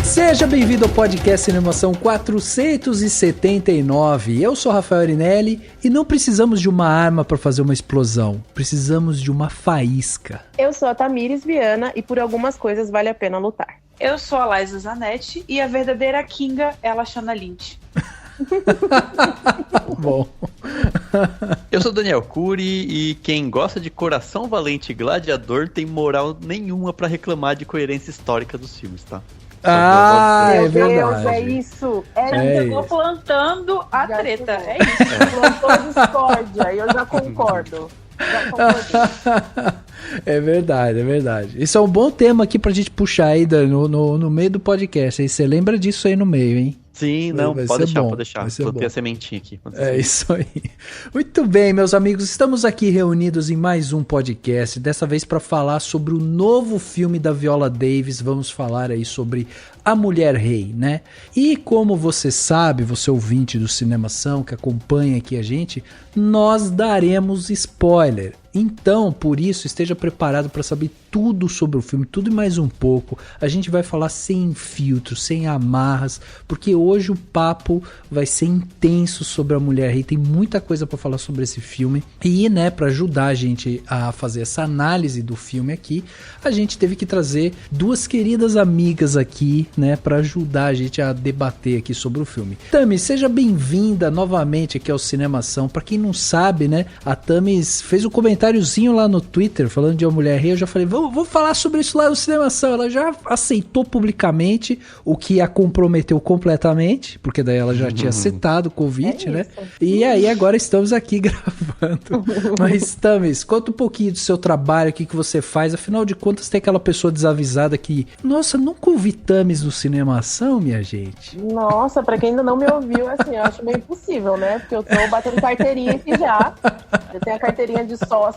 Seja bem-vindo ao podcast Cinemação 479. Eu sou Rafael Arinelli e não precisamos de uma arma para fazer uma explosão. Precisamos de uma faísca. Eu sou a Tamires Viana e por algumas coisas vale a pena lutar. Eu sou a Liza Zanetti e a verdadeira Kinga é a Lashana Lynch. Bom. Eu sou Daniel Cury e quem gosta de coração valente e gladiador tem moral nenhuma pra reclamar de coerência histórica dos filmes, tá? É verdade. Meu Deus, é isso. Eu tô plantando a Já treta, chegou. é isso. Plantou a discórdia e eu já concordo. É verdade, é verdade. Isso é um bom tema aqui pra gente puxar aí no meio do podcast. Aí você lembra disso aí no meio, hein? Sim, não, pode deixar. Plantei a sementinha aqui. É isso aí. Muito bem, meus amigos, estamos aqui reunidos em mais um podcast, dessa vez para falar sobre o novo filme da Viola Davis. Vamos falar aí sobre A Mulher Rei, né? E como você sabe, você ouvinte do Cinemação que acompanha aqui a gente, nós daremos spoiler. Então, por isso, esteja preparado para saber tudo sobre o filme, tudo e mais um pouco. A gente vai falar sem filtros, sem amarras, porque hoje o papo vai ser intenso sobre A Mulher Rei. Tem muita coisa para falar sobre esse filme. E, né, para ajudar a gente a fazer essa análise do filme aqui, a gente teve que trazer duas queridas amigas aqui, né, para ajudar a gente a debater aqui sobre o filme. Tami, seja bem-vinda novamente aqui ao Cinemação. Para quem não sabe, né, a Tamis fez um comentáriozinho lá no Twitter falando de A Mulher Rei. Eu já falei, vou falar sobre isso lá no Cinemação. Ela já aceitou publicamente, o que a comprometeu completamente, porque daí ela já tinha aceitado o convite, né? E aí agora estamos aqui gravando. Mas, Tamis, conta um pouquinho do seu trabalho, o que você faz. Afinal de contas, tem aquela pessoa desavisada que, nossa, nunca ouvi Tamis no Cinemação, minha gente. Nossa, pra quem ainda não me ouviu, assim, eu acho meio impossível, né? Porque eu tô batendo carteirinha aqui já. Eu tenho a carteirinha de sócia.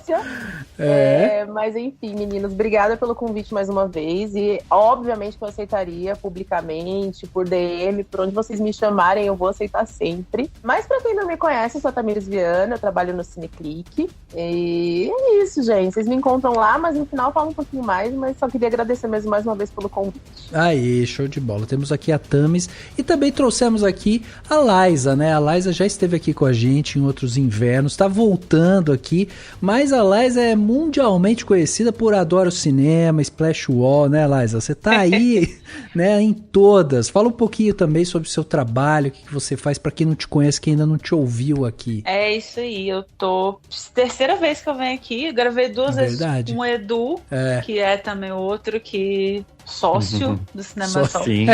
Mas enfim, meninos, obrigada pelo convite mais uma vez. E obviamente que eu aceitaria publicamente, por DM, por onde vocês me chamarem, eu vou aceitar sempre. Mas pra quem não me conhece, eu sou a Tamires Viana, eu trabalho no Cineclick. E é isso, gente. Vocês me encontram lá, mas no final eu falo um pouquinho mais. Mas só queria agradecer mesmo mais uma vez pelo convite. Aí, show de bola. Temos aqui a Tamis e também trouxemos aqui a Liza, né? A Liza já esteve aqui com a gente em outros invernos, tá voltando aqui, mas a Liza é mundialmente conhecida por Adoro Cinema, Splash Wall, né, Liza? Você tá aí, né, em todas. Fala um pouquinho também sobre o seu trabalho, o que você faz pra quem não te conhece, quem ainda não te ouviu aqui. É isso aí, eu tô... Terceira vez que eu venho aqui, eu gravei duas vezes com o Edu, que é também outro que... sócio do Cinemação. Sim.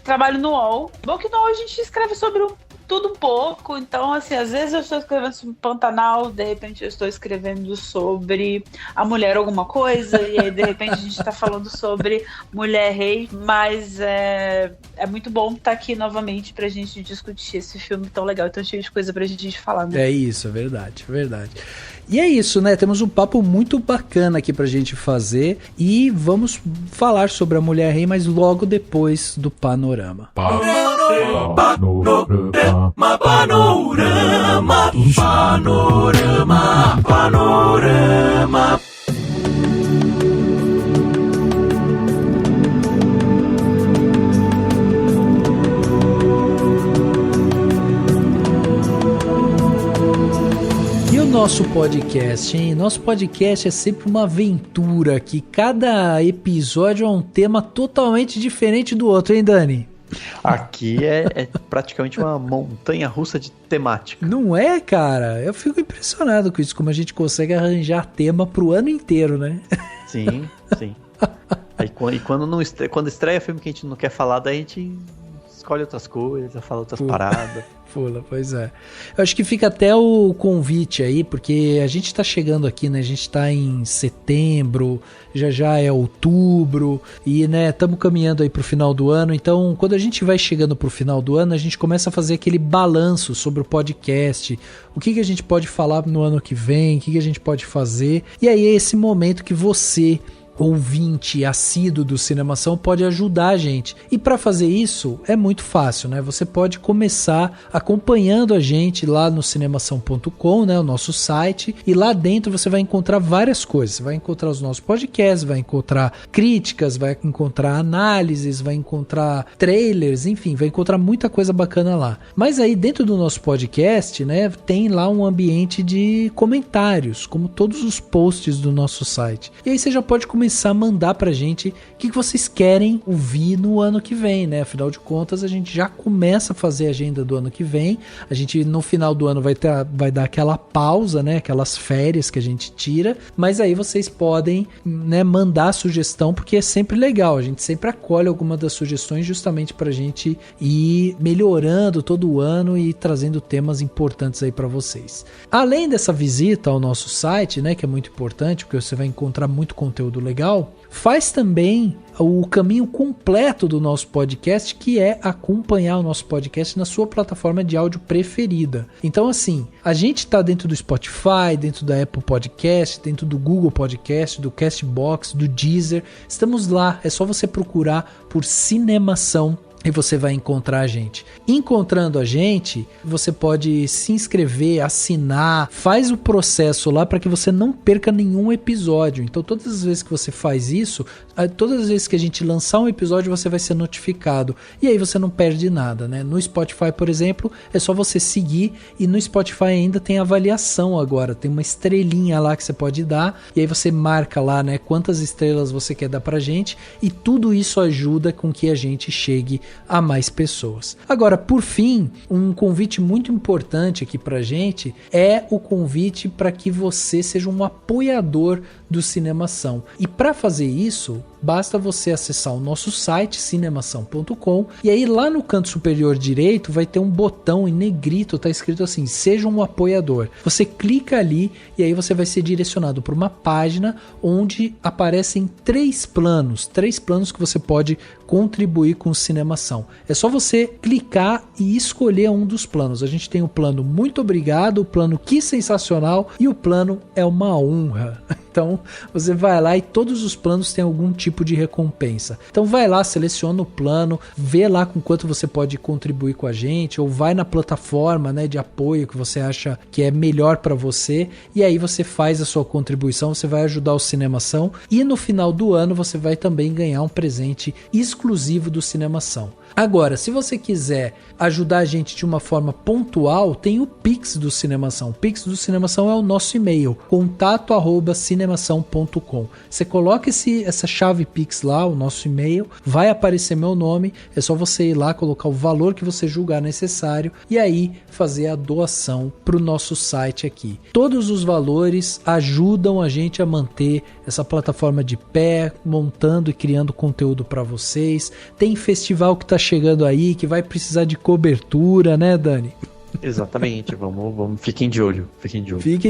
Trabalho no UOL. Bom que no UOL a gente escreve sobre tudo um pouco. Então, assim, às vezes eu estou escrevendo sobre Pantanal, de repente eu estou escrevendo sobre a mulher alguma coisa, e aí de repente a gente está falando sobre Mulher Rei, mas é muito bom estar aqui novamente pra gente discutir esse filme tão legal, tão cheio de coisa pra gente falar, né? É isso, é verdade, é verdade. E é isso, né? Temos um papo muito bacana aqui pra gente fazer e vamos falar sobre A Mulher Rei, mas logo depois do panorama. Panorama. E o nosso podcast, hein? Nosso podcast é sempre uma aventura, que cada episódio é um tema totalmente diferente do outro, hein, Dani? Aqui é praticamente uma montanha-russa de temática. Não é, cara? Eu fico impressionado com isso, como a gente consegue arranjar tema pro ano inteiro, né? Sim, sim. Aí, quando estreia filme que a gente não quer falar, daí a gente escolhe outras coisas, já fala outras paradas. Pula, pois é. Eu acho que fica até o convite aí, porque a gente tá chegando aqui, né? A gente tá em setembro, já é outubro, e, né, estamos caminhando aí pro final do ano. Então, quando a gente vai chegando pro final do ano, a gente começa a fazer aquele balanço sobre o podcast, o que a gente pode falar no ano que vem, o que a gente pode fazer. E aí é esse momento que você, ouvinte assíduo do Cinemação, pode ajudar a gente. E para fazer isso é muito fácil, né? Você pode começar acompanhando a gente lá no cinemação.com, né, o nosso site, e lá dentro você vai encontrar várias coisas. Você vai encontrar os nossos podcasts, vai encontrar críticas, vai encontrar análises, vai encontrar trailers, enfim, vai encontrar muita coisa bacana lá. Mas aí dentro do nosso podcast, né, tem lá um ambiente de comentários, como todos os posts do nosso site. E aí você já pode começar a mandar pra gente o que vocês querem ouvir no ano que vem, né? Afinal de contas, a gente já começa a fazer a agenda do ano que vem. A gente, no final do ano, vai dar aquela pausa, né? Aquelas férias que a gente tira. Mas aí vocês podem, né, mandar sugestão, porque é sempre legal. A gente sempre acolhe alguma das sugestões justamente pra gente ir melhorando todo o ano e trazendo temas importantes aí pra vocês. Além dessa visita ao nosso site, né? Que é muito importante, porque você vai encontrar muito conteúdo legal. Faz também o caminho completo do nosso podcast, que é acompanhar o nosso podcast na sua plataforma de áudio preferida. Então, assim, a gente está dentro do Spotify, dentro da Apple Podcast, dentro do Google Podcast, do Castbox, do Deezer. Estamos lá, é só você procurar por Cinemação e você vai encontrar a gente. Encontrando a gente, você pode se inscrever, assinar, faz o processo lá para que você não perca nenhum episódio. Então, todas as vezes que você faz isso, todas as vezes que a gente lançar um episódio, você vai ser notificado. E aí você não perde nada, né? No Spotify, por exemplo, é só você seguir, e no Spotify ainda tem avaliação agora. Tem uma estrelinha lá que você pode dar, e aí você marca lá, né, quantas estrelas você quer dar pra gente, e tudo isso ajuda com que a gente chegue a mais pessoas. Agora, por fim, um convite muito importante aqui pra gente é o convite para que você seja um apoiador do Cinemação. E para fazer isso, basta você acessar o nosso site cinemação.com, e aí lá no canto superior direito vai ter um botão em negrito, tá escrito assim: seja um apoiador. Você clica ali e aí você vai ser direcionado para uma página onde aparecem três planos que você pode contribuir com o Cinemação. É só você clicar e escolher um dos planos. A gente tem o plano Muito Obrigado, o plano Que Sensacional e o plano É uma Honra. Então você vai lá e todos os planos têm algum tipo de recompensa. Então vai lá, seleciona o plano, vê lá com quanto você pode contribuir com a gente, ou vai na plataforma, né, de apoio que você acha que é melhor para você, e aí você faz a sua contribuição, você vai ajudar o Cinemação, e no final do ano você vai também ganhar um presente exclusivo do Cinemação. Agora, se você quiser ajudar a gente de uma forma pontual, tem o Pix do Cinemação. O Pix do Cinemação é o nosso e-mail, contato@cinemação.com. Você coloca essa chave Pix lá, o nosso e-mail, vai aparecer meu nome, é só você ir lá, colocar o valor que você julgar necessário e aí fazer a doação para o nosso site aqui. Todos os valores ajudam a gente a manter essa plataforma de pé, montando e criando conteúdo para vocês. Tem festival que está chegando aí, que vai precisar de cobertura, né, Dani? Exatamente, vamos, fiquem de olho. Fiquem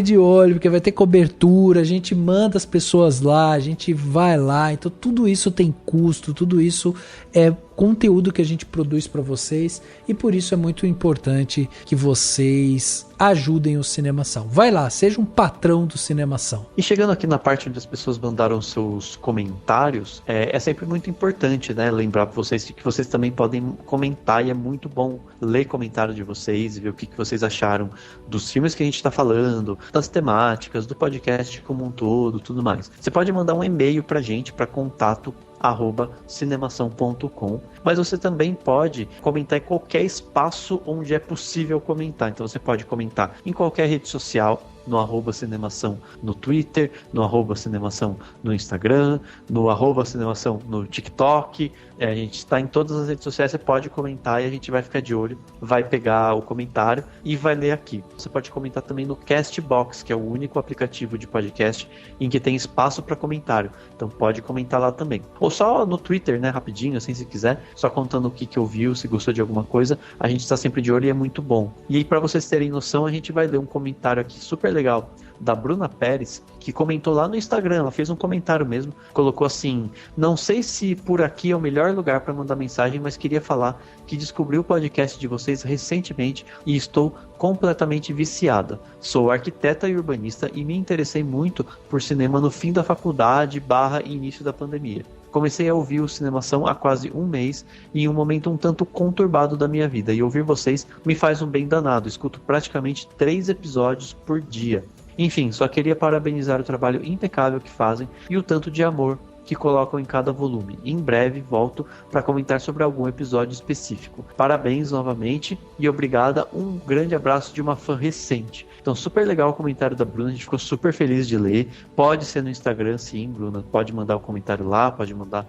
de olho, porque vai ter cobertura, a gente manda as pessoas lá, a gente vai lá, então tudo isso tem custo, tudo isso é conteúdo que a gente produz para vocês, e por isso é muito importante que vocês ajudem o Cinemação. Vai lá, seja um patrão do Cinemação. E chegando aqui na parte onde as pessoas mandaram seus comentários, é sempre muito importante, né, lembrar para vocês que vocês também podem comentar, e é muito bom ler comentário de vocês e ver o que vocês acharam dos filmes que a gente está falando, das temáticas, do podcast como um todo, tudo mais. Você pode mandar um e-mail pra gente, para contato@cinemação.com, mas você também pode comentar em qualquer espaço onde é possível comentar. Então você pode comentar em qualquer rede social, no @cinemação no Twitter, no @cinemação no Instagram, no @cinemação no TikTok. A gente está em todas as redes sociais, você pode comentar e a gente vai ficar de olho, vai pegar o comentário e vai ler aqui. Você pode comentar também no Castbox, que é o único aplicativo de podcast em que tem espaço para comentário. Então pode comentar lá também. Ou só no Twitter, né, rapidinho, assim, se quiser, só contando o que ouviu, se gostou de alguma coisa. A gente está sempre de olho e é muito bom. E aí, para vocês terem noção, a gente vai ler um comentário aqui super legal da Bruna Pérez, que comentou lá no Instagram. Ela fez um comentário mesmo, colocou assim: não sei se por aqui é o melhor lugar para mandar mensagem, mas queria falar que descobri o podcast de vocês recentemente e estou completamente viciada. Sou arquiteta e urbanista e me interessei muito por cinema no fim da faculdade / início da pandemia. Comecei a ouvir o Cinemação há quase um mês, em um momento um tanto conturbado da minha vida, e ouvir vocês me faz um bem danado. Escuto praticamente 3 episódios por dia. Enfim, só queria parabenizar o trabalho impecável que fazem e o tanto de amor que colocam em cada volume. Em breve volto para comentar sobre algum episódio específico. Parabéns novamente e obrigada. Um grande abraço de uma fã recente. Então, super legal o comentário da Bruna, a gente ficou super feliz de ler. Pode ser no Instagram, sim, Bruna, pode mandar o comentário lá, pode mandar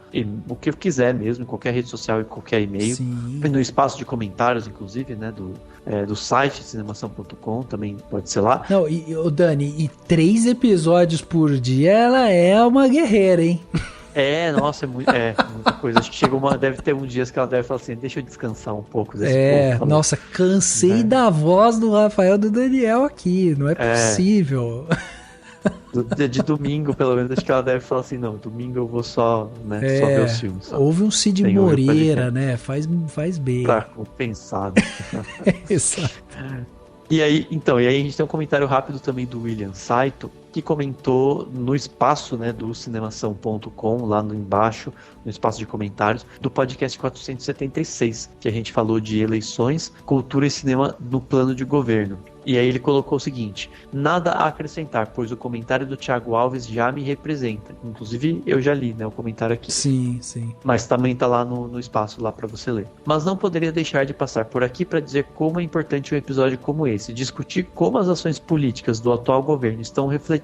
o que quiser mesmo, em qualquer rede social e qualquer e-mail. Sim. No espaço de comentários, inclusive, né, do site cinemação.com, também pode ser lá. Não, Dani, 3 episódios por dia, ela é uma guerreira, hein? Nossa, muita coisa. Acho que deve ter dias que ela deve falar assim, deixa eu descansar um pouco desse povo. Nossa, cansei da voz do Rafael e do Daniel aqui, não é possível. De domingo, pelo menos, acho que ela deve falar assim, não, domingo eu vou só ver os filmes. Só. Houve um Cid Moreira, né? Faz bem. Pra compensar. Exato. E aí a gente tem um comentário rápido também do William Saito, que comentou no espaço, né, do cinemação.com, lá no embaixo, no espaço de comentários, do podcast 476, que a gente falou de eleições, cultura e cinema no plano de governo. E aí ele colocou o seguinte: nada a acrescentar, pois o comentário do Thiago Alves já me representa. Inclusive, eu já li, né, o comentário aqui. Sim. Mas também tá lá no espaço lá para você ler. Mas não poderia deixar de passar por aqui para dizer como é importante um episódio como esse, discutir como as ações políticas do atual governo estão refletindo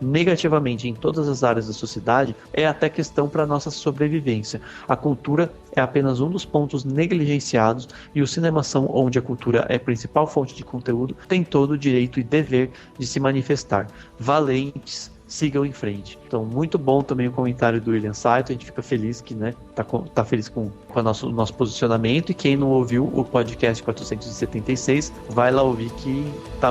negativamente em todas as áreas da sociedade, é até questão para nossa sobrevivência. A cultura é apenas um dos pontos negligenciados e o Cinemação, onde a cultura é a principal fonte de conteúdo, tem todo o direito e dever de se manifestar. Valentes, sigam em frente. Então, muito bom também o comentário do William Saito. A gente fica feliz que, né, tá feliz com o nosso posicionamento. E quem não ouviu o podcast 476, vai lá ouvir que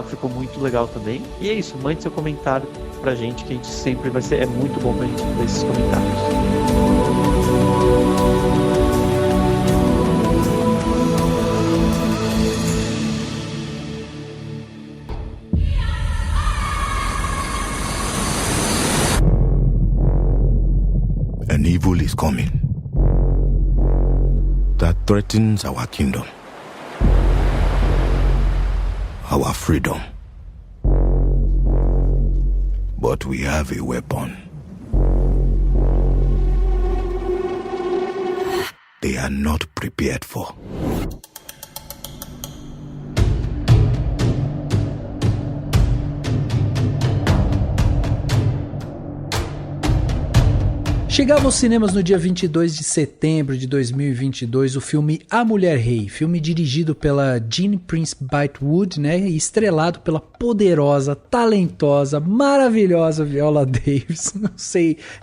ficou muito legal também. E é isso, mande seu comentário pra gente, que a gente sempre é muito bom pra gente ler esses comentários. An evil is coming that threatens our kingdom, our freedom. But we have a weapon. They are not prepared for. Chegava aos cinemas no dia 22 de setembro de 2022 o filme A Mulher Rei, filme dirigido pela Jean Prince Bythewood, né, e estrelado pela poderosa, talentosa, maravilhosa Viola Davis.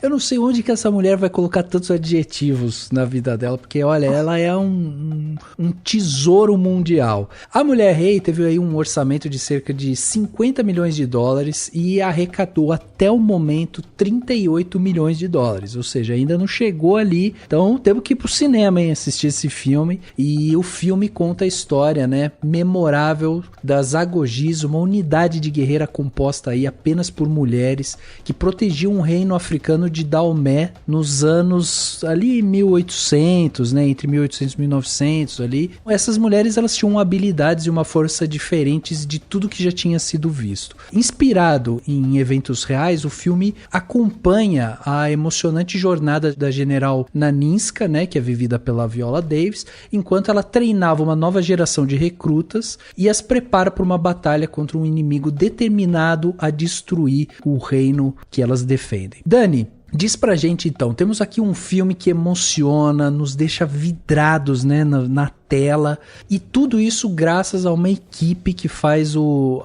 Eu não sei onde que essa mulher vai colocar tantos adjetivos na vida dela, porque olha, ela é um tesouro mundial. A Mulher Rei teve aí um orçamento de cerca de 50 milhões de dólares e arrecadou até o momento 38 milhões de dólares. Ou seja, ainda não chegou ali, então temos que ir pro cinema, hein, assistir esse filme. E o filme conta a história, né, memorável das Agogis, uma unidade de guerreira composta aí apenas por mulheres, que protegiam um reino africano de Daomé nos anos ali 1800, né, entre 1800 e 1900 ali. Essas mulheres, elas tinham habilidades e uma força diferentes de tudo que já tinha sido visto. Inspirado em eventos reais, o filme acompanha a emocionante brilhante jornada da General Naninska, né, que é vivida pela Viola Davis, enquanto ela treinava uma nova geração de recrutas e as prepara para uma batalha contra um inimigo determinado a destruir o reino que elas defendem. Dani, diz pra gente então, temos aqui um filme que emociona, nos deixa vidrados, né, na tela, e tudo isso graças a uma equipe que faz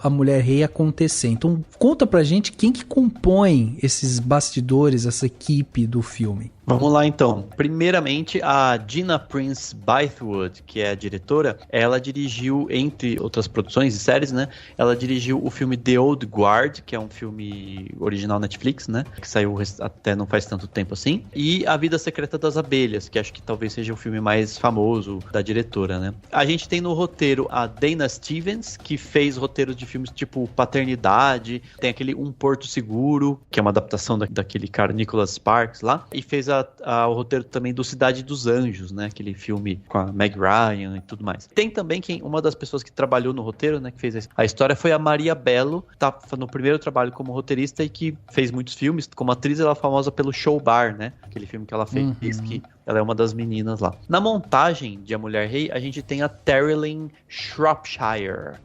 a Mulher Rei acontecer. Então conta pra gente quem que compõe esses bastidores, essa equipe do filme. Vamos lá então. Primeiramente, a Gina Prince Bythewood, que é a diretora, ela dirigiu, entre outras produções e séries, né? Ela dirigiu o filme The Old Guard, que é um filme original Netflix, né? Que saiu até não faz tanto tempo assim. E A Vida Secreta das Abelhas, que acho que talvez seja o filme mais famoso da diretora, né? A gente tem no roteiro a Dana Stevens, que fez roteiros de filmes tipo Paternidade, tem aquele Um Porto Seguro, que é uma adaptação daquele cara Nicholas Sparks lá, e fez o roteiro também do Cidade dos Anjos, né? Aquele filme com a Meg Ryan e tudo mais. Tem também uma das pessoas que trabalhou no roteiro, né? Que fez a história foi a Maria Bello, tá no primeiro trabalho como roteirista e que fez muitos filmes. Como atriz, ela é famosa pelo Show Bar, né? Aquele filme que ela fez, que ela é uma das meninas lá. Na montagem de A Mulher Rei, a gente tem a Terrilyn Shropshire.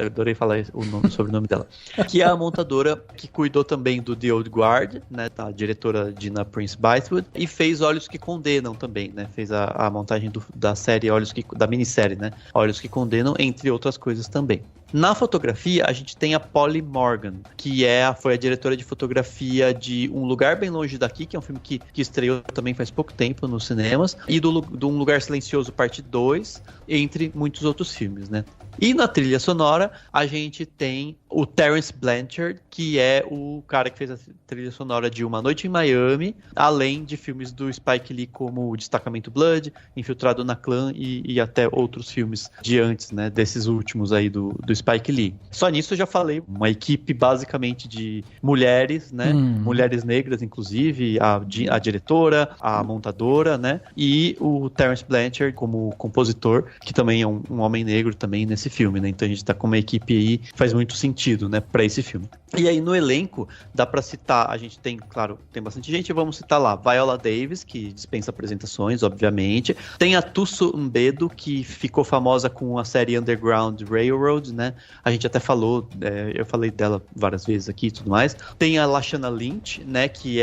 Adorei falar o sobrenome dela. Que é a montadora que cuidou também do The Old Guard, né? A diretora Gina Prince Bythewood. E fez Olhos que Condenam também, né? Fez a montagem da série da minissérie, né? Olhos que Condenam, entre outras coisas também. Na fotografia, a gente tem a Polly Morgan, que foi a diretora de fotografia de Um Lugar Bem Longe Daqui, que é um filme que estreou também faz pouco tempo nos cinemas, e do Um Lugar Silencioso, parte 2, entre muitos outros filmes, né? E na trilha sonora, a gente tem o Terence Blanchard, que é o cara que fez a trilha sonora de Uma Noite em Miami, além de filmes do Spike Lee como o Destacamento Blood, Infiltrado na Clã e até outros filmes de antes, né, desses últimos aí do Spike Lee. Só nisso eu já falei, uma equipe basicamente de mulheres, né, mulheres negras inclusive, a diretora, a montadora, né, e o Terence Blanchard como compositor, que também é um homem negro também nesse filme, né, então a gente tá com uma equipe aí, faz muito sentido, né, pra esse filme. E aí no elenco, dá pra citar, a gente tem, claro, tem bastante gente, vamos citar lá, Viola Davis, que dispensa apresentações, obviamente, tem a Thuso Mbedu, que ficou famosa com a série Underground Railroad, né, a gente até falou, eu falei dela várias vezes aqui e tudo mais, tem a Lashana Lynch, né, que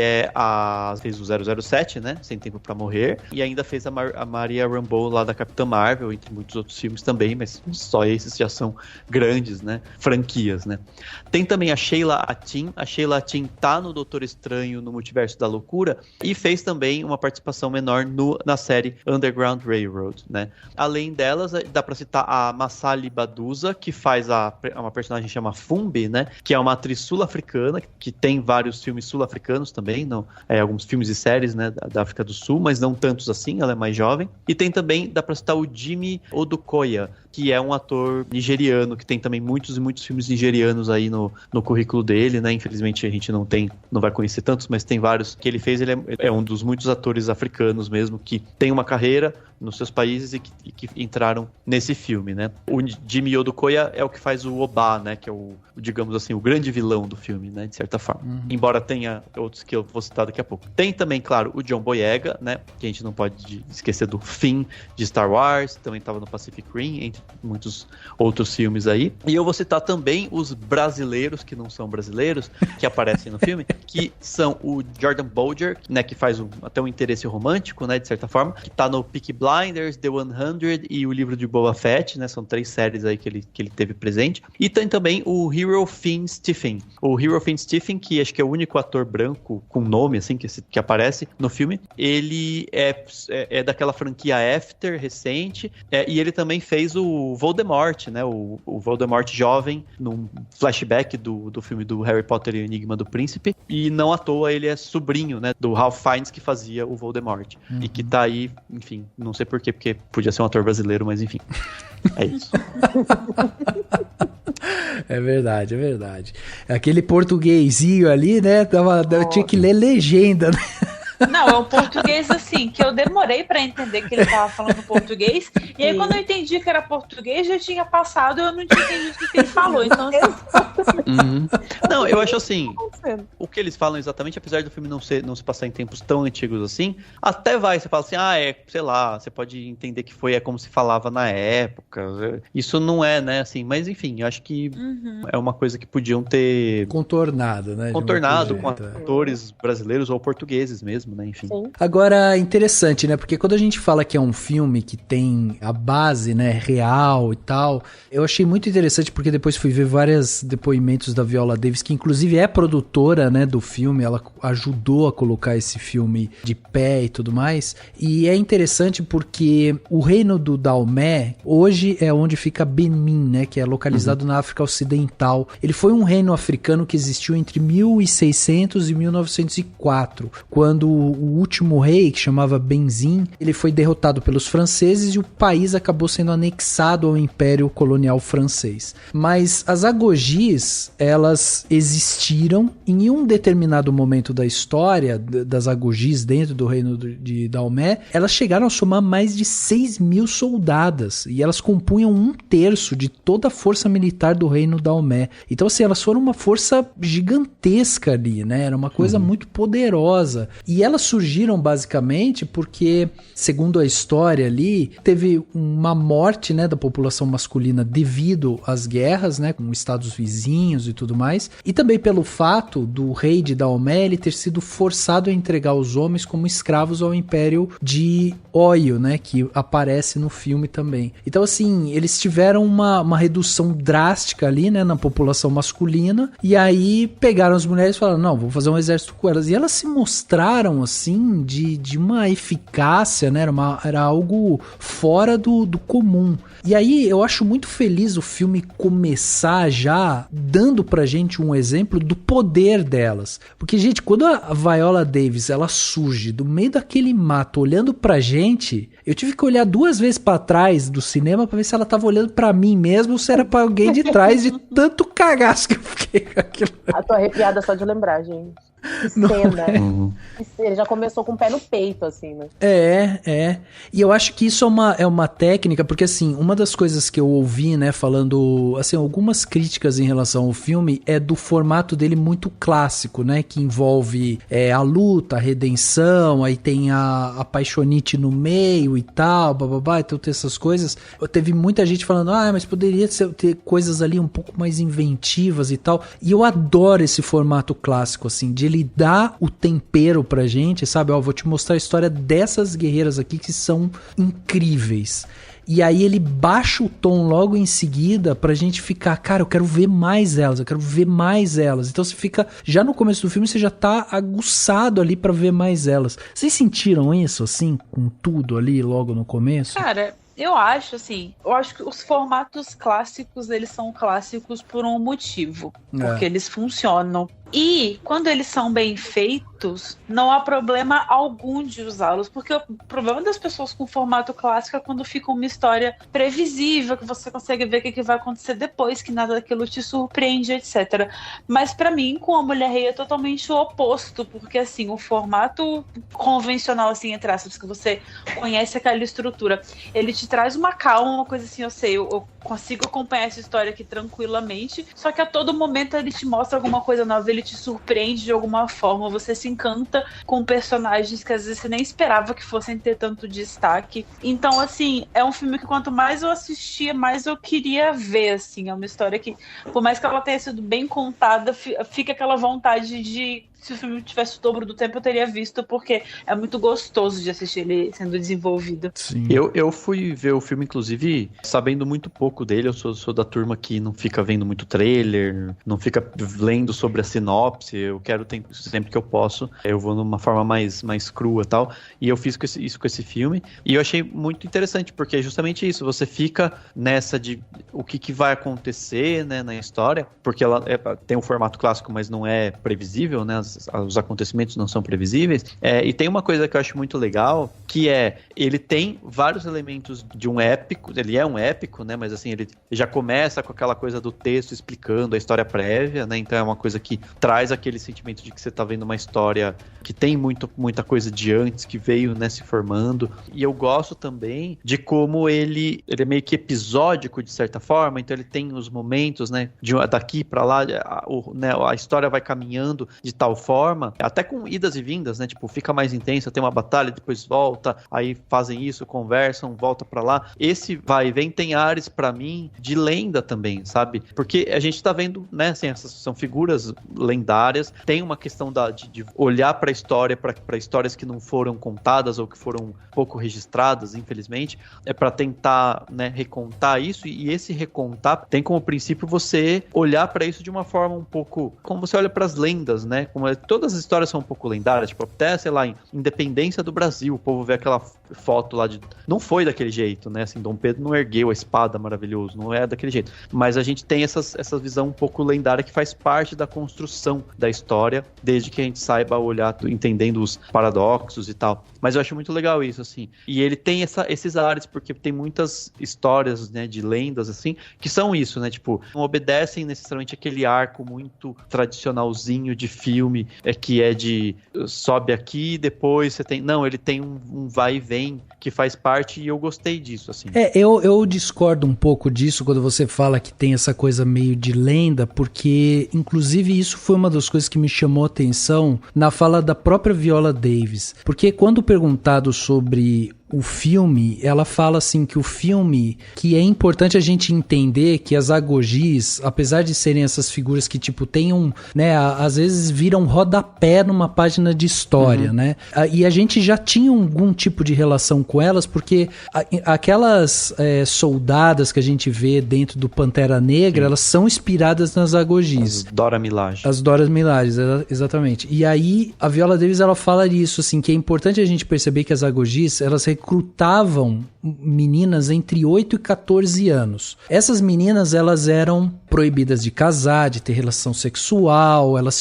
fez o 007, né, Sem Tempo Pra Morrer, e ainda fez a Maria Rambeau lá da Capitã Marvel, entre muitos outros filmes também, mas só esses já são grandes, né, franquias, né. Tem também a Sheila Atin tá no Doutor Estranho no Multiverso da Loucura e fez também uma participação menor na série Underground Railroad, né. Além delas, dá pra citar a Massali Baduza, que faz uma personagem que chama Fumbi, né, que é uma atriz sul-africana, que tem vários filmes sul-africanos também, alguns filmes e séries, né, da África do Sul, mas não tantos assim, ela é mais jovem. E tem também, dá pra citar o Jimmy Odukoya, que é um ator nigeriano, que tem também muitos e muitos filmes nigerianos aí no currículo dele, né? Infelizmente a gente não vai conhecer tantos, mas tem vários que ele fez. Ele é um dos muitos atores africanos mesmo, que tem uma carreira nos seus países e que entraram nesse filme, né? O Jimmy Odukoya é o que faz o Oba, né? Que é digamos assim, o grande vilão do filme, né? De certa forma. Embora tenha outros que eu vou citar daqui a pouco. Tem também, claro, o John Boyega, né? Que a gente não pode esquecer do Finn de Star Wars, também estava no Pacific Rim, entre muitos outros filmes aí. E eu vou citar também os brasileiros, que não são brasileiros, que aparecem no filme, que são o Jordan Bolger, né? Que faz até um interesse romântico, né? De certa forma, que tá no Peaky Blinders, The 100 e o livro de Boba Fett, né? São 3 séries aí que ele teve presente. E tem também o Hero Finn Stephen. O Hero Finn Stephen, que acho que é o único ator branco com nome, assim, que aparece no filme. Ele é daquela franquia After, recente, e ele também fez o Voldemort, né? O Voldemort jovem, num flashback do filme do Harry Potter e o Enigma do Príncipe. E não à toa ele é sobrinho, né? Do Ralph Fiennes, que fazia o Voldemort. E que tá aí, enfim, não sei porquê, porque podia ser um ator brasileiro, mas enfim. É isso. É verdade, é verdade. Aquele portuguesinho ali, né? Eu tinha que ler legenda, né? Não, é um português assim, que eu demorei pra entender que ele tava falando português. E aí, quando eu entendi que era português, já tinha passado e eu não tinha entendido o que ele falou. Então, assim... Não, eu acho assim, o que eles falam exatamente, apesar do filme não se passar em tempos tão antigos assim, até vai, você fala assim, sei lá, você pode entender que é como se falava na época. Isso não é, né, assim, mas enfim, eu acho que é uma coisa que podiam ter... Contornado, né? Contornado com atores brasileiros ou portugueses mesmo, né, enfim. Sim. Agora, interessante, né? Porque quando a gente fala que é um filme que tem a base, né, real e tal, eu achei muito interessante porque depois fui ver vários depoimentos da Viola Davis, que inclusive é produtora, né, do filme, ela ajudou a colocar esse filme de pé e tudo mais. E é interessante porque o reino do Daomé, hoje é onde fica Benin, né, que é localizado na África Ocidental. Ele foi um reino africano que existiu entre 1600 e 1904, quando o último rei, que chamava Benzin, ele foi derrotado pelos franceses e o país acabou sendo anexado ao Império Colonial Francês. Mas as agogis, elas existiram em um determinado momento da história das agogis dentro do reino de Daomé, elas chegaram a somar mais de 6.000 soldadas e elas compunham 1/3 de toda a força militar do reino Daomé. Então, assim, elas foram uma força gigantesca ali, né? Era uma coisa muito poderosa. E elas surgiram basicamente porque, segundo a história ali, teve uma morte, né, da população masculina devido às guerras, né, com estados vizinhos e tudo mais. E também pelo fato do rei de Daomé ele ter sido forçado a entregar os homens como escravos ao Império de Oyo, né, que aparece no filme também. Então, assim, eles tiveram uma redução drástica ali, né, na população masculina, e aí pegaram as mulheres e falaram, não, vou fazer um exército com elas. E elas se mostraram, assim, de uma eficácia, né, era algo fora do comum. E aí eu acho muito feliz o filme começar já dando pra gente um exemplo do poder delas. Porque, gente, quando a Viola Davis, ela surge do meio daquele mato olhando pra gente, eu tive que olhar 2 vezes pra trás do cinema pra ver se ela tava olhando pra mim mesmo ou se era pra alguém de trás, de tanto cagaço que eu fiquei com aquilo. Tô arrepiada só de lembrar, gente. Que cena. Ele já começou com o pé no peito, assim, né? É. E eu acho que isso é uma técnica, porque assim, uma das coisas que eu ouvi, né, falando, assim, algumas críticas em relação ao filme é do formato dele muito clássico, né, que envolve a luta, a redenção, aí tem a paixonite no meio e tal, bababá, então tem essas coisas. Teve muita gente falando, mas poderia ter coisas ali um pouco mais inventivas e tal, e eu adoro esse formato clássico, assim, de ele dá o tempero pra gente, sabe? Vou te mostrar a história dessas guerreiras aqui que são incríveis. E aí ele baixa o tom logo em seguida pra gente ficar, cara, eu quero ver mais elas, eu quero ver mais elas. Então você fica, já no começo do filme, você já tá aguçado ali pra ver mais elas. Vocês sentiram isso, assim, com tudo ali logo no começo? Cara, eu acho que os formatos clássicos, eles são clássicos por um motivo. Porque eles funcionam. E quando eles são bem feitos, não há problema algum de usá-los, porque o problema das pessoas com formato clássico é quando fica uma história previsível, que você consegue ver o que vai acontecer depois, que nada daquilo te surpreende, etc. Mas pra mim, com A Mulher Rei é totalmente o oposto, porque assim, o formato convencional, assim, entre aspas, que você conhece aquela estrutura, ele te traz uma calma, uma coisa assim, eu consigo acompanhar essa história aqui tranquilamente, só que a todo momento ele te mostra alguma coisa nova, ele te surpreende de alguma forma, você se encanta com personagens que às vezes você nem esperava que fossem ter tanto destaque. Então, assim, é um filme que quanto mais eu assistia, mais eu queria ver, assim, é uma história que, por mais que ela tenha sido bem contada, fica aquela vontade de, se o filme tivesse o dobro do tempo, eu teria visto, porque é muito gostoso de assistir ele sendo desenvolvido. Sim. Eu fui ver o filme, inclusive, sabendo muito pouco dele. Eu sou da turma que não fica vendo muito trailer, não fica lendo sobre a sinopse. Eu quero, sempre que eu posso, eu vou numa forma mais crua e tal. E eu fiz isso com esse filme. E eu achei muito interessante, porque é justamente isso. Você fica nessa de o que vai acontecer, né, na história, porque ela tem um formato clássico, mas não é previsível, né? As os acontecimentos não são previsíveis. E tem uma coisa que eu acho muito legal, que ele tem vários elementos de um épico, ele é um épico, né? Mas assim, ele já começa com aquela coisa do texto explicando a história prévia, né? Então é uma coisa que traz aquele sentimento de que você tá vendo uma história que tem muita coisa de antes, que veio, né, se formando. E eu gosto também de como ele é meio que episódico, de certa forma, então ele tem os momentos, né, daqui pra lá, a história vai caminhando de tal forma, até com idas e vindas, né, tipo, fica mais intensa, tem uma batalha, depois volta, aí fazem isso, conversam, volta pra lá. Esse vai e vem tem ares, pra mim, de lenda também, sabe? Porque a gente tá vendo, né, assim, essas são figuras lendárias, tem uma questão de olhar pra história, pra histórias que não foram contadas ou que foram pouco registradas, infelizmente, pra tentar, né, recontar isso, e esse recontar tem como princípio você olhar pra isso de uma forma um pouco, como você olha pras lendas, né, como todas as histórias são um pouco lendárias, tipo, até, sei lá, em Independência do Brasil, o povo vê aquela foto lá não foi daquele jeito, né, assim, Dom Pedro não ergueu a espada maravilhoso, não é daquele jeito, mas a gente tem essa visão um pouco lendária que faz parte da construção da história, desde que a gente saiba olhar, entendendo os paradoxos e tal, mas eu acho muito legal isso, assim, e ele tem esses ares, porque tem muitas histórias, né, de lendas, assim, que são isso, né, tipo, não obedecem necessariamente aquele arco muito tradicionalzinho de filme, que é de sobe aqui, depois você tem, não, ele tem um vai e vem que faz parte, e eu gostei disso, assim. Eu discordo um pouco disso quando você fala que tem essa coisa meio de lenda, porque inclusive isso foi uma das coisas que me chamou a atenção na fala da própria Viola Davis, porque quando perguntado sobre o filme, ela fala assim que o filme, que é importante a gente entender que as agogis, apesar de serem essas figuras que tipo tem né, às vezes viram rodapé numa página de história, né? E a gente já tinha algum tipo de relação com elas, porque aquelas soldadas que a gente vê dentro do Pantera Negra, elas são inspiradas nas agogis. As Dora Milaje. As Dora Milaje, exatamente. E aí a Viola Davis, ela fala isso, assim, que é importante a gente perceber que as agogis, elas recrutavam meninas entre 8 e 14 anos. Essas meninas, elas eram proibidas de casar, de ter relação sexual, elas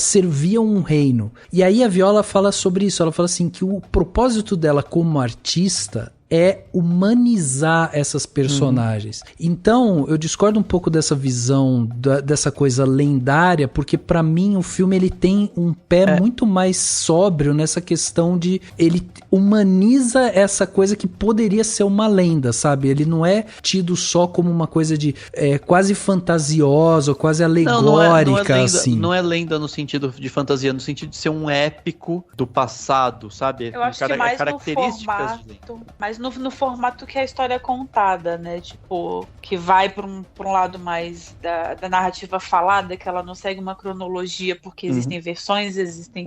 serviam um reino. E aí a Viola fala sobre isso, ela fala assim que o propósito dela como artista é humanizar essas personagens. Então, eu discordo um pouco dessa visão, dessa coisa lendária, porque pra mim o filme ele tem um pé muito mais sóbrio nessa questão de ele humaniza essa coisa que poderia ser uma lenda, sabe? Ele não é tido só como uma coisa de quase fantasiosa, quase alegórica, assim. Não é lenda no sentido de fantasia, no sentido de ser um épico do passado, sabe? Eu acho que mais no formato que a história é contada, né? Tipo, que vai para um lado mais da narrativa falada, que ela não segue uma cronologia, porque existem versões, existem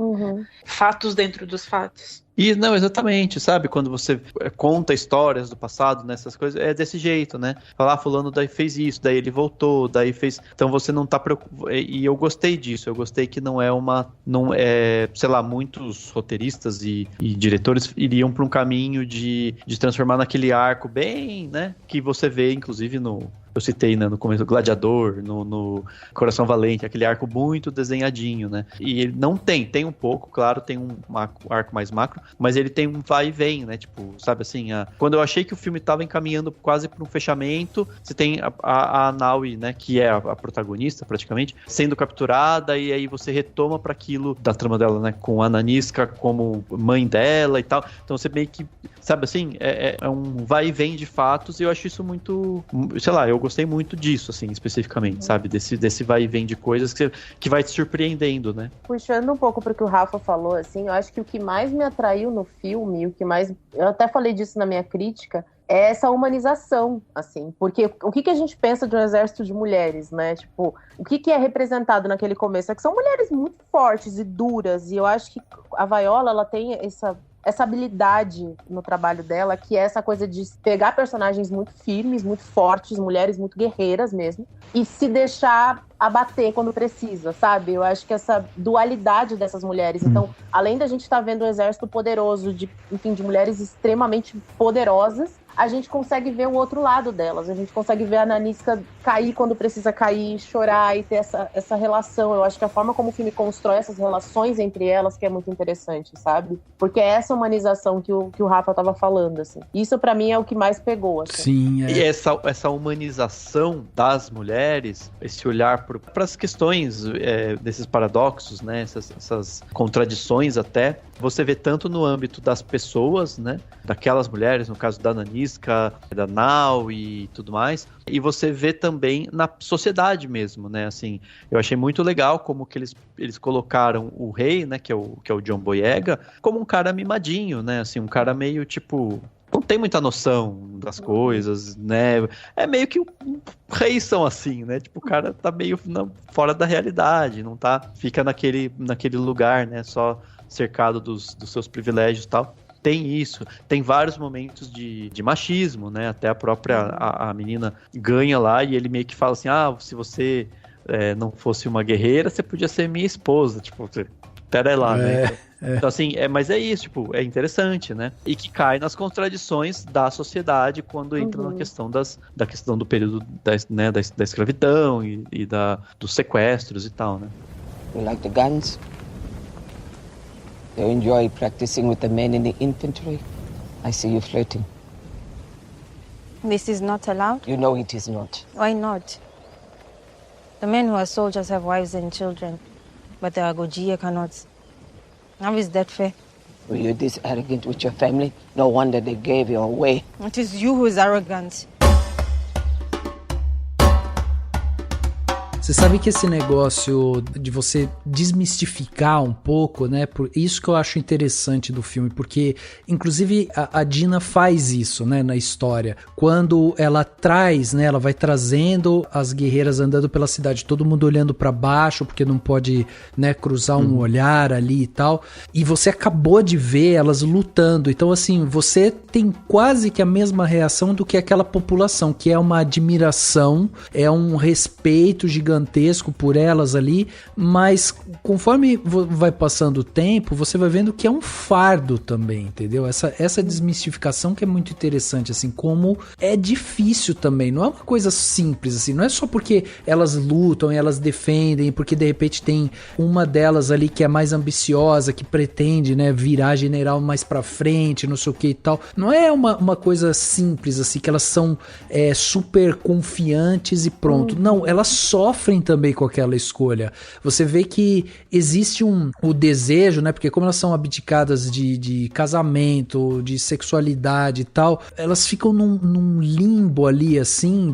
fatos dentro dos fatos. E, não, exatamente, sabe? Quando você conta histórias do passado, nessas coisas, é desse jeito, né? Falar, fulano daí fez isso, daí ele voltou, daí fez... Então você não tá preocupado... E eu gostei disso, eu gostei que não é, sei lá, muitos roteiristas e diretores iriam para um caminho de transformar naquele arco bem, né? Que você vê, inclusive, eu citei, né, no começo, do Gladiador, no Coração Valente, aquele arco muito desenhadinho, né? E ele não tem um pouco, claro, tem um arco mais macro, mas ele tem um vai e vem, né? Tipo, sabe assim, quando eu achei que o filme tava encaminhando quase para um fechamento, você tem a Naui, né, que é a protagonista, praticamente, sendo capturada, e aí você retoma para aquilo da trama dela, né, com a Nanisca como mãe dela e tal. Então você meio que, sabe assim, é um vai e vem de fatos, e eu acho isso muito, sei lá, eu gostei muito disso, assim, especificamente, sabe? Desse vai e vem de coisas que vai te surpreendendo, né? Puxando um pouco pro que o Rafa falou, assim, eu acho que o que mais me atraiu no filme, eu até falei disso na minha crítica, é essa humanização, assim, porque o que a gente pensa de um exército de mulheres, né? Tipo, o que é representado naquele começo? É que são mulheres muito fortes e duras, e eu acho que a Viola, ela tem essa habilidade no trabalho dela, que é essa coisa de pegar personagens muito firmes, muito fortes, mulheres muito guerreiras mesmo, e se deixar abater quando precisa, sabe? Eu acho que essa dualidade dessas mulheres. Então, além da gente estar vendo um exército poderoso, de mulheres extremamente poderosas, a gente consegue ver o outro lado delas. A gente consegue ver a Nanisca cair quando precisa cair, chorar e ter essa relação. Eu acho que a forma como o filme constrói essas relações entre elas que é muito interessante, sabe? Porque é essa humanização que o Rafa tava falando, assim. Isso pra mim é o que mais pegou, assim. Sim, E essa humanização das mulheres, esse olhar para as questões desses paradoxos, né? Essas contradições até, você vê tanto no âmbito das pessoas, né? Daquelas mulheres, no caso da Nanisca, da Nau e tudo mais, e você vê também na sociedade mesmo, né? Assim, eu achei muito legal como que eles colocaram o rei, né? Que é o John Boyega, como um cara mimadinho, né? Assim, um cara meio tipo... não tem muita noção das coisas, né? É meio que reis são assim, né? Tipo, o cara tá meio fora da realidade, não tá... fica naquele lugar, né? Só cercado dos seus privilégios e tal. Tem isso, tem vários momentos de machismo, né? Até a própria a menina ganha lá e ele meio que fala assim, se você não fosse uma guerreira, você podia ser minha esposa, tipo, pera lá, né? Então, assim, mas é isso, tipo, é interessante, né? E que cai nas contradições da sociedade quando entra na questão da questão do período da escravidão e dos sequestros e tal, né? You like the guns? You enjoy practicing with the men in the infantry? I see you flirting. This is not allowed? You know it is not. Why not? The men who are soldiers have wives and children, but the Agojia cannot. How is that fair? Were you this arrogant with your family? No wonder they gave you away. It is you who is arrogant. Você sabe que esse negócio de você desmistificar um pouco, né? Por isso que eu acho interessante do filme, porque inclusive a Dina faz isso, né, na história. Quando ela traz, né, ela vai trazendo as guerreiras andando pela cidade, todo mundo olhando pra baixo, porque não pode, né, cruzar um olhar ali e tal. E você acabou de ver elas lutando. Então, assim, você tem quase que a mesma reação do que aquela população, que é uma admiração, é um respeito gigantesco por elas ali, mas conforme vai passando o tempo, você vai vendo que é um fardo também, entendeu? Essa desmistificação que é muito interessante, assim, como é difícil também, não é uma coisa simples, assim, não é só porque elas lutam e elas defendem, porque de repente tem uma delas ali que é mais ambiciosa, que pretende, né, virar general mais pra frente, não sei o que e tal, não é uma coisa simples, assim, que elas são super confiantes e pronto, não, elas sofrem também com aquela escolha. Você vê que existe o desejo, né? Porque como elas são abdicadas de casamento, de sexualidade e tal, elas ficam num limbo ali, assim,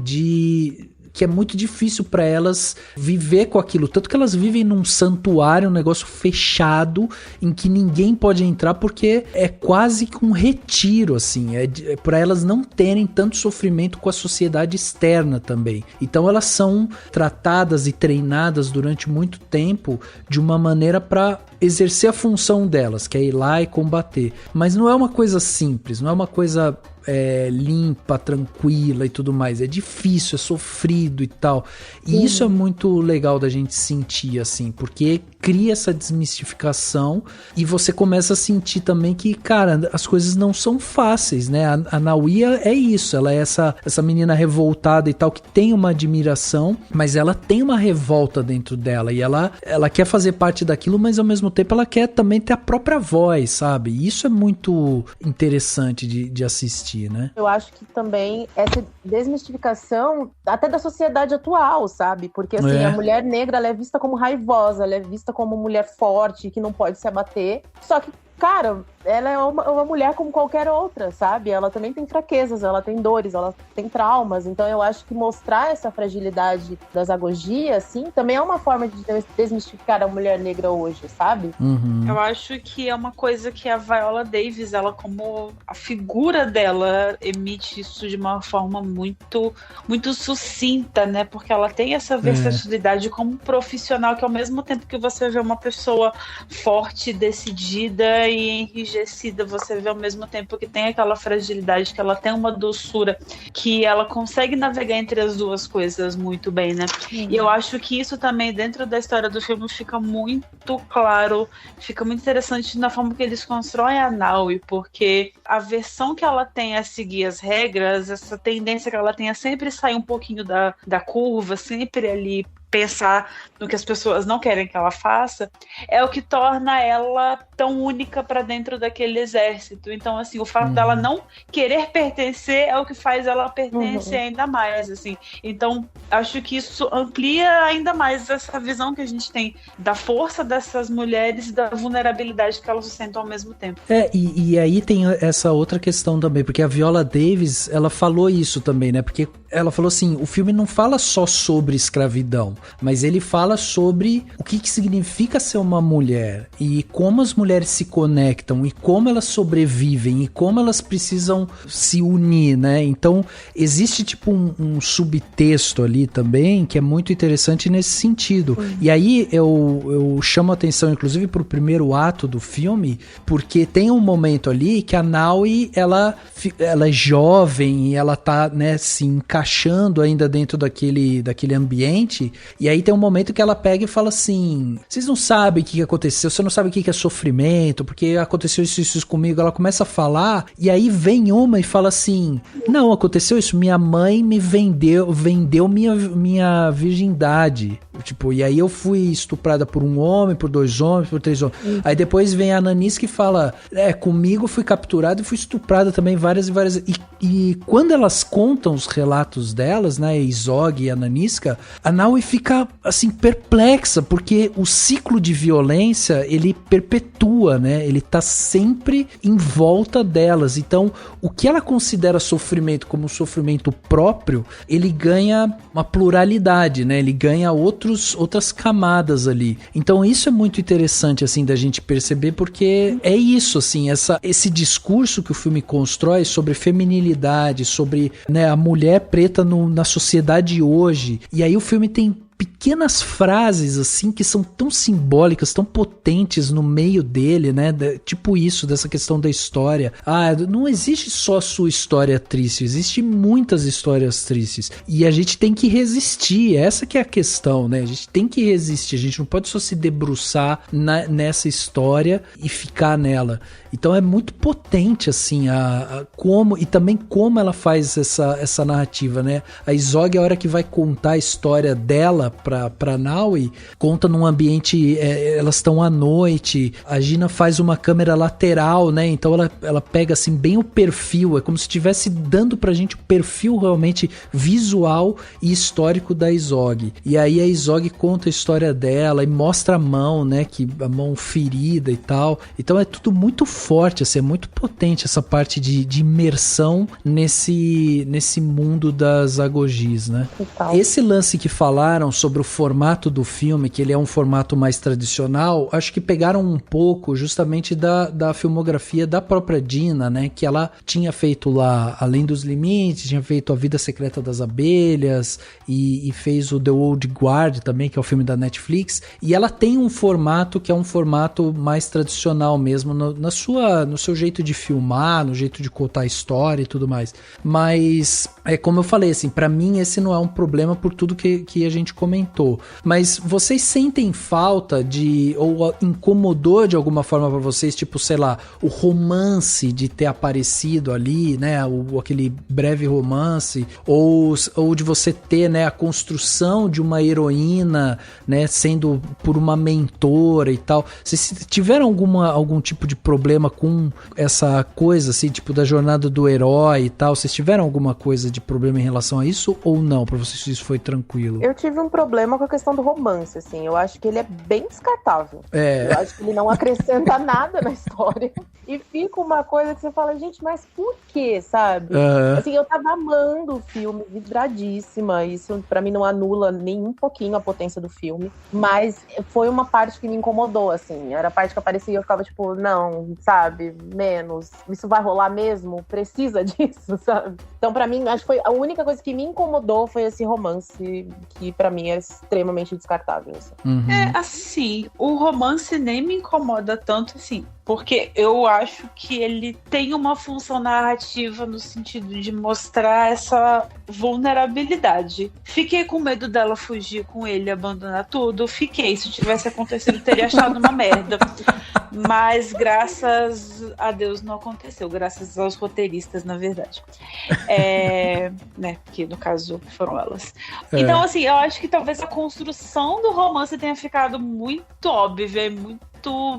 que é muito difícil para elas viver com aquilo, tanto que elas vivem num santuário, um negócio fechado, em que ninguém pode entrar, porque é quase que um retiro, assim, para elas não terem tanto sofrimento com a sociedade externa também. Então elas são tratadas e treinadas durante muito tempo de uma maneira para exercer a função delas, que é ir lá e combater. Mas não é uma coisa simples, não é uma coisa limpa, tranquila e tudo mais. É difícil, é sofrido e tal. E isso é muito legal da gente sentir, assim, porque cria essa desmistificação e você começa a sentir também que, cara, as coisas não são fáceis, né? A Naui é isso, ela é essa menina revoltada e tal, que tem uma admiração, mas ela tem uma revolta dentro dela e ela quer fazer parte daquilo, mas ao mesmo tempo ela quer também ter a própria voz, sabe? E isso é muito interessante de assistir. Né? Eu acho que também essa desmistificação até da sociedade atual, sabe? Porque assim, a mulher negra, ela é vista como raivosa, ela é vista como mulher forte, que não pode se abater. Só que, cara, ela é uma mulher como qualquer outra, sabe? Ela também tem fraquezas, ela tem dores, ela tem traumas. Então eu acho que mostrar essa fragilidade das agogias, assim, também é uma forma de desmistificar a mulher negra hoje, sabe? Uhum. Eu acho que é uma coisa que a Viola Davis, ela como a figura dela, emite isso de uma forma muito, muito sucinta, né? Porque ela tem essa versatilidade como profissional, que ao mesmo tempo que você vê uma pessoa forte, decidida sábia e enrijecida, você vê ao mesmo tempo que tem aquela fragilidade, que ela tem uma doçura, que ela consegue navegar entre as duas coisas muito bem, né? E eu acho que isso também, dentro da história do filme, fica muito claro, fica muito interessante na forma que eles constroem a Naui, porque a versão que ela tem a seguir as regras, essa tendência que ela tem a sempre sair um pouquinho da curva, sempre ali pensar no que as pessoas não querem que ela faça, é o que torna ela tão única para dentro daquele exército. Então, assim, o fato dela não querer pertencer é o que faz ela pertencer ainda mais, assim. Então, acho que isso amplia ainda mais essa visão que a gente tem da força dessas mulheres e da vulnerabilidade que elas sustentam ao mesmo tempo. E aí tem essa outra questão também, porque a Viola Davis, ela falou isso também, né? Porque ela falou assim, o filme não fala só sobre escravidão, mas ele fala sobre o que significa ser uma mulher e como as mulheres se conectam e como elas sobrevivem e como elas precisam se unir, né? Então existe tipo um subtexto ali também que é muito interessante nesse sentido. E aí eu chamo a atenção inclusive pro primeiro ato do filme, porque tem um momento ali que a Naui, ela é jovem e ela tá, né, se encaixando ainda dentro daquele ambiente. E aí tem um momento que ela pega e fala assim, vocês não sabem o que aconteceu, você não sabe o que é sofrimento, porque aconteceu isso comigo. Ela começa a falar, e aí vem uma e fala assim, não, aconteceu isso, minha mãe me vendeu minha virgindade. Tipo, e aí eu fui estuprada por um homem, por 2 homens, por 3 homens. Aí depois vem a Nanis que fala, comigo fui capturada e fui estuprada também várias e várias. E quando elas contam os relatos delas, né, a Izog e a Naniska, a Naui fica, assim, perplexa, porque o ciclo de violência, ele perpetua, né, ele tá sempre em volta delas. Então, o que ela considera sofrimento como sofrimento próprio, ele ganha uma pluralidade, né, ele ganha outras camadas ali. Então, isso é muito interessante, assim, da gente perceber, porque é isso, assim, esse discurso que o filme constrói sobre feminilidade, sobre, né, a mulher preta na sociedade hoje. E aí o filme tem pequenas frases assim que são tão simbólicas, tão potentes no meio dele, né? Tipo isso, dessa questão da história. Não existe só a sua história triste, existe muitas histórias tristes. E a gente tem que resistir, essa que é a questão, né? A gente tem que resistir, a gente não pode só se debruçar nessa história e ficar nela. Então é muito potente, assim, e também como ela faz essa narrativa, né? A Izog, a hora que vai contar a história dela pra Naui, conta num ambiente, elas estão à noite, a Gina faz uma câmera lateral, né? Então ela pega, assim, bem o perfil, é como se estivesse dando pra gente o perfil realmente visual e histórico da Izog. E aí a Izog conta a história dela e mostra a mão, né? A mão ferida e tal. Então é tudo muito forte, assim, é muito potente essa parte de imersão nesse mundo das agogis, né? Total. Esse lance que falaram sobre o formato do filme, que ele é um formato mais tradicional, acho que pegaram um pouco justamente da filmografia da própria Dina, né? Que ela tinha feito lá Além dos Limites, tinha feito A Vida Secreta das Abelhas e fez o The Old Guard também, que é o filme da Netflix, e ela tem um formato que é um formato mais tradicional mesmo, no seu jeito de filmar, no jeito de contar a história e tudo mais. Mas, como eu falei, assim, pra mim esse não é um problema por tudo que a gente comentou. Mas vocês sentem falta ou incomodou de alguma forma pra vocês, tipo, sei lá, o romance de ter aparecido ali, né, aquele breve romance, ou de você ter, né, a construção de uma heroína, né, sendo por uma mentora e tal. Vocês tiveram algum tipo de problema com essa coisa, assim, tipo, da jornada do herói e tal? Vocês tiveram alguma coisa de problema em relação a isso ou não? Pra vocês isso foi tranquilo? Eu tive um problema com a questão do romance, assim. Eu acho que ele é bem descartável. Eu acho que ele não acrescenta nada na história. E fica uma coisa que você fala, gente, mas por quê, sabe? Assim, eu tava amando o filme, vidradíssima. Isso pra mim não anula nem um pouquinho a potência do filme. Mas foi uma parte que me incomodou, assim. Era a parte que aparecia e eu ficava tipo, não, sabe? Menos. Isso vai rolar mesmo? Precisa disso, sabe? Então, pra mim, acho que foi a única coisa que me incomodou foi esse romance, que pra mim é extremamente descartável. Assim. Uhum. Assim, o romance nem me incomoda tanto, assim, porque eu acho que ele tem uma função narrativa no sentido de mostrar essa vulnerabilidade. Fiquei com medo dela fugir com ele, abandonar tudo. Fiquei. Se tivesse acontecido, teria achado uma merda. Mas graças a Deus não aconteceu. Graças aos roteiristas, na verdade. Né, que no caso foram elas. Então, assim, eu acho que talvez a construção do romance tenha ficado muito óbvia e muito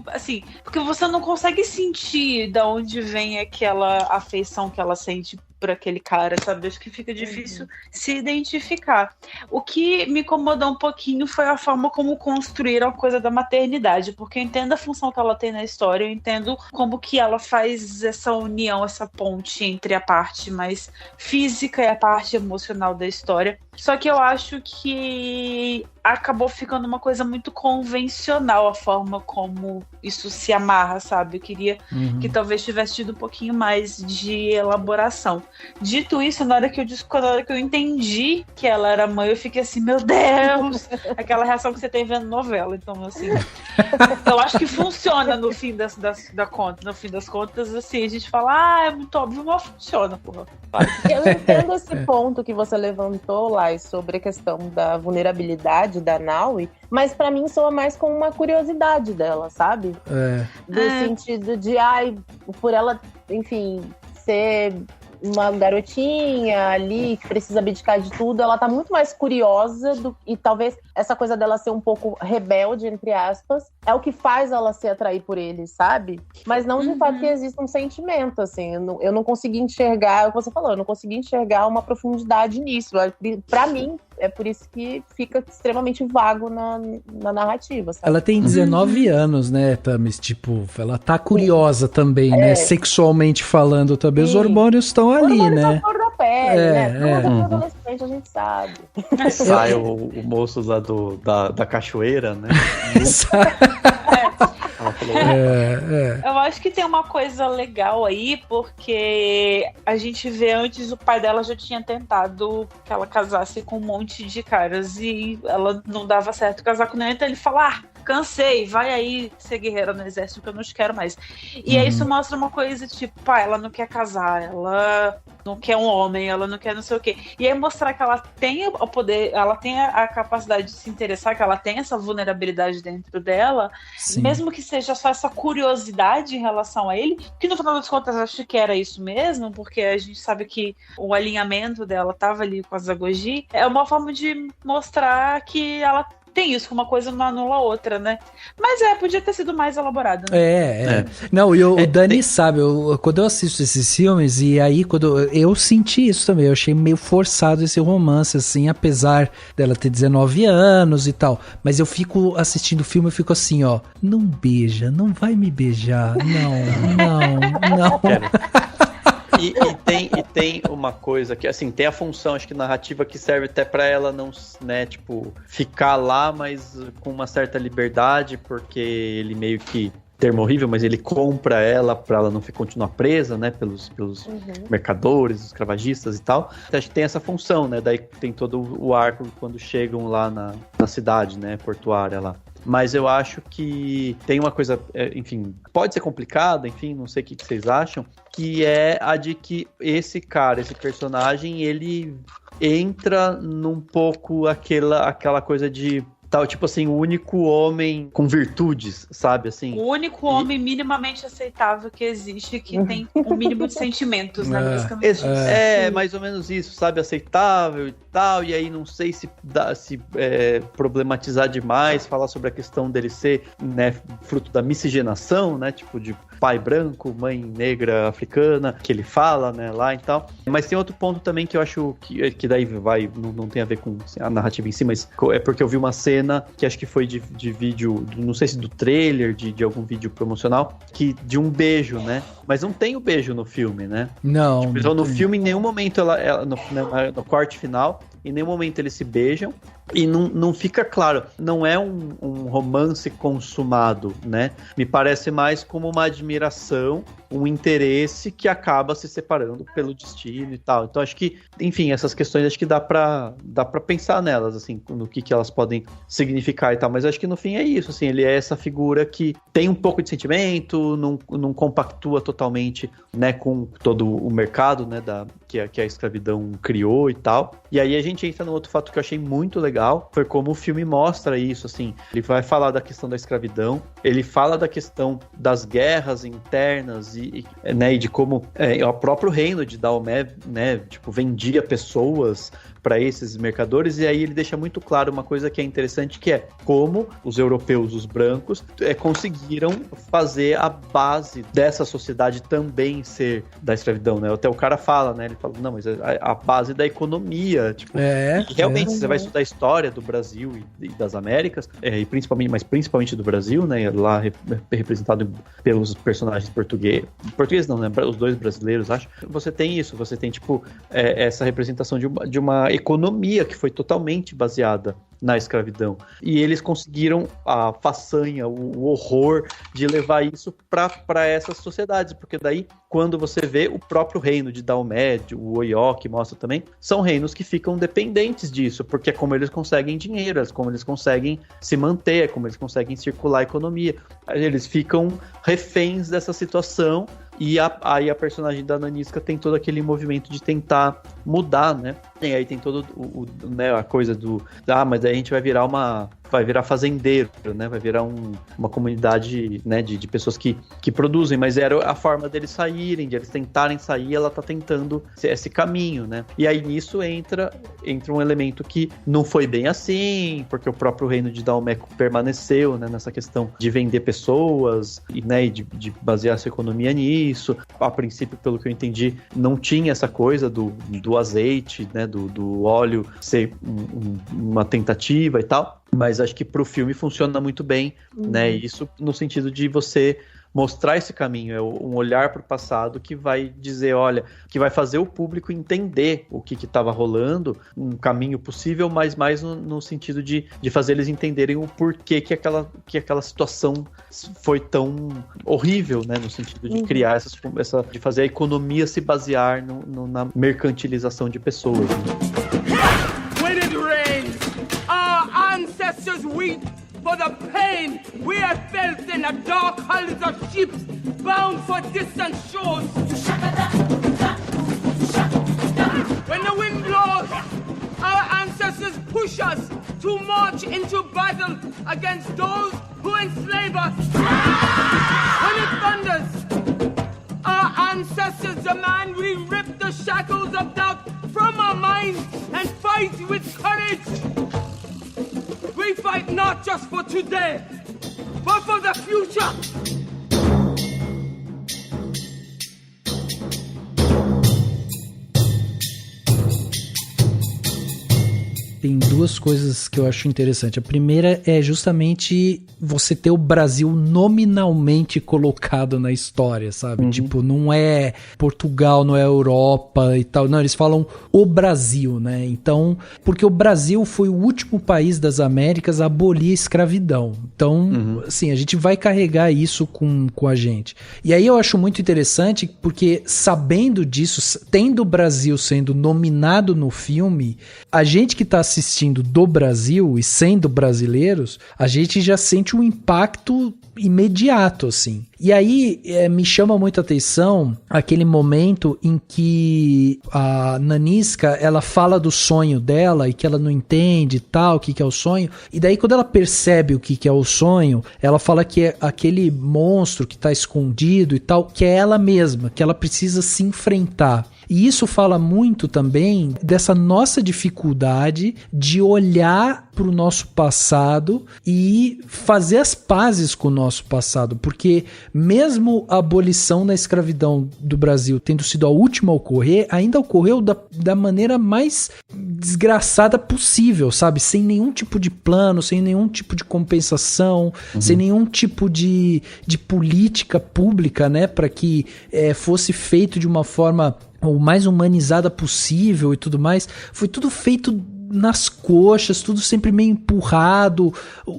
assim, porque você não consegue sentir de onde vem aquela afeição que ela sente por aquele cara, sabe? Acho que fica difícil se identificar. O que me incomodou um pouquinho foi a forma como construíram a coisa da maternidade, porque eu entendo a função que ela tem na história, eu entendo como que ela faz essa união, essa ponte entre a parte mais física e a parte emocional da história. Só que eu acho que acabou ficando uma coisa muito convencional a forma como isso se amarra, sabe? Eu queria que talvez tivesse tido um pouquinho mais de elaboração. Dito isso, na hora que eu entendi que ela era mãe, eu fiquei assim, meu Deus! Aquela reação que você tem vendo novela. Então, assim, eu acho que funciona no fim no fim das contas, assim, a gente fala, é muito óbvio, mas funciona, porra. Eu entendo esse ponto que você levantou, Lai, sobre a questão da vulnerabilidade da Naui, mas pra mim soa mais como uma curiosidade dela, sabe? Do sentido de, por ela, enfim, ser uma garotinha ali que precisa abdicar de tudo, ela tá muito mais curiosa e talvez essa coisa dela ser um pouco rebelde, entre aspas, é o que faz ela se atrair por ele, sabe? Mas não de fato que existe um sentimento, assim, eu não consegui enxergar, é o que você falou, eu não consegui enxergar uma profundidade nisso. Pra mim, é por isso que fica extremamente vago na narrativa, sabe? Ela tem 19 anos, né, Thames? Tipo, ela tá curiosa também, né? Sexualmente falando também. Os hormônios estão ali, né? Cor da pele, né? Tudo adolescente a gente sabe. Sai o moço lá da cachoeira, né? Eu acho que tem uma coisa legal aí, porque a gente vê antes o pai dela já tinha tentado que ela casasse com um monte de caras e ela não dava certo casar com nenhum, então ele fala, cansei, vai aí ser guerreira no exército que eu não te quero mais. E aí isso mostra uma coisa tipo, ela não quer casar, ela não quer um homem, ela não quer não sei o quê. E aí mostrar que ela tem o poder, ela tem a capacidade de se interessar, que ela tem essa vulnerabilidade dentro dela, mesmo que seja só essa curiosidade em relação a ele, que no final das contas acho que era isso mesmo, porque a gente sabe que o alinhamento dela tava ali com a Zagoji, é uma forma de mostrar que ela tem isso, que uma coisa não anula a outra, né? Mas podia ter sido mais elaborado, né? Não, e o Dani sabe, quando eu assisto esses filmes, e aí quando eu senti isso também, eu achei meio forçado esse romance, assim, apesar dela ter 19 anos e tal, mas eu fico assistindo o filme, eu fico assim, não beija, não vai me beijar, não. E tem uma coisa que, assim, tem a função, acho que narrativa, que serve até pra ela não, né, tipo, ficar lá, mas com uma certa liberdade, porque ele meio que, termo horrível, mas ele compra ela pra ela não continuar presa, né, pelos mercadores, escravagistas e tal. Então, acho que tem essa função, né, daí tem todo o arco quando chegam lá na cidade, né, portuária lá. Mas eu acho que tem uma coisa, enfim, pode ser complicada, enfim, não sei o que vocês acham, que é a de que esse personagem, ele entra num pouco aquela coisa de tal, tipo assim, o único homem com virtudes, sabe, assim. O único homem minimamente aceitável que existe, que tem um mínimo de sentimentos, né, basicamente. Mais ou menos isso, sabe, aceitável e tal, e aí não sei se problematizar demais, falar sobre a questão dele ser, né, fruto da miscigenação, né, tipo de pai branco, mãe negra africana, que ele fala, né, lá e tal. Mas tem outro ponto também que eu acho que daí não tem a ver com a narrativa em si, mas é porque eu vi uma cena que acho que foi de vídeo, não sei se do trailer, de algum vídeo promocional, de um beijo, né? Mas não tem o beijo no filme, né? Não. Tipo, então no filme, em nenhum momento, ela no corte final, em nenhum momento eles se beijam, e não fica claro, não é um romance consumado, né? Me parece mais como uma admiração, um interesse que acaba se separando pelo destino e tal. Então acho que, enfim, essas questões acho que dá pra pensar nelas, assim, no que elas podem significar e tal, mas acho que no fim é isso, assim, ele é essa figura que tem um pouco de sentimento, não compactua totalmente, né, com todo o mercado, né, que a escravidão criou e tal. E aí a gente entra no outro fato que eu achei muito legal, foi como o filme mostra isso, assim, ele vai falar da questão da escravidão, ele fala da questão das guerras internas e de como o próprio reino de Daomé, né, tipo, vendia pessoas para esses mercadores, e aí ele deixa muito claro uma coisa que é interessante, que é como os europeus, os brancos, conseguiram fazer a base dessa sociedade também ser da escravidão, né? Até o cara fala, né? Ele fala, não, mas a base da economia, tipo, e realmente você vai estudar a história do Brasil e das Américas, e principalmente do Brasil, né? Lá representado pelos personagens portugueses não, né? Os dois brasileiros, acho. Você tem isso, você tem, tipo, essa representação de uma economia que foi totalmente baseada na escravidão. E eles conseguiram a façanha, o horror de levar isso para essas sociedades, porque daí, quando você vê o próprio reino de Daomé, o Oió, que mostra também, são reinos que ficam dependentes disso, porque é como eles conseguem dinheiro, é como eles conseguem se manter, é como eles conseguem circular a economia. Eles ficam reféns dessa situação. E aí a personagem da Nanisca tem todo aquele movimento de tentar mudar, né? E aí tem todo né, a coisa mas aí a gente vai virar fazendeiro, né? Vai virar uma comunidade, né, de pessoas que produzem, mas era a forma deles saírem, de eles tentarem sair, ela tá tentando esse caminho, né? E aí nisso entra um elemento que não foi bem assim, porque o próprio reino de Daomé permaneceu, né, nessa questão de vender pessoas e, né, de basear sua economia nisso. A princípio, pelo que eu entendi, não tinha essa coisa do azeite, né, do óleo ser uma tentativa e tal, mas acho que pro filme funciona muito bem, né, isso no sentido de você mostrar esse caminho, é um olhar para o passado que vai dizer, olha, que vai fazer o público entender o que estava rolando, um caminho possível, mas mais no sentido de fazer eles entenderem o porquê que aquela situação foi tão horrível, né, no sentido de criar de fazer a economia se basear na mercantilização de pessoas. Né? When it rains, our ancestors weep for the pain we have felt in the dark hulls of ships bound for distant shores. When the wind blows, our ancestors push us to march into battle against those who enslave us. When it thunders, our ancestors demand we rip the shackles of doubt from our minds and fight with courage. We fight not just for today, but for the future. Tem duas coisas que eu acho interessante. A primeira é justamente você ter o Brasil nominalmente colocado na história, sabe? Tipo, não é Portugal, não é Europa e tal. Não, eles falam o Brasil, né? Então, porque o Brasil foi o último país das Américas a abolir a escravidão. Então, assim, a gente vai carregar isso com a gente. E aí eu acho muito interessante porque, sabendo disso, tendo o Brasil sendo nominado no filme, a gente que tá assistindo do Brasil e sendo brasileiros, a gente já sente um impacto imediato, assim. E aí me chama muita atenção aquele momento em que a Nanisca, ela fala do sonho dela e que ela não entende e tal, o que é o sonho. E daí quando ela percebe o que é o sonho, ela fala que é aquele monstro que está escondido e tal, que é ela mesma, que ela precisa se enfrentar. E isso fala muito também dessa nossa dificuldade de olhar para o nosso passado e fazer as pazes com o nosso passado, porque mesmo a abolição da escravidão do Brasil tendo sido a última a ocorrer, ainda ocorreu da maneira mais desgraçada possível, sabe? Sem nenhum tipo de plano, sem nenhum tipo de compensação, sem nenhum tipo de política pública, né, para que fosse feito de uma forma o mais humanizada possível e tudo mais. Foi tudo feito nas coxas, tudo sempre meio empurrado,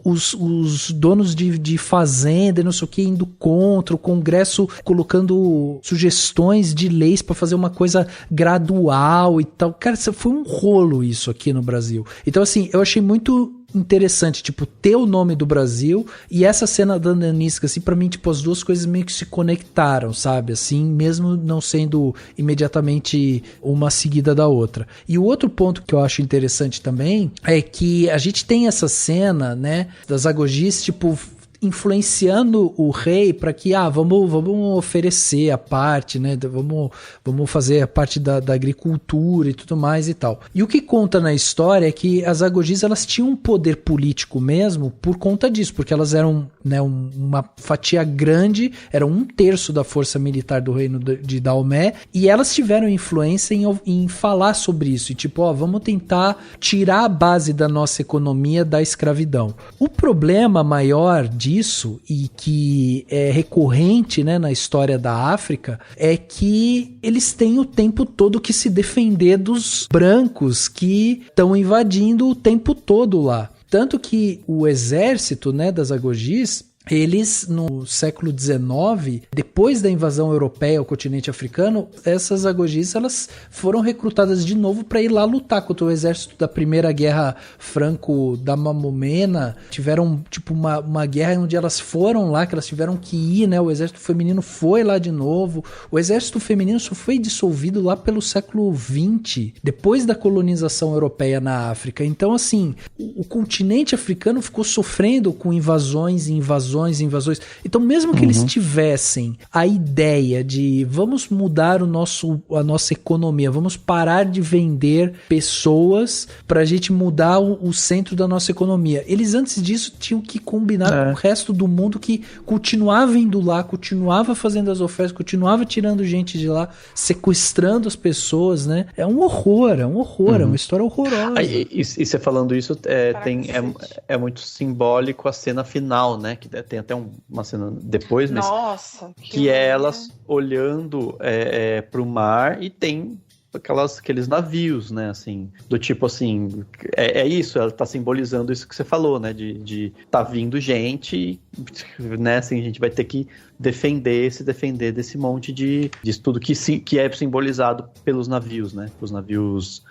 os donos de fazenda, não sei o que, indo contra, o Congresso colocando sugestões de leis para fazer uma coisa gradual e tal. Cara, foi um rolo isso aqui no Brasil. Então, assim, eu achei muito interessante, tipo, ter o nome do Brasil e essa cena da Nanisca, assim, pra mim, tipo, as duas coisas meio que se conectaram, sabe, assim, mesmo não sendo imediatamente uma seguida da outra. E o outro ponto que eu acho interessante também é que a gente tem essa cena, né, das Agogis, tipo, influenciando o rei para que, vamos oferecer a parte, né, vamos fazer a parte da agricultura e tudo mais e tal. E o que conta na história é que as Agogis, elas tinham um poder político mesmo por conta disso, porque elas eram, né, uma fatia grande, eram 1/3 da força militar do reino de Daomé, e elas tiveram influência em falar sobre isso, e tipo, vamos tentar tirar a base da nossa economia da escravidão. O problema maior disso, e que é recorrente, né, na história da África, é que eles têm o tempo todo que se defender dos brancos que estão invadindo o tempo todo lá. Tanto que o exército, né, das Agogis, eles, no século XIX, depois da invasão europeia ao continente africano, essas Agogis, elas foram recrutadas de novo para ir lá lutar contra o exército da Primeira Guerra Franco-Damamomena. Tiveram, tipo, uma guerra onde elas foram lá, que elas tiveram que ir, né? O exército feminino foi lá de novo. O exército feminino só foi dissolvido lá pelo século XX, depois da colonização europeia na África. Então, assim, o continente africano ficou sofrendo com invasões. Então, mesmo que eles tivessem a ideia de vamos mudar a nossa economia, vamos parar de vender pessoas pra gente mudar o centro da nossa economia, eles antes disso tinham que combinar com o resto do mundo que continuava indo lá, continuava fazendo as ofertas, continuava tirando gente de lá, sequestrando as pessoas, né? É um horror, é uma história horrorosa. E você falando isso, é muito simbólico a cena final, né? Que tem até uma cena depois, mas nossa, que é elas olhando pro mar e tem aqueles navios, né, assim, do tipo assim, isso, ela tá simbolizando isso que você falou, né, de tá vindo gente, né, assim, a gente vai ter que se defender desse monte de tudo que é simbolizado pelos navios, né, os navios,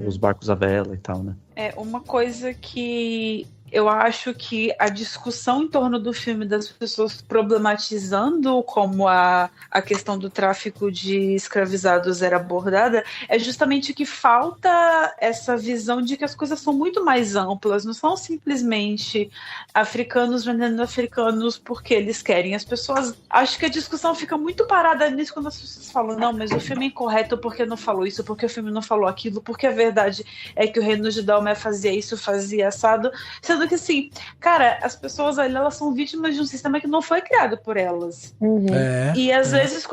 os barcos à vela e tal, né. É uma coisa que eu acho que a discussão em torno do filme das pessoas problematizando como a questão do tráfico de escravizados era abordada é justamente que falta essa visão de que as coisas são muito mais amplas, não são simplesmente africanos vendendo africanos porque eles querem. As pessoas, acho que a discussão fica muito parada nisso quando as pessoas falam, não, mas o filme é incorreto porque não falou isso, porque o filme não falou aquilo, porque a verdade é que o reino de Daomé fazia isso, fazia assado. Sendo que, assim, cara, as pessoas ali, elas são vítimas de um sistema que não foi criado por elas. E às vezes,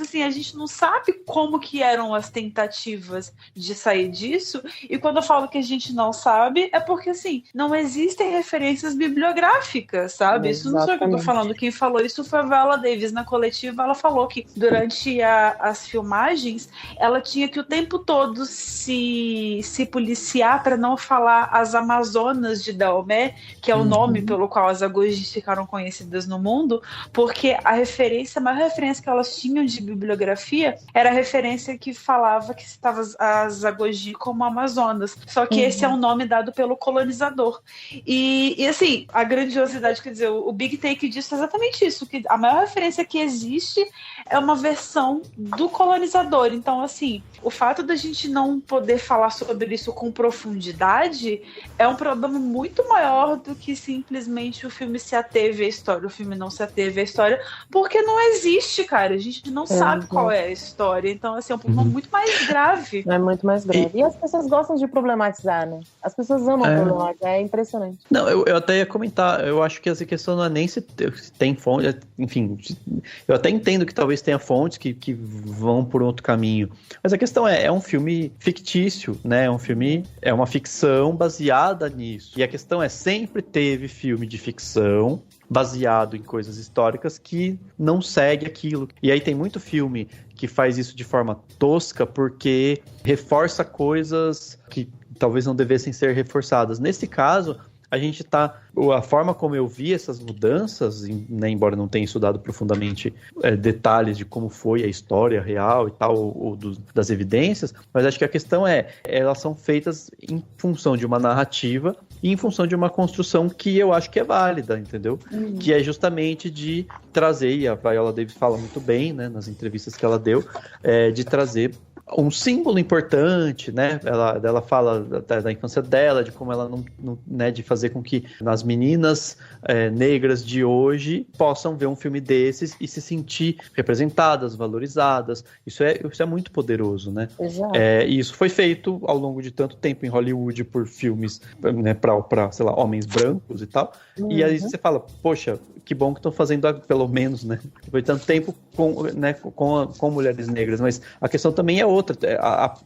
assim, a gente não sabe como que eram as tentativas de sair disso, e quando eu falo que a gente não sabe, é porque, assim, não existem referências bibliográficas, sabe? Isso não sou eu que eu tô falando, quem falou isso foi a Viola Davis. Na coletiva, ela falou que durante as filmagens, ela tinha que o tempo todo se policiar para não falar as Amazonas de Daomé, que é o nome pelo qual as Agogis ficaram conhecidas no mundo, porque a maior referência que elas tinham de bibliografia era a referência que falava que citava as Agogis como Amazonas, só que esse é um nome dado pelo colonizador. E assim, a grandiosidade, quer dizer, o Big Take disso é exatamente isso, que a maior referência que existe é uma versão do colonizador. Então, assim, o fato da gente não poder falar sobre isso com profundidade é um problema muito maior do que simplesmente o filme se ateve à história, o filme não se ateve à história, porque não existe, cara. A gente não sabe qual é a história. Então, assim, é um problema muito mais grave. É muito mais grave. E as pessoas gostam de problematizar, né? As pessoas amam problematizar, é impressionante. Não, eu até ia comentar, eu acho que essa questão não é nem se tem fonte, enfim, eu até entendo que talvez tenha fontes que vão por outro caminho, mas a questão é um filme fictício, né? É uma ficção baseada nisso. E a questão é, sempre teve filme de ficção baseado em coisas históricas que não segue aquilo. E aí tem muito filme que faz isso de forma tosca porque reforça coisas que talvez não devessem ser reforçadas. Nesse caso, a forma como eu vi essas mudanças, né, embora não tenha estudado profundamente detalhes de como foi a história real e tal, ou das evidências, mas acho que a questão elas são feitas em função de uma narrativa e em função de uma construção que eu acho que é válida, entendeu? Que é justamente de trazer, e a Viola Davis fala muito bem, né, nas entrevistas que ela deu, de trazer um símbolo importante, né? Ela fala da infância dela, de como ela não né, de fazer com que as meninas negras de hoje possam ver um filme desses e se sentir representadas, valorizadas. Isso é muito poderoso, né? E isso foi feito ao longo de tanto tempo em Hollywood por filmes, né, para sei lá, homens brancos e tal. E aí você fala, poxa, que bom que estão fazendo, pelo menos, né? Foi tanto tempo com mulheres negras, mas a questão também é outra.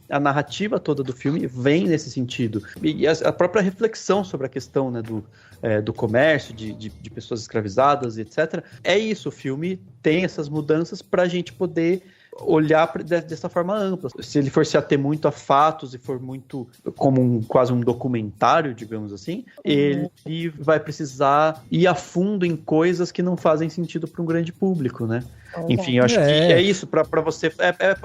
A narrativa toda do filme vem nesse sentido. E a própria reflexão sobre a questão, né, do comércio, de pessoas escravizadas, etc. É isso, o filme tem essas mudanças para a gente poder olhar dessa forma ampla. Se ele for se ater muito a fatos e for muito como quase um documentário, digamos assim, ele vai precisar ir a fundo em coisas que não fazem sentido para um grande público, né? Enfim, eu acho que é isso, pra você,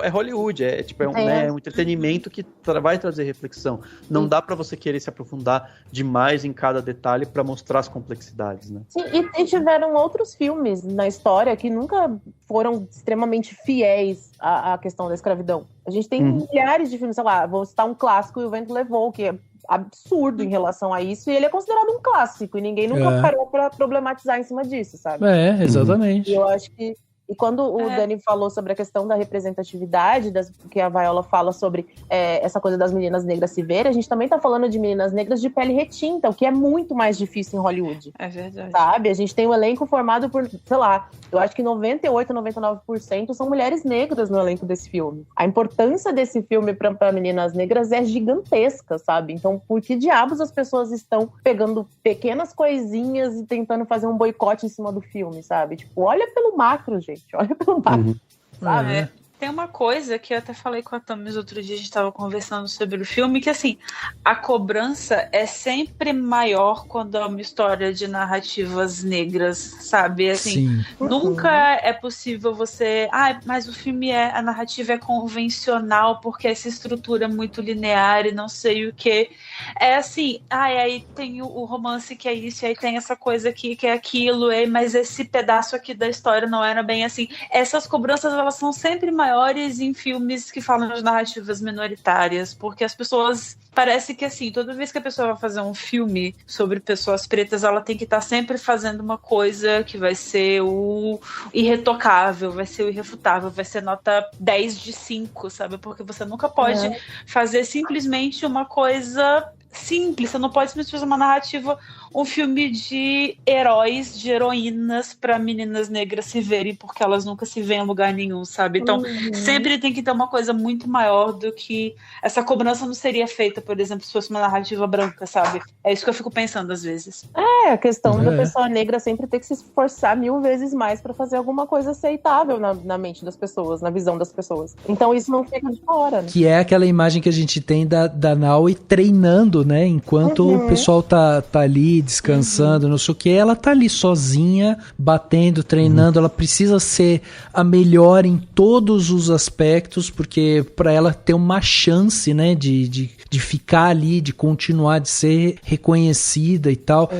é Hollywood, né, um entretenimento que vai trazer reflexão. Não dá pra você querer se aprofundar demais em cada detalhe pra mostrar as complexidades, né? Sim, e tiveram outros filmes na história que nunca foram extremamente fiéis à questão da escravidão. A gente tem milhares de filmes, sei lá, vou citar um clássico, E o Vento Levou, que é absurdo em relação a isso, e ele é considerado um clássico, e ninguém nunca parou pra problematizar em cima disso, sabe? Exatamente. E eu acho que E quando o Dani falou sobre a questão da representatividade, que a Viola fala sobre essa coisa das meninas negras se verem, a gente também tá falando de meninas negras de pele retinta, o que é muito mais difícil em Hollywood. É verdade. Sabe? A gente tem um elenco formado por, sei lá, eu acho que 98%, 99% são mulheres negras no elenco desse filme. A importância desse filme pra meninas negras é gigantesca, sabe? Então, por que diabos as pessoas estão pegando pequenas coisinhas e tentando fazer um boicote em cima do filme, sabe? Tipo, olha pelo macro, gente. Olha pelo macro, sabe? Tem uma coisa que eu até falei com a Tamis outro dia, a gente estava conversando sobre o filme, que assim, a cobrança é sempre maior quando é uma história de narrativas negras, sabe? Assim, nunca é possível você... mas o filme a narrativa é convencional porque essa estrutura é muito linear e não sei o que. É assim, aí tem o romance que é isso, aí tem essa coisa aqui que é aquilo, mas esse pedaço aqui da história não era bem assim. Essas cobranças, elas são sempre maiores em filmes que falam de narrativas minoritárias, porque as pessoas... Parece que assim, toda vez que a pessoa vai fazer um filme sobre pessoas pretas, ela tem que estar sempre fazendo uma coisa que vai ser o irretocável, vai ser o irrefutável, vai ser nota 10 de 5, sabe? Porque você nunca pode fazer simplesmente uma coisa simples, você não pode simplesmente fazer uma narrativa, um filme de heróis, de heroínas para meninas negras se verem, porque elas nunca se veem em lugar nenhum, sabe? Então, sempre tem que ter uma coisa muito maior do que... Essa cobrança não seria feita, por exemplo, se fosse uma narrativa branca, sabe? É isso que eu fico pensando às vezes. A questão da pessoa negra sempre ter que se esforçar 1000 vezes mais para fazer alguma coisa aceitável na mente das pessoas, na visão das pessoas. Então, isso não fica de fora, né? Que é aquela imagem que a gente tem da Naui treinando, né? Enquanto o pessoal tá ali descansando, não sei o que, ela tá ali sozinha, batendo, treinando, ela precisa ser a melhor em todos os aspectos, porque para ela ter uma chance, né, de ficar ali, de continuar, de ser reconhecida e tal.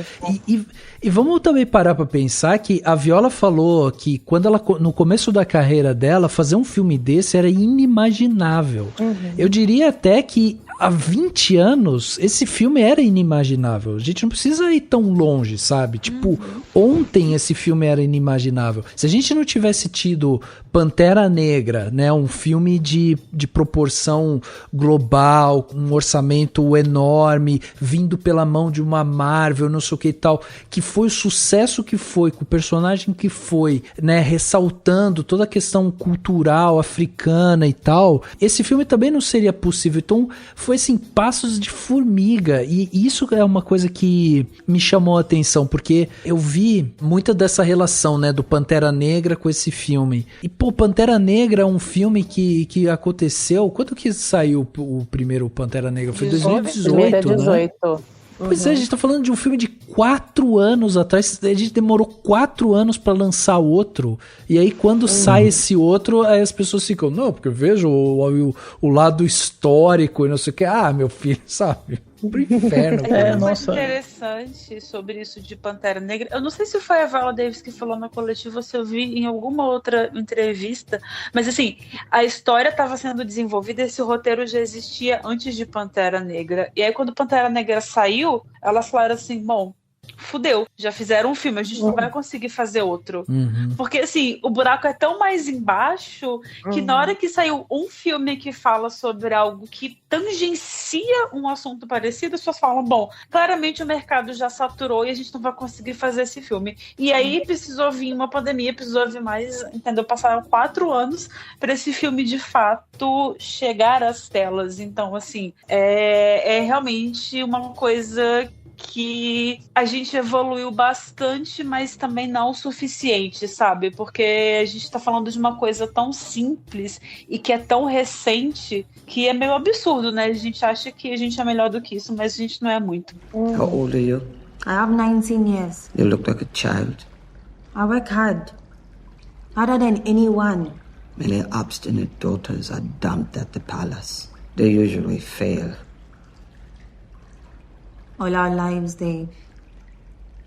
E vamos também parar para pensar que a Viola falou que quando ela, no começo da carreira dela, fazer um filme desse era inimaginável. Eu diria até que há 20 anos, esse filme era inimaginável. A gente não precisa ir tão longe, sabe? Tipo, ontem esse filme era inimaginável. Se a gente não tivesse tido Pantera Negra, né? Um filme de proporção global, um orçamento enorme, vindo pela mão de uma Marvel, não sei o que e tal, que foi o sucesso que foi, com o personagem que foi, né? Ressaltando toda a questão cultural africana e tal, esse filme também não seria possível. Então, foi assim, passos de formiga, e isso é uma coisa que me chamou a atenção, porque eu vi muita dessa relação, né, do Pantera Negra com esse filme, e pô, Pantera Negra é um filme que aconteceu... Quando que saiu o primeiro Pantera Negra? Foi 2018, né? 18. Pois é, a gente tá falando de um filme de 4 anos atrás. A gente demorou 4 anos pra lançar outro. E aí quando sai esse outro, aí as pessoas ficam, não, porque eu vejo o lado histórico e não sei o que. Ah, meu filho, sabe? Pro inferno. Nossa. Interessante sobre isso de Pantera Negra. Eu não sei se foi a Viola Davis que falou na coletiva, se eu vi em alguma outra entrevista, mas assim, a história estava sendo desenvolvida, esse roteiro já existia antes de Pantera Negra. E aí quando Pantera Negra saiu, elas falaram assim, bom, fudeu, já fizeram um filme, a gente não vai conseguir fazer outro. Porque assim, o buraco é tão mais embaixo que na hora que saiu um filme que fala sobre algo que tangencia um assunto parecido, as pessoas falam, bom, claramente o mercado já saturou e a gente não vai conseguir fazer esse filme. E aí precisou vir uma pandemia, precisou vir mais, entendeu? Passaram 4 anos para esse filme de fato chegar às telas. Então, assim, é realmente uma coisa que a gente evoluiu bastante, mas também não o suficiente, sabe? Porque a gente tá falando de uma coisa tão simples e que é tão recente que é meio absurdo, né? A gente acha que a gente é melhor do que isso, mas a gente não é muito. How old are you? I have 19 years. You look like a child. I work hard. Harder than anyone. Many obstinate daughters are dumped at the palace. They usually fail. All our lives, they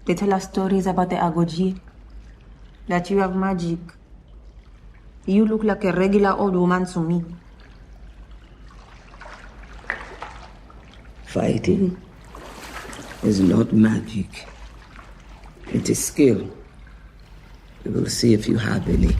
tell us stories about the Agoji, that you have magic. You look like a regular old woman to me. Fighting is not magic. It is skill. We will see if you have any.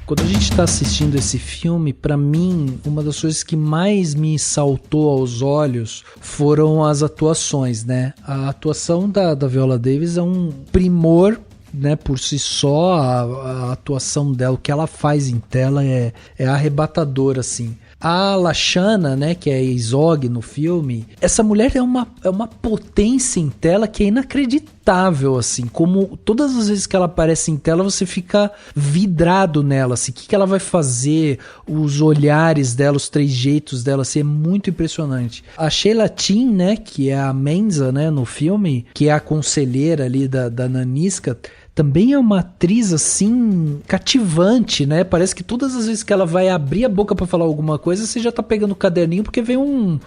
Quando a gente tá assistindo esse filme, pra mim, uma das coisas que mais me saltou aos olhos foram as atuações, né? A atuação da Viola Davis é um primor, né, por si só. A atuação dela, o que ela faz em tela é arrebatador, assim. A Lashana, né, que é a Izog no filme, essa mulher é uma potência em tela que é inacreditável, assim, como todas as vezes que ela aparece em tela você fica vidrado nela, assim, o que ela vai fazer, os olhares dela, os trejeitos dela, assim, é muito impressionante. A Sheila Tin, né, que é a Menza, né, no filme, que é a conselheira ali da Nanisca, também é uma atriz, assim, cativante, né? Parece que todas as vezes que ela vai abrir a boca pra falar alguma coisa, você já tá pegando o caderninho, porque vem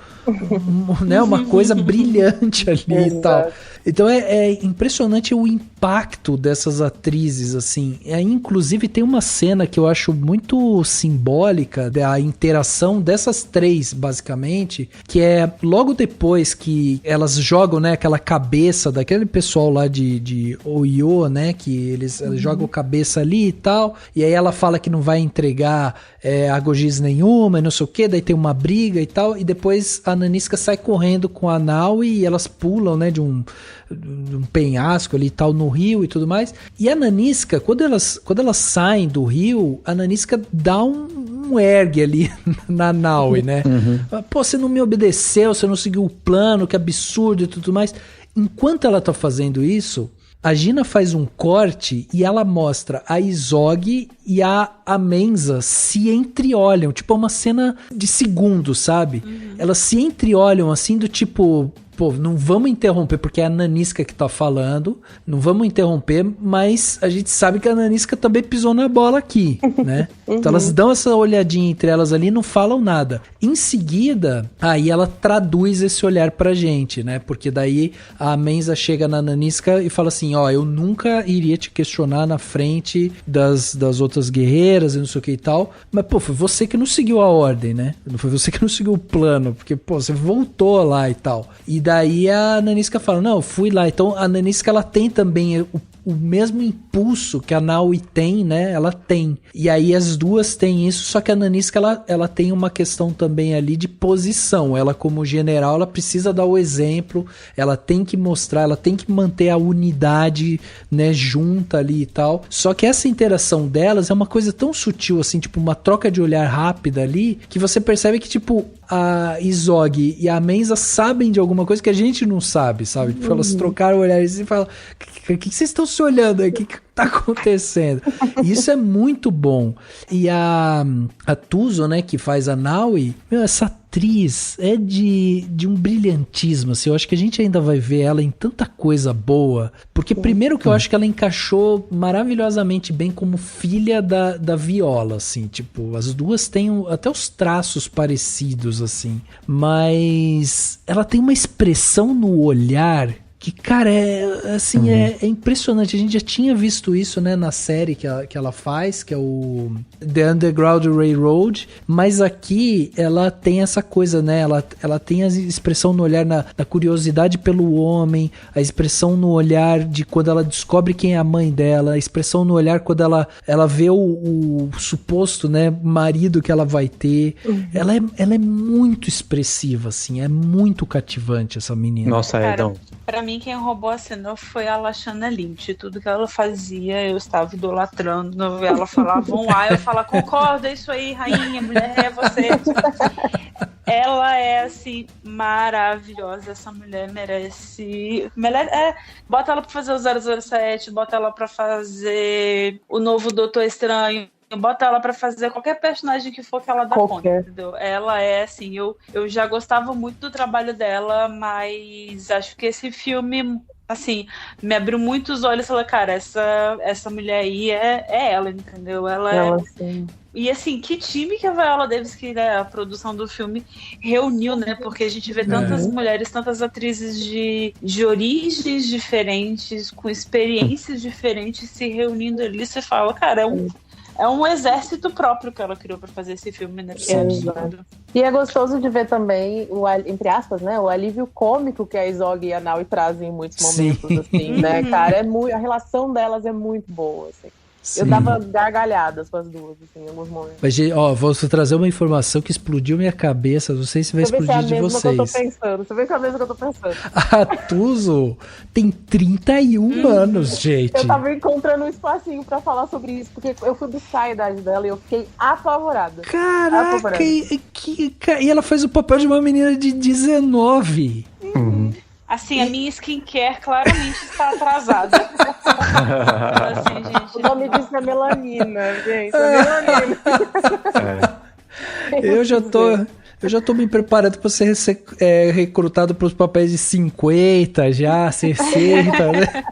né, uma coisa brilhante ali e tal. Então é impressionante o impacto dessas atrizes, assim. Inclusive tem uma cena que eu acho muito simbólica da interação dessas três, basicamente, que é logo depois que elas jogam, né, aquela cabeça daquele pessoal lá de Oyo, né, que eles jogam a cabeça ali e tal, e aí ela fala que não vai entregar Agogiz nenhuma, e não sei o que, daí tem uma briga e tal, e depois a Nanisca sai correndo com a Naui e elas pulam, né, de um penhasco ali e tal no rio e tudo mais. E a Nanisca, quando elas saem do rio, a Nanisca dá um ergue ali na Naui, né? Pô, você não me obedeceu, você não seguiu o plano, que absurdo e tudo mais. Enquanto ela tá fazendo isso, a Gina faz um corte e ela mostra a Izog e a Menza se entreolham, tipo uma cena de segundos, sabe? Elas se entreolham assim do tipo, pô, não vamos interromper, porque é a Nanisca que tá falando, não vamos interromper, mas a gente sabe que a Nanisca também pisou na bola aqui, né? Então elas dão essa olhadinha entre elas ali e não falam nada. Em seguida, aí ela traduz esse olhar pra gente, né? Porque daí a Menza chega na Nanisca e fala assim, ó, eu nunca iria te questionar na frente das outras guerreiras e não sei o que e tal, mas pô, foi você que não seguiu a ordem, né? Não foi você que não seguiu o plano, porque pô, você voltou lá e tal. E daí a Nanisca fala, não, eu fui lá. Então a Nanisca, ela tem também o mesmo impulso que a Naui tem, né? Ela tem. E aí as duas têm isso, só que a Nanisca, ela tem uma questão também ali de posição. Ela, como general, ela precisa dar o exemplo, ela tem que mostrar, ela tem que manter a unidade, né, junta ali e tal. Só que essa interação delas é uma coisa tão sutil, assim, tipo uma troca de olhar rápida ali, que você percebe que, tipo, a Izog e a Menza sabem de alguma coisa que a gente não sabe, sabe? Tipo, elas trocaram olhares e falam, o que vocês estão se olhando aí? O que tá acontecendo? E isso é muito bom. E a Tuso, né, que faz a Naui, essa atriz é de um brilhantismo, assim, eu acho que a gente ainda vai ver ela em tanta coisa boa, porque primeiro que eu acho que ela encaixou maravilhosamente bem como filha da Viola, assim, tipo, as duas têm até os traços parecidos, assim, mas ela tem uma expressão no olhar que, cara, é impressionante. A gente já tinha visto isso, né, na série que ela faz, que é o The Underground Railroad, mas aqui ela tem essa coisa, né, ela tem a expressão no olhar na curiosidade pelo homem, a expressão no olhar de quando ela descobre quem é a mãe dela, a expressão no olhar quando ela vê o suposto, né, marido que ela vai ter. Ela é muito expressiva, assim, é muito cativante essa menina. Nossa, Cara, pra mim, quem roubou a cena foi a Lashana Lynch. Tudo que ela fazia, eu estava idolatrando. Ela falava um A, eu falava, concorda, é isso aí, rainha, mulher, é você. Ela é, assim, maravilhosa. Essa mulher merece... Bota ela pra fazer o 007, bota ela pra fazer o novo Doutor Estranho, bota ela pra fazer qualquer personagem que for que ela dá conta, entendeu? Ela é assim, eu já gostava muito do trabalho dela, mas acho que esse filme, assim, me abriu muito os olhos e falei, cara, essa mulher aí é ela, entendeu? Ela sim. E assim, que time que a Viola Davis, que é a produção do filme, reuniu, né? Porque a gente vê tantas mulheres, tantas atrizes de origens diferentes, com experiências diferentes se reunindo ali, você fala, cara, é um exército próprio que ela criou pra fazer esse filme, né? E é gostoso de ver também, entre aspas, né? O alívio cômico que a Izog e a Naui trazem em muitos momentos, assim, né? Cara, a relação delas é muito boa, assim. Sim. Eu dava gargalhadas com as duas, assim, em alguns momentos. Mas, ó, vou trazer uma informação que explodiu minha cabeça. Não sei se vai explodir de vocês. Você vê que é a mesma que eu tô pensando. A Tuso tem 31 anos, gente. Eu tava encontrando um espacinho pra falar sobre isso, porque eu fui buscar a idade dela e eu fiquei apavorada. Caraca, e ela faz o papel de uma menina de 19. Assim, a minha skincare claramente está atrasada. Assim, gente, o nome disso é melanina, gente. É melanina. Eu já tô me preparando para ser recrutado para os papéis de 50, já, 60, né?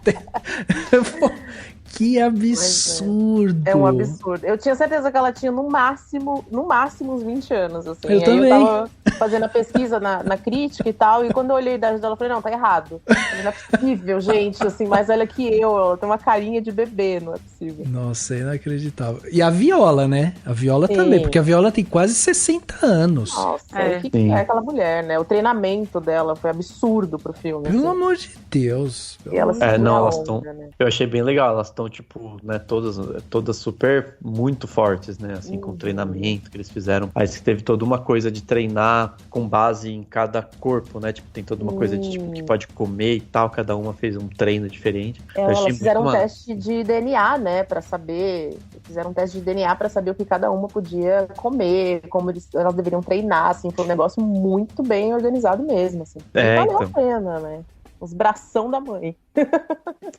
Que absurdo! É um absurdo. Eu tinha certeza que ela tinha no máximo uns 20 anos, assim. Eu também. Eu tava fazendo a pesquisa na crítica e tal, e quando eu olhei a idade dela, eu falei, não, tá errado. Não é possível, gente, assim, mais velha que eu. Ela tem uma carinha de bebê, não é possível. Nossa, é inacreditável. E a Viola, né? A Viola também, porque a Viola tem quase 60 anos. Nossa, o que é aquela mulher, né? O treinamento dela foi absurdo pro filme. Pelo amor de Deus. E elas estão... Né? Eu achei bem legal, elas estão tipo, né, todas super muito fortes, né, assim, com o treinamento que eles fizeram. Aí teve toda uma coisa de treinar com base em cada corpo, né, tipo, tem toda uma coisa de tipo, que pode comer e tal, cada uma fez um treino diferente. Elas fizeram um teste de DNA, né, pra saber, fizeram um teste de DNA pra saber o que cada uma podia comer, como elas deveriam treinar, assim, foi um negócio muito bem organizado mesmo, assim. Valeu a pena, né. Os bração da mãe.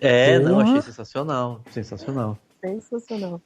Achei sensacional. Sensacional.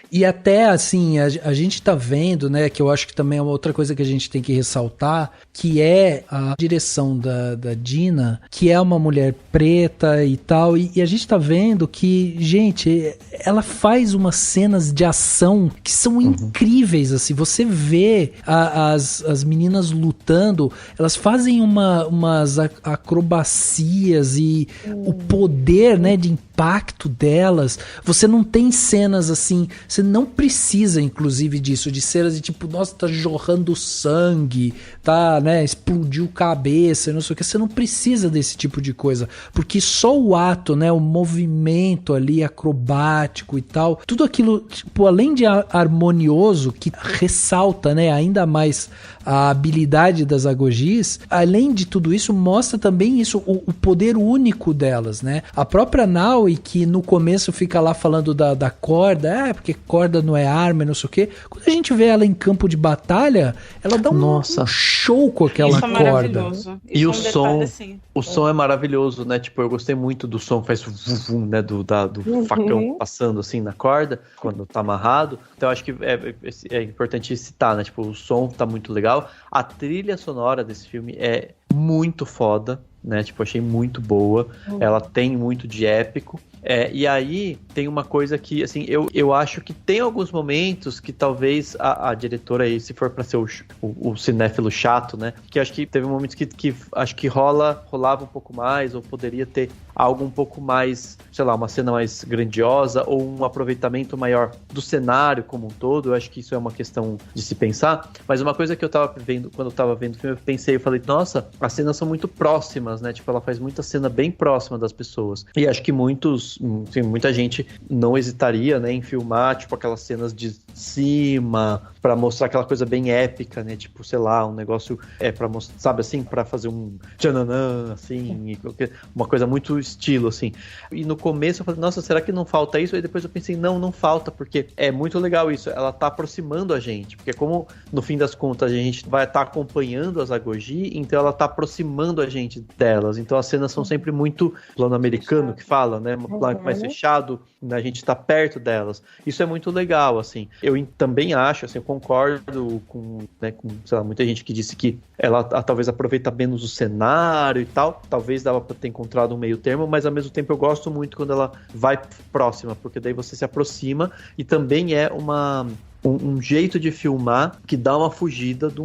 E até assim, a gente tá vendo, né, que eu acho que também é uma outra coisa que a gente tem que ressaltar, que é a direção da Dina, que é uma mulher preta e tal, e a gente tá vendo que, gente, ela faz umas cenas de ação que são incríveis, assim, você vê as meninas lutando, elas fazem umas acrobacias e o poder, né, de impacto delas, você não tem cenas assim, você não precisa inclusive disso, de cenas de tipo, nossa, tá jorrando sangue, tá, né, explodiu cabeça, não sei o que, você não precisa desse tipo de coisa, porque só o ato, né, o movimento ali acrobático e tal, tudo aquilo, tipo, além de harmonioso, que ressalta, né, ainda mais a habilidade das agogis, além de tudo isso, mostra também isso, o poder único delas, né, a própria Naui, e que no começo fica lá falando da corda, porque corda não é arma, não sei o quê. Quando a gente vê ela em campo de batalha, ela dá um show com aquela corda. E o som, o som é maravilhoso, né? Tipo, eu gostei muito do som que faz vum, né? Do facão passando assim na corda, quando tá amarrado. Então eu acho que é importante citar, né? Tipo, o som tá muito legal. A trilha sonora desse filme é muito foda, né? Tipo, achei muito boa. Ela tem muito de épico. E aí tem uma coisa que, assim, eu acho que tem alguns momentos que talvez a diretora aí, se for pra ser o cinéfilo chato, né, que acho que teve momentos que acho que rolava um pouco mais, ou poderia ter algo um pouco mais, sei lá, uma cena mais grandiosa, ou um aproveitamento maior do cenário como um todo. Eu acho que isso é uma questão de se pensar, mas uma coisa que eu tava vendo, quando eu tava vendo o filme, eu falei, nossa, as cenas são muito próximas, né, tipo, ela faz muita cena bem próxima das pessoas, e acho que muita gente não hesitaria, né, em filmar, tipo, aquelas cenas de cima, pra mostrar aquela coisa bem épica, né, tipo, sei lá, um negócio pra mostrar, sabe, assim, pra fazer um tchananã, assim, uma coisa muito estilo, assim. E no começo eu falei, nossa, será que não falta isso? Aí depois eu pensei, não falta, porque é muito legal isso, ela tá aproximando a gente, porque como, no fim das contas, a gente vai estar acompanhando as Agoji, então ela tá aproximando a gente delas, então as cenas são sempre muito plano americano, que fala, né, um plano mais fechado, né, a gente tá perto delas. Isso é muito legal, assim. Eu também acho, assim, eu concordo com, né, com, sei lá, muita gente que disse que ela talvez aproveita menos o cenário e tal, talvez dava pra ter encontrado um meio termo, mas ao mesmo tempo eu gosto muito quando ela vai próxima, porque daí você se aproxima e também é um jeito de filmar que dá uma fugida de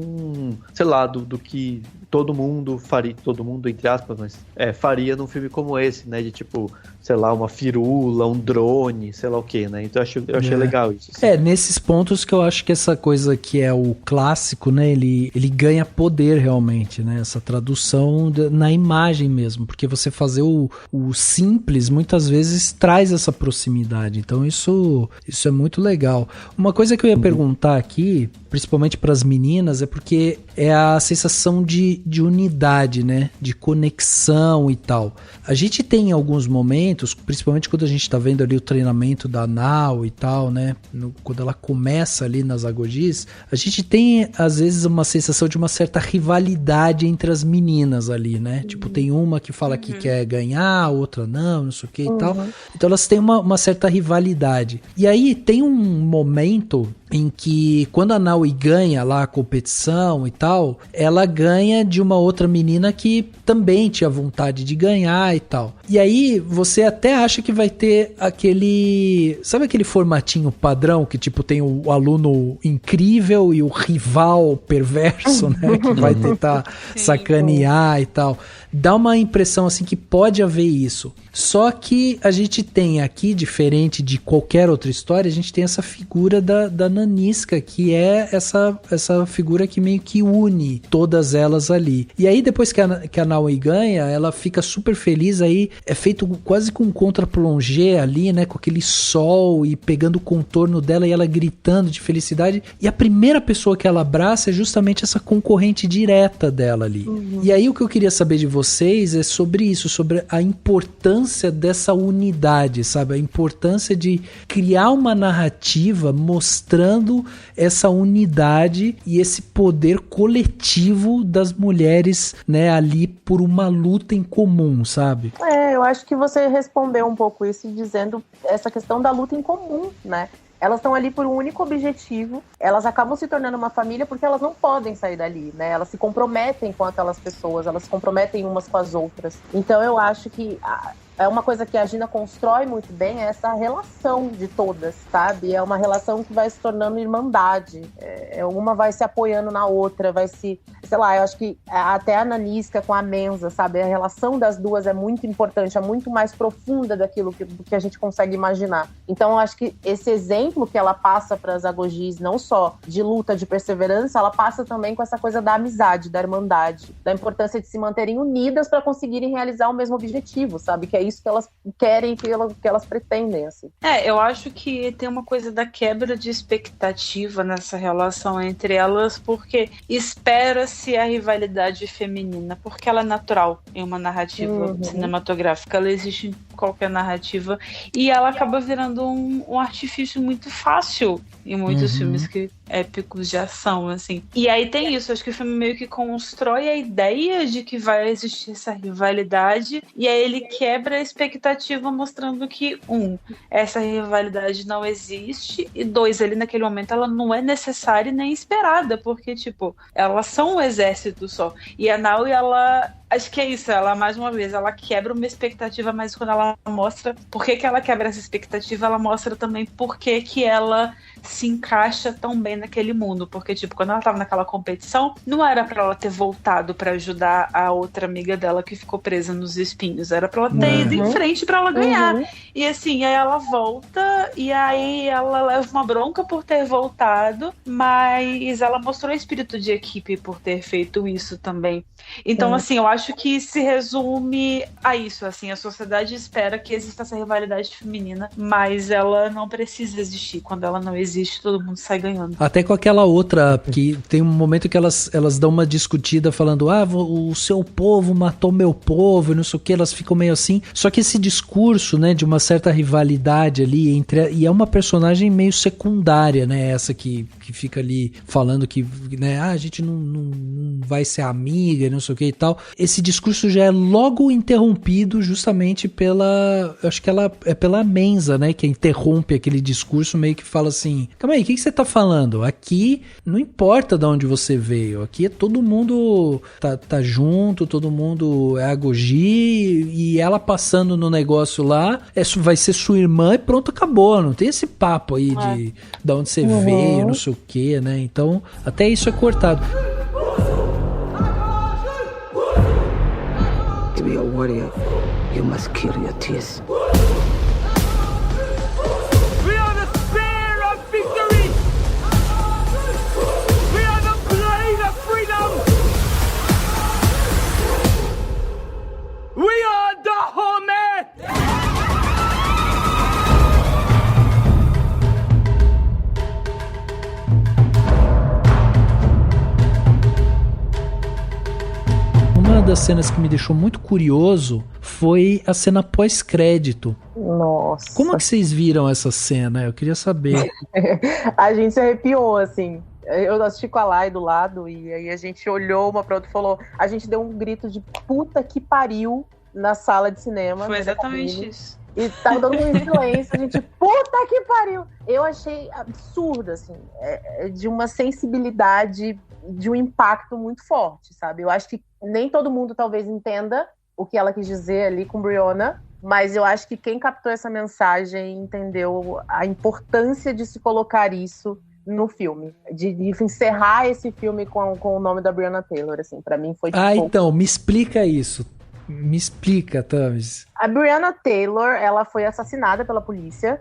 sei lá, do que todo mundo faria, todo mundo entre aspas, mas faria num filme como esse, né, de tipo, sei lá, uma firula, um drone, sei lá o que, né, então eu achei legal isso. Assim. Nesses pontos que eu acho que essa coisa que é o clássico, né, ele ganha poder realmente, né, essa tradução na imagem mesmo, porque você fazer o simples muitas vezes traz essa proximidade, então isso é muito legal. Uma coisa que eu ia perguntar aqui, principalmente para as meninas, é porque é a sensação de unidade, né? De conexão e tal. A gente tem alguns momentos, principalmente quando a gente tá vendo ali o treinamento da Nao e tal, né? Quando ela começa ali nas Agojis, a gente tem, às vezes, uma sensação de uma certa rivalidade entre as meninas ali, né? Tipo, tem uma que fala que quer ganhar, a outra não sei o que e tal. Então elas têm uma certa rivalidade. E aí tem um momento em que quando a Naui ganha lá a competição e tal, ela ganha de uma outra menina que também tinha vontade de ganhar e tal. E aí você até acha que vai ter sabe aquele formatinho padrão que tipo tem o aluno incrível e o rival perverso, né, que vai tentar sacanear e tal. Dá uma impressão assim que pode haver isso. Só que a gente tem aqui, diferente de qualquer outra história, a gente tem essa figura da Nanisca, que é essa figura que meio que une todas elas ali. E aí depois que a Naui ganha, ela fica super feliz, aí é feito quase com um contra-plongé ali, né, com aquele sol e pegando o contorno dela e ela gritando de felicidade. E a primeira pessoa que ela abraça é justamente essa concorrente direta dela ali. E aí o que eu queria saber de vocês é sobre isso, sobre a importância dessa unidade, sabe? A importância de criar uma narrativa mostrando essa unidade e esse poder coletivo das mulheres, né, ali por uma luta em comum, sabe? Eu acho que você respondeu um pouco isso dizendo essa questão da luta em comum, né? Elas estão ali por um único objetivo, elas acabam se tornando uma família porque elas não podem sair dali, né? Elas se comprometem com aquelas pessoas, elas se comprometem umas com as outras. Então eu acho que é uma coisa que a Gina constrói muito bem, é essa relação de todas, sabe? É uma relação que vai se tornando irmandade. Uma vai se apoiando na outra, vai se... Sei lá, eu acho que até a Nanisca com a Menza, sabe? A relação das duas é muito importante, é muito mais profunda do que a gente consegue imaginar. Então eu acho que esse exemplo que ela passa para as Agojis, não só de luta, de perseverança, ela passa também com essa coisa da amizade, da irmandade, da importância de se manterem unidas para conseguirem realizar o mesmo objetivo, sabe? Que é isso que elas querem, que elas pretendem, assim. Eu acho que tem uma coisa da quebra de expectativa nessa relação entre elas, porque espera-se a rivalidade feminina, porque ela é natural em uma narrativa cinematográfica, ela existe qualquer narrativa, e ela acaba virando um artifício muito fácil em muitos filmes épicos de ação, assim. E aí tem isso, acho que o filme meio que constrói a ideia de que vai existir essa rivalidade, e aí ele quebra a expectativa mostrando que, essa rivalidade não existe, e 2, ali naquele momento ela não é necessária nem esperada, porque, tipo, elas são um exército só. E a Naui, ela... Acho que é isso, ela, mais uma vez, ela quebra uma expectativa, mas quando ela mostra por que ela quebra essa expectativa, ela mostra também por que ela se encaixa tão bem naquele mundo. Porque, tipo, quando ela tava naquela competição, não era pra ela ter voltado pra ajudar a outra amiga dela que ficou presa nos espinhos, era pra ela ter ido em frente pra ela ganhar. E assim, aí ela volta, e aí ela leva uma bronca por ter voltado, mas ela mostrou espírito de equipe por ter feito isso também. Então, assim, eu acho que se resume a isso, assim, a sociedade espera que exista essa rivalidade feminina, mas ela não precisa existir. Quando ela não existe, todo mundo sai ganhando. Até com aquela outra, que tem um momento que elas dão uma discutida falando, o seu povo matou meu povo, e não sei o que, elas ficam meio assim. Só que esse discurso, né, de uma certa rivalidade ali, e é uma personagem meio secundária, né, essa que fica ali falando que, né, a gente não vai ser amiga, não sei o que e tal. Esse discurso já é logo interrompido justamente acho que ela é pela Menza, né, que interrompe aquele discurso, meio que fala assim, calma aí, o que você tá falando? Aqui não importa de onde você veio, aqui é todo mundo tá junto, todo mundo é Agoji, e ela passando no negócio lá, vai ser sua irmã e pronto, acabou, não tem esse papo aí de onde você veio, não sei o que, né, então até isso é cortado. To be a warrior, you must kill your tears. We are the spear of victory! We are the blade of freedom! We are Dahomey! Uma das cenas que me deixou muito curioso foi a cena pós-crédito. Nossa. Como é que vocês viram essa cena? Eu queria saber. A gente se arrepiou, assim. Eu assisti com a Lai do lado, e aí a gente olhou uma pra outra e falou... A gente deu um grito de puta que pariu na sala de cinema. Foi exatamente isso. E tava dando um silêncio, a gente, puta que pariu! Eu achei absurdo, assim, de uma sensibilidade, de um impacto muito forte, sabe? Eu acho que nem todo mundo talvez entenda o que ela quis dizer ali com Brianna, mas eu acho que quem captou essa mensagem entendeu a importância de se colocar isso no filme, de encerrar esse filme com o nome da Breonna Taylor, assim, pra mim foi tipo... Então, me explica isso. Me explica, Thames. A Breonna Taylor, ela foi assassinada pela polícia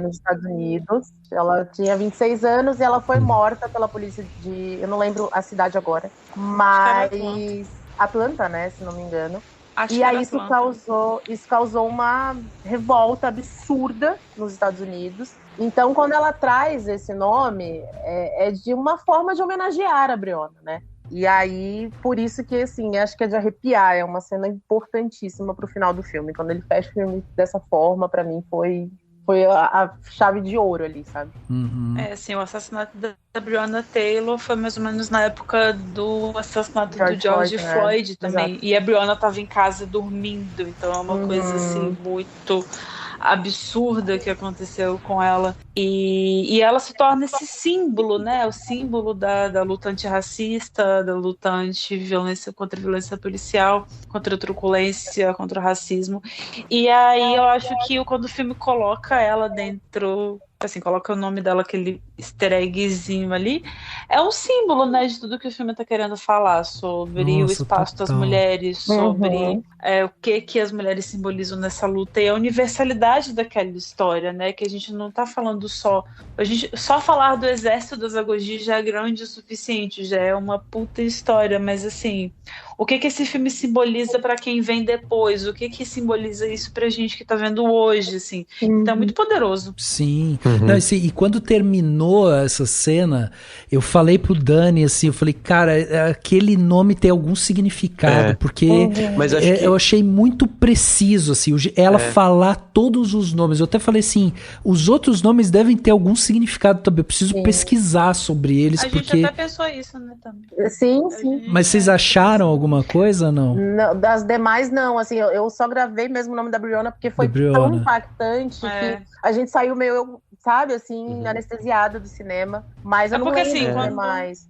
nos Estados Unidos. Ela tinha 26 anos e ela foi morta pela polícia eu não lembro a cidade agora, mas Atlanta, né, se não me engano. Acho e aí isso causou uma revolta absurda nos Estados Unidos. Então, quando ela traz esse nome, é de uma forma de homenagear a Breonna, né? E aí, por isso que, assim, acho que é de arrepiar, é uma cena importantíssima pro final do filme. Quando ele fecha o filme dessa forma, pra mim, foi a chave de ouro ali, sabe? Assim, o assassinato da Breonna Taylor foi mais ou menos na época do assassinato do George Floyd também. Exato. E a Breonna tava em casa dormindo, então é uma coisa, assim, muito absurda que aconteceu com ela. E ela se torna esse símbolo, né? O símbolo da luta antirracista, da luta anti-violência, contra a violência policial, contra a truculência, contra o racismo. E aí eu acho que quando o filme coloca ela dentro... assim, coloca o nome dela, aquele easter eggzinho ali, é um símbolo, né, de tudo que o filme tá querendo falar sobre o espaço das mulheres, sobre o que as mulheres simbolizam nessa luta e a universalidade daquela história, né, que a gente não tá falando só falar do exército das Agoji já é grande o suficiente, já é uma puta história, mas assim, o que esse filme simboliza para quem vem depois, o que simboliza isso pra gente que tá vendo hoje, assim, então é muito poderoso. Sim, Não, e quando terminou essa cena, eu falei pro Dani, assim, eu falei, cara, aquele nome tem algum significado, porque Mas eu achei muito preciso, assim, ela falar todos os nomes. Eu até falei assim, os outros nomes devem ter algum significado também, eu preciso pesquisar sobre eles, porque... A gente até pensou isso, né, também. Sim. Mas vocês acharam alguma coisa ou não? Não, das demais, não. Assim, eu só gravei mesmo o nome da Brianna porque foi tão impactante que a gente saiu meio, sabe, assim, anestesiado do cinema. Mas eu não lembro assim, mais.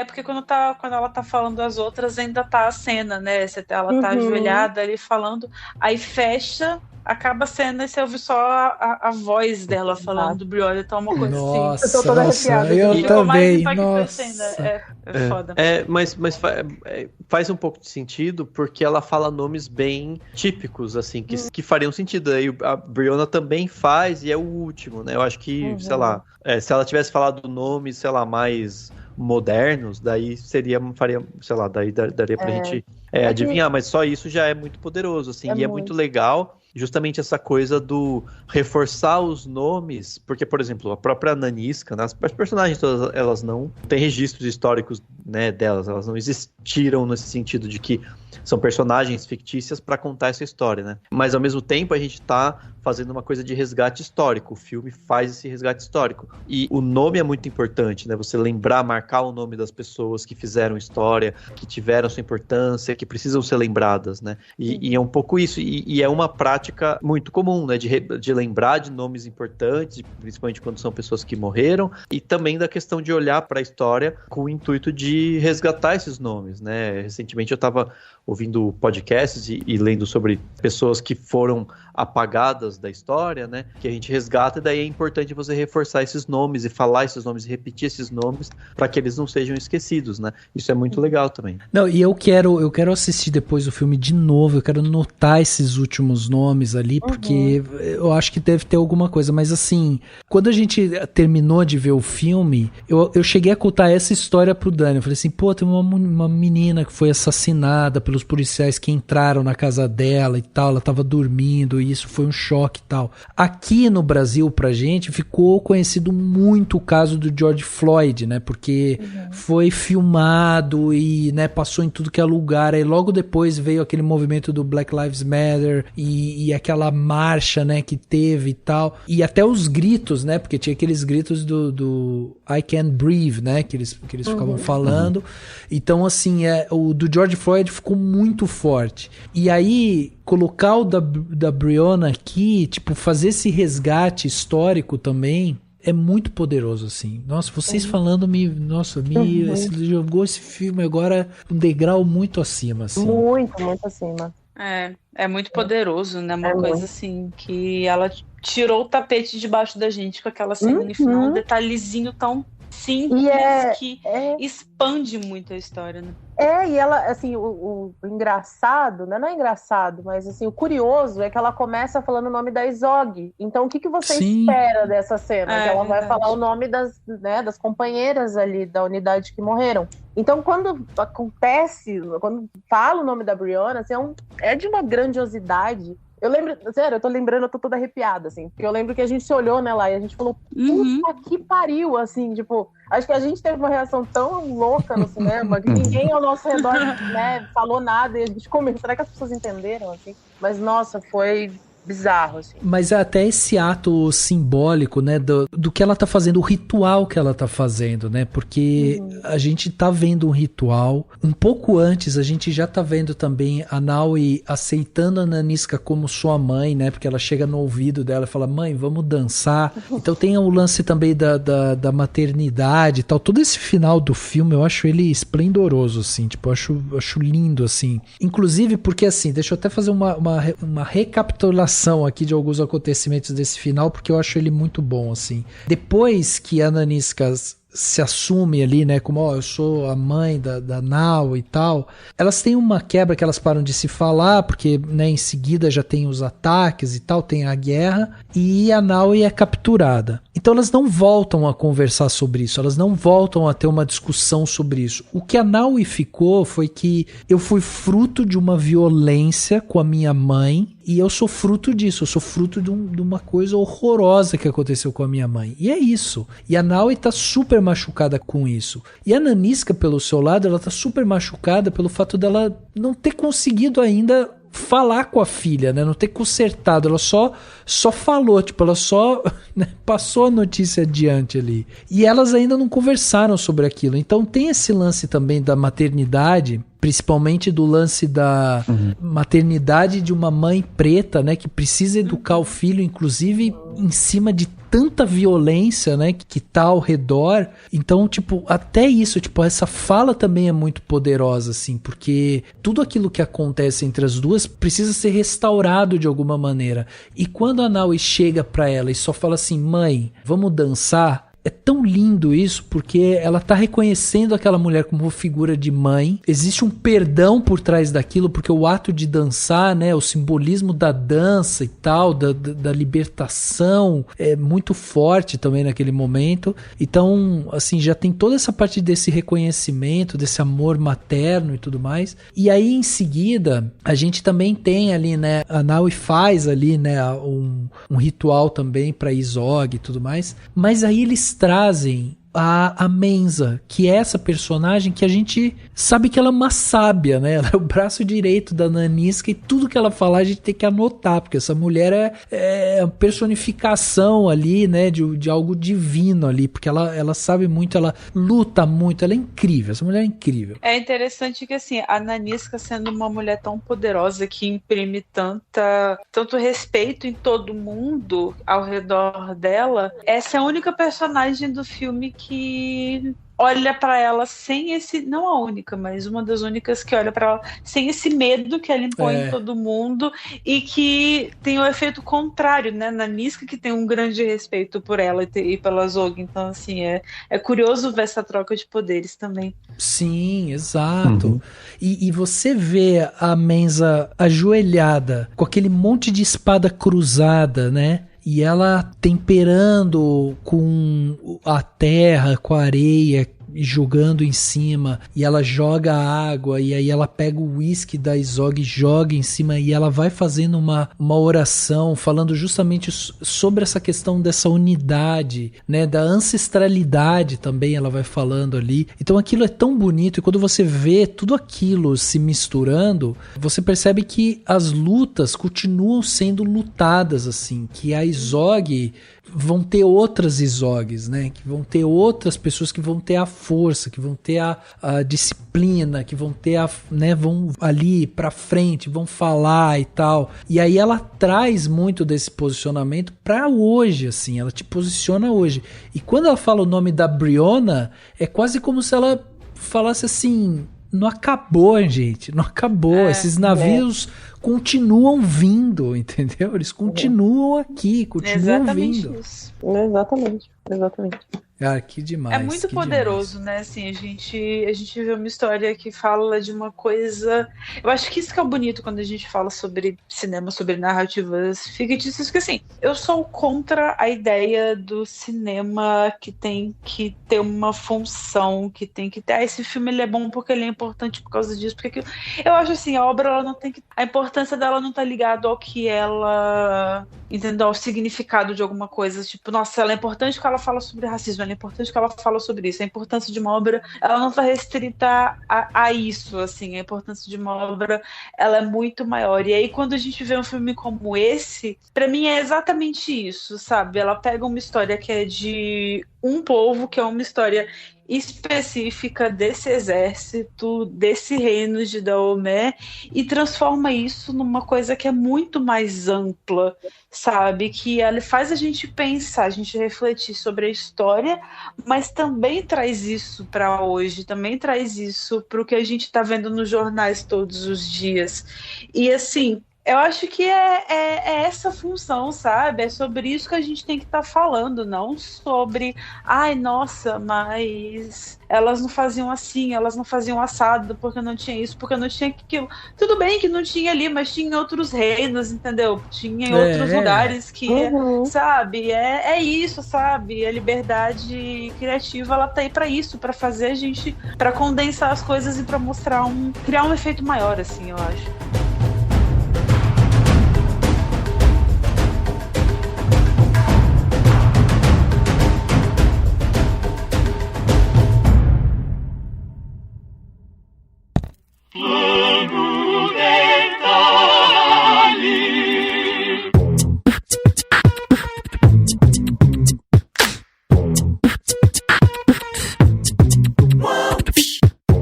Porque quando ela tá falando das outras, ainda tá a cena, né? Ela tá ajoelhada ali falando, aí fecha, acaba a cena e você ouve só a voz dela falando do Briolha, então uma coisa nossa, assim. Eu tô toda arrepiada. Eu também, nossa. É foda. Mas faz um pouco de sentido, porque ela fala nomes bem típicos, assim, que fariam sentido. Aí a Brianna também faz, e é o último, né? Eu acho que, sei lá, se ela tivesse falado nomes, sei lá, mais modernos, daí faria, sei lá, daí daria pra gente adivinhar, mas só isso já é muito poderoso, assim, e é muito legal justamente essa coisa do reforçar os nomes, porque, por exemplo, a própria Nanisca, né, as personagens todas, elas não têm registros históricos, né, delas, elas não existiram nesse sentido de que são personagens fictícias para contar essa história, né? Mas ao mesmo tempo a gente tá fazendo uma coisa de resgate histórico. O filme faz esse resgate histórico. E o nome é muito importante, né? Você lembrar, marcar o nome das pessoas que fizeram história, que tiveram sua importância, que precisam ser lembradas, né? E é um pouco isso. E é uma prática muito comum, né? De lembrar de nomes importantes, principalmente quando são pessoas que morreram, e também da questão de olhar para a história com o intuito de resgatar esses nomes, né? Recentemente eu estava ouvindo podcasts e lendo sobre pessoas que foram apagadas da história, né, que a gente resgata, e daí é importante você reforçar esses nomes e falar esses nomes e repetir esses nomes para que eles não sejam esquecidos, né? Isso é muito legal também. Não, e eu quero assistir depois o filme de novo, eu quero notar esses últimos nomes ali, porque eu acho que deve ter alguma coisa, mas assim, quando a gente terminou de ver o filme, eu cheguei a contar essa história pro Dani, eu falei assim, pô, tem uma menina que foi assassinada pelos policiais que entraram na casa dela e tal, ela tava dormindo, e isso foi um choque e tal. Aqui no Brasil, pra gente, ficou conhecido muito o caso do George Floyd, né, porque foi filmado e, né, passou em tudo que é lugar, aí logo depois veio aquele movimento do Black Lives Matter e aquela marcha, né, que teve e tal, e até os gritos, né, porque tinha aqueles gritos do I Can't Breathe, né, que eles ficavam falando, então assim, o do George Floyd ficou muito forte, e aí colocar o da Brianna aqui, tipo, fazer esse resgate histórico também é muito poderoso, assim. Nossa, vocês falando jogou esse filme agora um degrau muito acima, assim. Muito acima. É muito poderoso, né? Uma coisa assim, que ela tirou o tapete debaixo da gente com aquela cena no final, um detalhezinho tão simples que expande muito a história, né? E ela, assim, o engraçado, né? Não é engraçado, mas assim, o curioso é que ela começa falando o nome da Izog. Então, o que você espera dessa cena? Que ela vai falar o nome das companheiras ali da unidade que morreram. Então, quando fala o nome da Brianna, assim, é de uma grandiosidade. Eu lembro, sério, eu tô toda arrepiada, assim, porque eu lembro que a gente se olhou, né, lá, e a gente falou, puta que pariu, assim, tipo, acho que a gente teve uma reação tão louca no cinema, que ninguém ao nosso redor, né, falou nada, e a gente começou, será que as pessoas entenderam, assim? Mas, nossa, foi bizarro, assim. Mas até esse ato simbólico, né, do que ela tá fazendo, o ritual que ela tá fazendo, né, porque a gente tá vendo um ritual, um pouco antes a gente já tá vendo também a Naui aceitando a Nanisca como sua mãe, né, porque ela chega no ouvido dela e fala, mãe, vamos dançar, então tem o lance também da maternidade e tal, todo esse final do filme eu acho ele esplendoroso, assim, tipo, eu acho lindo, assim, inclusive porque, assim, deixa eu até fazer uma recapitulação aqui de alguns acontecimentos desse final, porque eu acho ele muito bom, assim. Depois que a Nanisca se assume ali, né, como, eu sou a mãe da Nau e tal, elas têm uma quebra que elas param de se falar, porque, né, em seguida já tem os ataques e tal, tem a guerra, e a Nau é capturada. Então elas não voltam a conversar sobre isso, elas não voltam a ter uma discussão sobre isso. O que a Naui ficou foi que eu fui fruto de uma violência com a minha mãe, e eu sou fruto disso, eu sou fruto de uma coisa horrorosa que aconteceu com a minha mãe. E é isso. E a Naui tá super machucada com isso. E a Nanisca, pelo seu lado, ela tá super machucada pelo fato dela não ter conseguido ainda falar com a filha, né? Não ter consertado, ela só falou, tipo, ela só né, passou a notícia adiante ali. E elas ainda não conversaram sobre aquilo. Então tem esse lance também da maternidade, principalmente do lance da maternidade de uma mãe preta, né, que precisa educar o filho, inclusive em cima de tanta violência, né, que tá ao redor. Então, tipo, até isso, tipo, essa fala também é muito poderosa, assim, porque tudo aquilo que acontece entre as duas precisa ser restaurado de alguma maneira. E quando a Naui chega pra ela e só fala assim, mãe, vamos dançar? É tão lindo isso, porque ela tá reconhecendo aquela mulher como figura de mãe. Existe um perdão por trás daquilo, porque o ato de dançar, né, o simbolismo da dança e tal, da libertação, é muito forte também naquele momento. Então, assim, já tem toda essa parte desse reconhecimento, desse amor materno e tudo mais. E aí, em seguida, a gente também tem ali, né, a Naui faz ali, né, um ritual também pra Izog e tudo mais. Mas aí eles trazem a Menza, que é essa personagem que a gente sabe que ela é uma sábia, né? Ela é o braço direito da Nanisca e tudo que ela falar a gente tem que anotar, porque essa mulher é a personificação ali, né? De algo divino ali, porque ela sabe muito, ela luta muito, ela é incrível, essa mulher é incrível. É interessante que, assim, a Nanisca sendo uma mulher tão poderosa que imprime tanto respeito em todo mundo ao redor dela, essa é a única personagem do filme que olha pra ela sem esse, não a única, mas uma das únicas que olha pra ela sem esse medo que ela impõe em todo mundo, e que tem o efeito contrário, né, na Niska, que tem um grande respeito por ela e pela Zog. Então, assim, é curioso ver essa troca de poderes também. Sim, exato. E você vê a Menza ajoelhada com aquele monte de espada cruzada, né? E ela temperando com a terra, com a areia, jogando em cima, e ela joga água, e aí ela pega o uísque da Izog e joga em cima, e ela vai fazendo uma oração, falando justamente sobre essa questão dessa unidade, né, da ancestralidade também, ela vai falando ali. Então aquilo é tão bonito, e quando você vê tudo aquilo se misturando, você percebe que as lutas continuam sendo lutadas, assim, que a Izog vão ter outras Izogs, né? Que vão ter outras pessoas que vão ter a força, que vão ter a disciplina, que vão ter né? Vão ali pra frente, vão falar e tal. E aí ela traz muito desse posicionamento pra hoje, assim. Ela te posiciona hoje. E quando ela fala o nome da Brionna, é quase como se ela falasse assim: não acabou, gente, não acabou. Esses navios continuam vindo, entendeu? Eles continuam aqui, continuam vindo. Isso. Exatamente. Cara, que demais. É muito poderoso, né? Assim, a gente vê uma história que fala de uma coisa. Eu acho que isso que é bonito quando a gente fala sobre cinema, sobre narrativas fictícias, que assim, eu sou contra a ideia do cinema que tem que ter uma função, que tem que ter. Esse filme ele é bom porque ele é importante por causa disso, porque aquilo. Eu acho assim, a obra ela não tem que. A importância dela não tá ligada ao que ela. Entendeu? Ao significado de alguma coisa. Tipo, nossa, ela é importante porque ela fala sobre racismo, ela é importante que ela fala sobre isso. A importância de uma obra, ela não está restrita a isso, assim. A importância de uma obra, ela é muito maior. E aí, quando a gente vê um filme como esse, pra mim é exatamente isso, sabe? Ela pega uma história que é de um povo, que é uma história específica desse exército, desse reino de Daomé, e transforma isso numa coisa que é muito mais ampla, sabe? Que ela faz a gente pensar, a gente refletir sobre a história, mas também traz isso para hoje, também traz isso para o que a gente está vendo nos jornais todos os dias. E assim, Eu acho que é essa função, sabe? É sobre isso que a gente tem que estar falando, não sobre, ai, nossa, mas elas não faziam assim, elas não faziam assado, porque não tinha isso, porque não tinha aquilo. Tudo bem que não tinha ali, mas tinha em outros reinos, entendeu? Tinha em outros lugares que, sabe? É isso, sabe? A liberdade criativa, ela tá aí pra isso, pra fazer a gente, pra condensar as coisas e pra mostrar criar um efeito maior, assim, eu acho.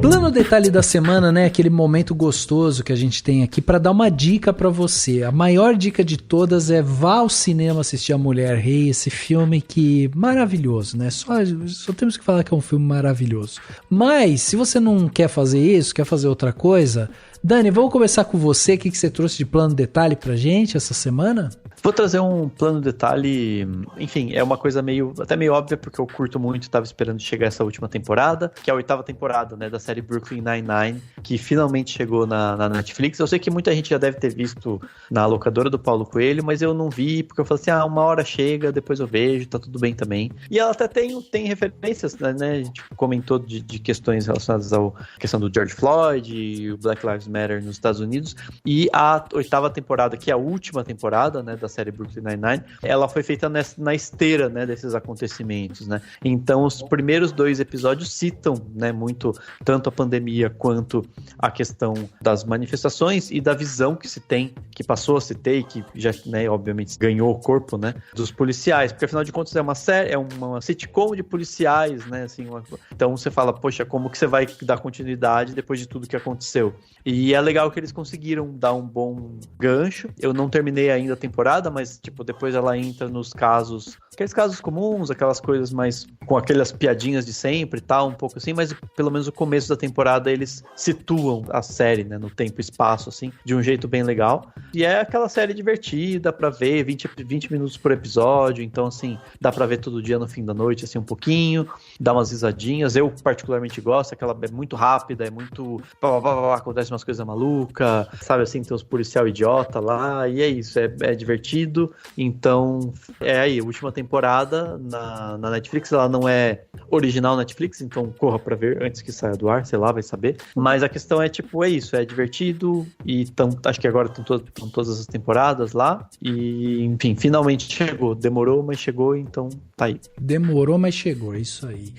Plano detalhe da semana, né? Aquele momento gostoso que a gente tem aqui para dar uma dica para você. A maior dica de todas é vá ao cinema assistir A Mulher Rei, esse filme que maravilhoso, né? Só temos que falar que é um filme maravilhoso. Mas se você não quer fazer isso, quer fazer outra coisa, Dani, vamos começar com você. O que você trouxe de plano detalhe pra gente essa semana? Vou trazer um plano detalhe, enfim, é uma coisa até meio óbvia, porque eu curto muito, estava esperando chegar essa última temporada, que é a 8ª temporada, né, da série Brooklyn Nine-Nine, que finalmente chegou na Netflix. Eu sei que muita gente já deve ter visto na locadora do Paulo Coelho, mas eu não vi, porque eu falei assim, uma hora chega, depois eu vejo, tá tudo bem também. E ela até tem referências, né, a gente comentou de questões relacionadas à questão do George Floyd e o Black Lives Matter nos Estados Unidos, e a 8ª temporada, que é a última temporada, né, da série Brooklyn Nine-Nine, ela foi feita na esteira, né, desses acontecimentos, né? Então, os primeiros 2 episódios citam, né, muito tanto a pandemia quanto a questão das manifestações e da visão que se tem, que passou a se ter e que já, né, obviamente ganhou o corpo, né, dos policiais, porque afinal de contas é uma série, é uma sitcom de policiais, né, assim, então você fala, poxa, como que você vai dar continuidade depois de tudo que aconteceu? E é legal que eles conseguiram dar um bom gancho. Eu não terminei ainda a temporada, mas, tipo, depois ela entra nos casos, aqueles casos comuns, aquelas coisas mais, com aquelas piadinhas de sempre e tal, um pouco assim, mas pelo menos o começo da temporada eles situam a série, né, no tempo e espaço, assim, de um jeito bem legal. E é aquela série divertida pra ver, 20 minutos por episódio, então, assim, dá pra ver todo dia no fim da noite, assim, um pouquinho, dá umas risadinhas. Eu particularmente gosto, aquela é muito rápida, é muito... acontece umas coisas malucas, sabe, assim, tem uns policial idiota lá, e é isso, é divertido. Então, aí, a última temporada na Netflix, ela não é original Netflix, então corra pra ver antes que saia do ar, sei lá, vai saber. Mas a questão é, tipo, é isso, é divertido, e acho que agora estão todas as temporadas lá, e, enfim, finalmente chegou. Demorou, mas chegou, então tá aí. Demorou, mas chegou, é isso aí.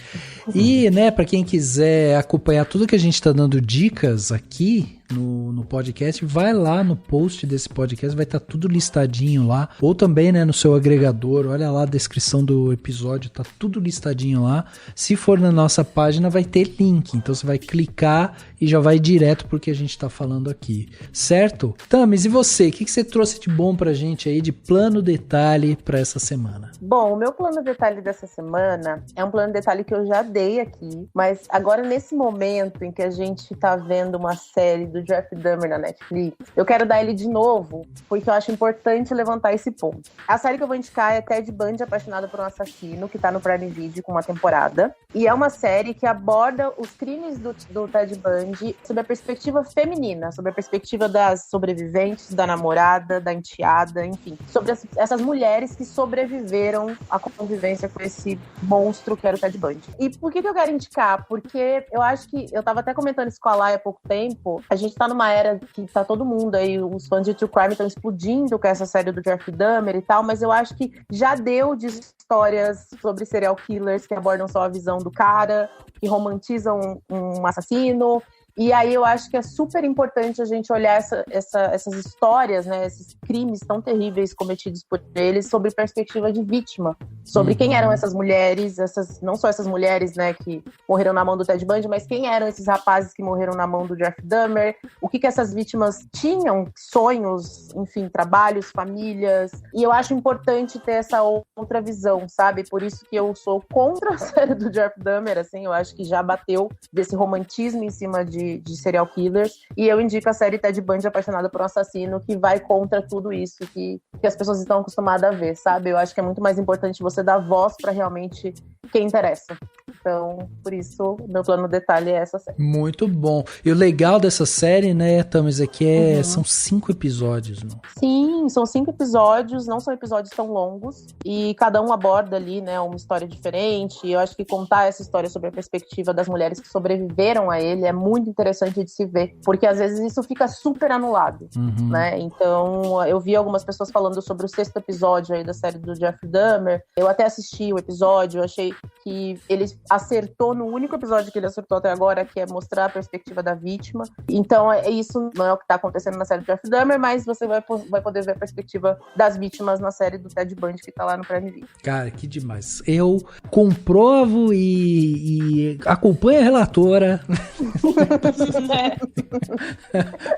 E, né, pra quem quiser acompanhar tudo que a gente tá dando dicas aqui no podcast, vai lá no post desse podcast, vai estar tudo listadinho lá, ou também, né, no seu agregador, olha lá a descrição do episódio, tá tudo listadinho lá. Se for na nossa página, vai ter link, então você vai clicar e já vai direto pro que a gente tá falando aqui, certo? Tamis, e você? O que você trouxe de bom pra gente aí, de plano detalhe pra essa semana? Bom, o meu plano detalhe dessa semana é um plano detalhe que eu já dei aqui, mas agora nesse momento em que a gente tá vendo uma série do Jeffrey Dahmer na Netflix, eu quero dar ele de novo, porque eu acho importante levantar esse ponto. A série que eu vou indicar é Ted Bundy, Apaixonado por um Assassino, que tá no Prime Video com uma temporada, e é uma série que aborda os crimes do Ted Bundy sob a perspectiva feminina, sob a perspectiva das sobreviventes, da namorada, da enteada, enfim, sobre essas mulheres que sobreviveram à convivência com esse monstro que era o Ted Bundy. E por que eu quero indicar? Porque eu acho que, eu tava até comentando isso com a Lai há pouco tempo, a gente tá numa era que tá todo mundo aí, os fãs de True Crime estão explodindo com essa série do Jeffrey Dahmer e tal, mas eu acho que já deu de histórias sobre serial killers que abordam só a visão do cara, que romantizam um assassino. E aí eu acho que é super importante a gente olhar essas histórias, né, esses crimes tão terríveis cometidos por eles, sobre perspectiva de vítima, sobre quem eram essas mulheres, não só essas mulheres, né, que morreram na mão do Ted Bundy, mas quem eram esses rapazes que morreram na mão do Jeffrey Dahmer, o que essas vítimas tinham, sonhos, enfim, trabalhos, famílias, e eu acho importante ter essa outra visão, sabe? Por isso que eu sou contra a série do Jeffrey Dahmer, assim, eu acho que já bateu desse romantismo em cima de de serial killers. E eu indico a série Ted Bundy Apaixonado por um Assassino, que vai contra tudo isso que as pessoas estão acostumadas a ver, sabe? Eu acho que é muito mais importante você dar voz pra realmente quem interessa. Então, por isso, meu plano detalhe é essa série. Muito bom. E o legal dessa série, né, Thames, é que são 5 episódios, não? Sim, são 5 episódios, não são episódios tão longos, e cada um aborda ali, né, uma história diferente. E eu acho que contar essa história sobre a perspectiva das mulheres que sobreviveram a ele é muito interessante de se ver, porque às vezes isso fica super anulado, né? Então, eu vi algumas pessoas falando sobre o 6º episódio aí da série do Jeffrey Dahmer. Eu até assisti o episódio, eu achei que ele acertou no único episódio que ele acertou até agora, que é mostrar a perspectiva da vítima. Então, isso não é o que tá acontecendo na série do Jeffrey Dahmer, mas você vai poder ver a perspectiva das vítimas na série do Ted Bundy, que tá lá no Prime Video. Cara, que demais. Eu comprovo e acompanho a relatora.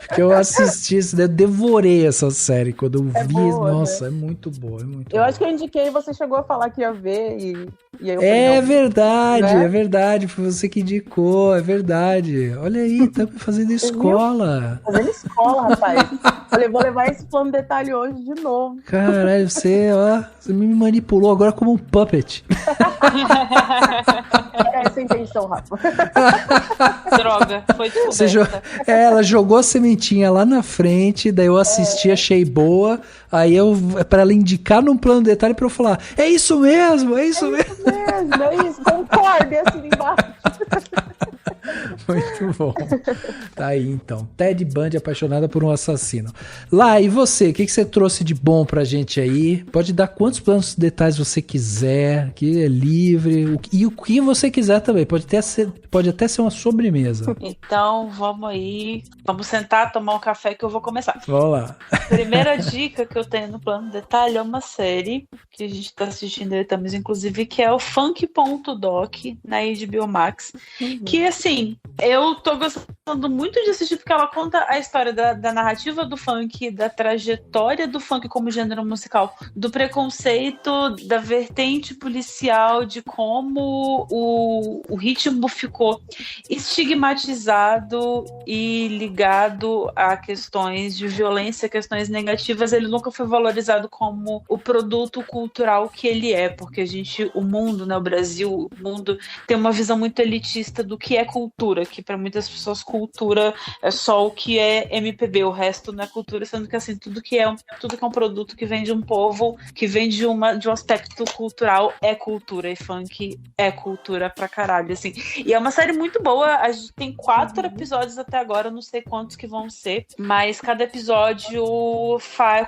Porque eu assisti, eu devorei essa série quando eu vi. Boa, nossa, né? É muito boa, é muito Eu boa. acho que eu indiquei e você chegou a falar que ia ver e aí eu É falei, verdade, né? é verdade. Foi você que indicou, é verdade. Olha aí, tá fazendo escola. Fazendo escola, rapaz. Falei, vou levar esse plano detalhe hoje de novo. Caralho, você me manipulou agora como um puppet. Era essa a intenção, Rafa. Droga, foi descoberta. Ela jogou a sementinha lá na frente, daí eu assisti, achei boa. Aí pra ela indicar num plano detalhe pra eu falar, é isso mesmo, é isso mesmo. É isso, concorda, assim embaixo. Muito bom. Tá aí então. Ted Bundy Apaixonada por um Assassino. Lá, e você? O que você trouxe de bom pra gente aí? Pode dar quantos planos detalhes você quiser, que é livre. E o que você quiser também. Pode até ser uma sobremesa. Então, vamos aí. Vamos sentar, tomar um café que eu vou começar. Vamos lá. Primeira dica que eu tenho no plano detalhe é uma série que a gente tá assistindo aí também, inclusive, que é o Funk.doc na HBO Max. Que, assim, eu tô gostando muito de assistir porque ela conta a história da narrativa do funk, da trajetória do funk como gênero musical, do preconceito, da vertente policial, de como o ritmo ficou estigmatizado e ligado a questões de violência, questões negativas. Ele nunca foi valorizado como o produto cultural que ele é, porque o mundo, né, o Brasil, o mundo tem uma visão muito elitista do que é cultura, que para muitas pessoas cultura é só o que é MPB, o resto não é cultura, sendo que assim, tudo que é um produto que vem de um povo, que vem de um aspecto cultural é cultura, e funk é cultura pra caralho, assim. E é uma série muito boa, a gente tem 4 episódios até agora, eu não sei quantos que vão ser, mas cada episódio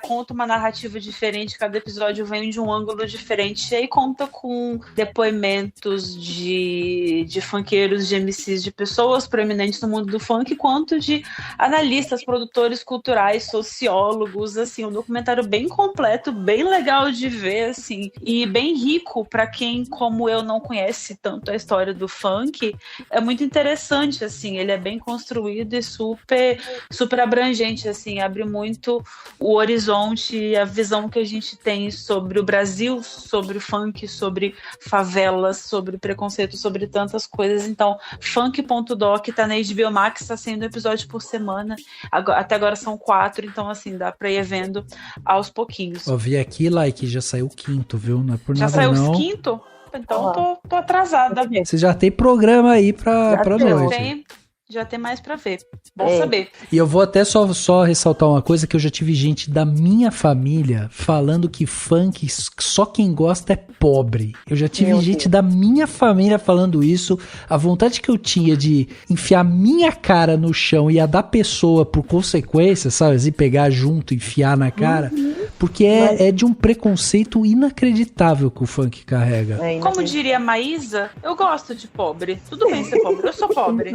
conta uma narrativa diferente, cada episódio vem de um ângulo diferente, e aí conta com depoimentos de funkeiros, de MCs, de pessoas proeminentes no mundo do funk, quanto de analistas, produtores culturais, sociólogos, assim, um documentário bem completo, bem legal de ver, assim, e bem rico para quem, como eu, não conhece tanto a história do funk. É muito interessante, assim, ele é bem construído e super, super abrangente, assim, abre muito o horizonte e a visão que a gente tem sobre o Brasil, sobre o funk, sobre favelas, sobre preconceito, sobre tantas coisas. Então, Funk.doc tá na HBO Max, tá sendo um episódio por semana. Até agora são 4, então assim, dá pra ir vendo aos pouquinhos. Eu vi aqui, like, já saiu o 5º, viu? Não é por já nada saiu não. o 5º? Então tô atrasada. Você já tem programa aí pra noite. Já tem mais pra ver. Bom saber. E eu vou até só ressaltar uma coisa, que eu já tive gente da minha família falando que funk, só quem gosta é pobre. Eu já tive gente da minha família falando isso. A vontade que eu tinha de enfiar minha cara no chão e a da pessoa por consequência, sabe? Assim, pegar junto e enfiar na cara. Porque é de um preconceito inacreditável que o funk carrega. Como diria a Maísa, eu gosto de pobre. Tudo bem ser pobre, eu sou pobre.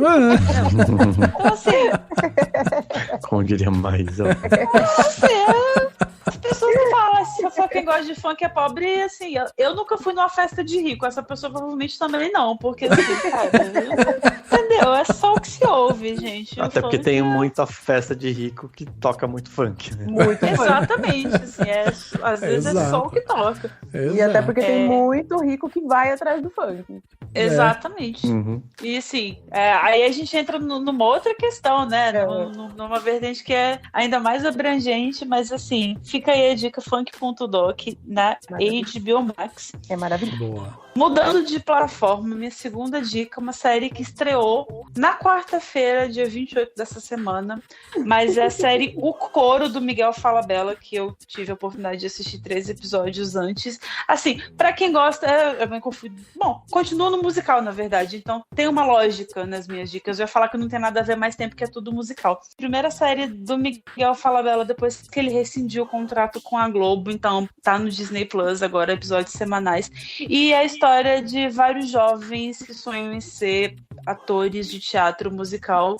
Então, assim. Como diria Maísa. As pessoas não falam assim, só quem gosta de funk é pobre, e assim, eu nunca fui numa festa de rico, essa pessoa provavelmente também não, porque assim, cara, entendeu? É só o que se ouve, gente. Até porque tem muita festa de rico que toca muito funk, né? Muito exatamente, assim, às vezes é só o que toca. E até porque tem muito rico que vai atrás do funk. Exatamente. E assim, aí a gente entra numa outra questão, né? Numa vertente que é ainda mais abrangente, mas assim, fica aí a dica Funk.doc na HBO Max. É maravilhoso. Boa. Mudando de plataforma, minha segunda dica, uma série que estreou na quarta-feira, dia 28 dessa semana, mas é a série O Coro, do Miguel Falabella, que eu tive a oportunidade de assistir 3 episódios antes. Assim, pra quem gosta, eu me confundo. Bom, continua no musical, na verdade, então tem uma lógica nas minhas dicas. Eu ia falar que não tem nada a ver mais tempo, que é tudo musical. Primeira série do Miguel Falabella, depois que ele rescindiu o contrato com a Globo, então tá no Disney Plus agora, episódios semanais. E a história de vários jovens que sonham em ser atores de teatro musical,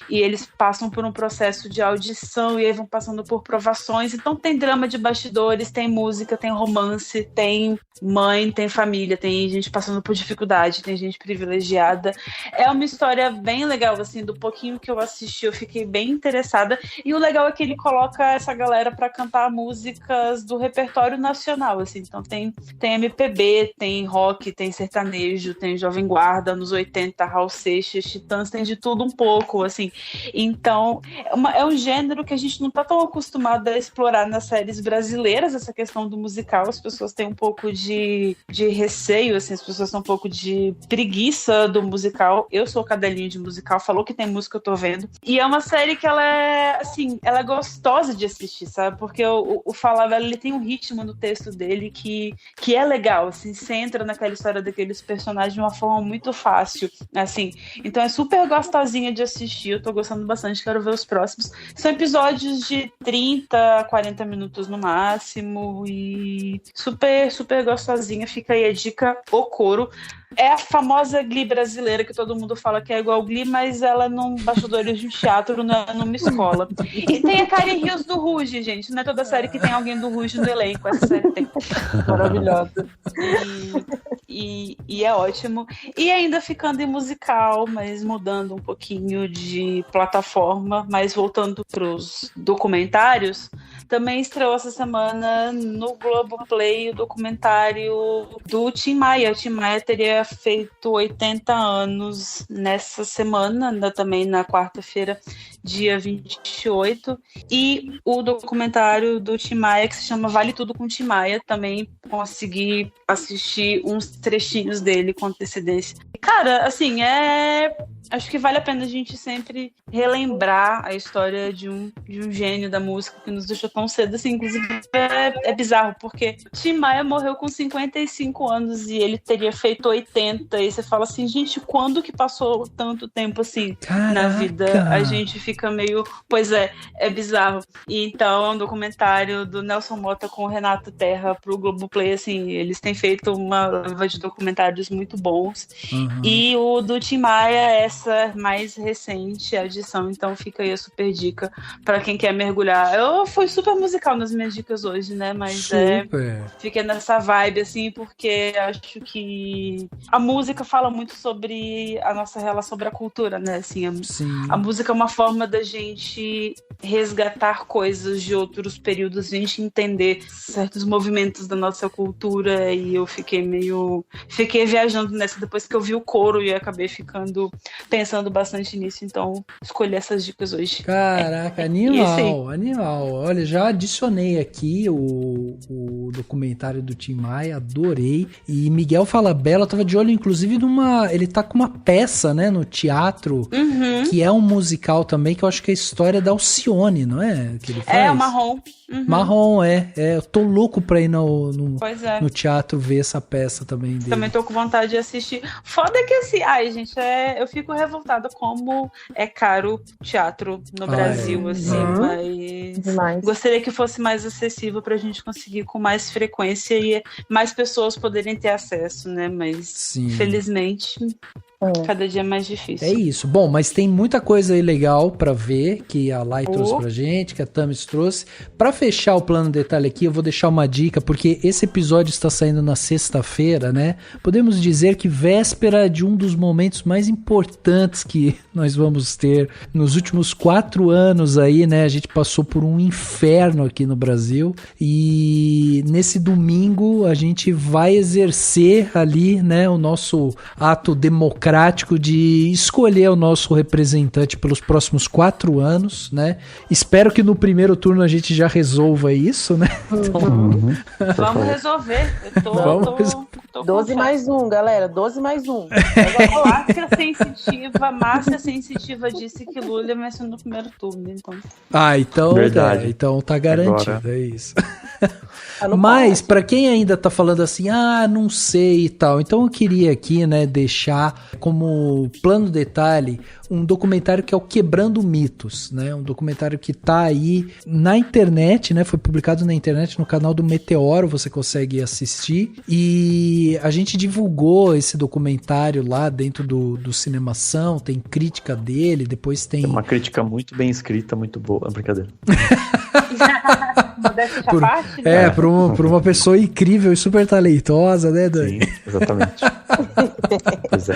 e eles passam por um processo de audição e aí vão passando por provações. Então tem drama de bastidores, tem música, tem romance, tem mãe, tem família, tem gente passando por dificuldade, tem gente privilegiada. É uma história bem legal, assim, do pouquinho que eu assisti eu fiquei bem interessada, e o legal é que ele coloca essa galera para cantar músicas do repertório nacional, assim. Então tem MPB, tem rock, tem sertanejo, tem Jovem Guarda, anos 80, Raul Seixas, Titãs, tem de tudo um pouco, assim. Então, é um gênero que a gente não tá tão acostumado a explorar nas séries brasileiras, essa questão do musical. As pessoas têm um pouco de receio, assim, as pessoas têm um pouco de preguiça do musical. Eu sou cadelinho de musical, falou que tem música, eu tô vendo. E é uma série que ela é, assim, ela é gostosa de assistir, sabe? Porque o Falabella, ele tem um ritmo no texto dele que é legal, assim, você entra naquela história daqueles personagens de uma forma muito fácil, assim. Então é super gostosinha de assistir, eu tô gostando bastante, quero ver os próximos. São episódios de 30, 40 minutos no máximo e super, super gostosinha. Fica aí a dica, O Coro. É a famosa Glee brasileira, que todo mundo fala que é igual Glee, mas ela não bastidores de um teatro, não é numa escola. E tem a Karen Rios do Ruge, gente. Não é toda série que tem alguém do Ruge no elenco. Essa série tem. Maravilhosa. E é ótimo. E ainda ficando em musical, mas mudando um pouquinho de plataforma, mas voltando pros documentários, também estreou essa semana no Globoplay o documentário do Tim Maia. O Tim Maia teria feito 80 anos nessa semana, ainda também na quarta-feira, dia 28. E o documentário do Tim Maia, que se chama Vale Tudo com Tim Maia, também consegui assistir uns trechinhos dele com antecedência. Cara, assim, acho que vale a pena a gente sempre relembrar a história de um gênio da música que nos deixou tão cedo, assim. Inclusive é bizarro, porque Tim Maia morreu com 55 anos e ele teria feito 80, e você fala assim, gente, quando que passou tanto tempo assim? Caraca. Na vida? A gente fica meio, pois é bizarro. E então é um documentário do Nelson Motta com o Renato Terra pro Globoplay, assim, eles têm feito uma leva de documentários muito bons. E o do Tim Maia, essa mais recente edição, então fica aí a super dica pra quem quer mergulhar. Eu fui super musical nas minhas dicas hoje, né, mas fiquei nessa vibe, assim, porque acho que a música fala muito sobre a nossa relação, sobre a cultura, né, assim, a música é uma forma da gente resgatar coisas de outros períodos, a gente entender certos movimentos da nossa cultura, e eu fiquei viajando nessa depois que eu vi O Coro e acabei pensando bastante nisso, então escolhi essas dicas hoje. Caraca, animal. Olha, já adicionei aqui o documentário do Tim Maia, adorei. E Miguel Falabella, eu tava de olho inclusive ele tá com uma peça, né, no teatro, que é um musical também, que eu acho que é a história da Alcione, não é? Que ele faz? O Marrom. Marrom, eu tô louco pra ir no teatro ver essa peça também dele. Também tô com vontade de assistir. Foda que assim, gente, eu fico revoltada como é caro teatro no Brasil, assim, mas gostaria que fosse mais acessível pra gente conseguir com mais frequência e mais pessoas poderem ter acesso, né, mas infelizmente Cada dia é mais difícil. É isso. Bom, mas tem muita coisa aí legal pra ver, que a Lai trouxe pra gente, que a Thames trouxe. Pra fechar o plano detalhe aqui, eu vou deixar uma dica, porque esse episódio está saindo na sexta-feira, né? Podemos dizer que véspera de um dos momentos mais importantes que nós vamos ter nos últimos 4 anos aí, né? A gente passou por um inferno aqui no Brasil e nesse domingo a gente vai exercer ali, né, o nosso ato democrático de escolher o nosso representante pelos próximos 4 anos, né? Espero que no primeiro turno a gente já resolva isso, né? Então... Vamos resolver. Tô 12 mais 1, galera. 12 mais 1. Márcia Sensitiva disse que Lula vai ser no primeiro turno, então. Então, então tá garantido, agora... é isso. Mas, pra quem ainda tá falando assim, não sei e tal, então eu queria aqui, né, deixar como plano detalhe um documentário que é o Quebrando Mitos, né, um documentário que tá aí na internet, né, foi publicado na internet no canal do Meteoro, você consegue assistir, e a gente divulgou esse documentário lá dentro do Cinemação, tem crítica dele, depois tem... uma crítica muito bem escrita, muito boa, brincadeira. Por uma pessoa incrível e super talentosa, né, Dani? Sim, exatamente. Pois é.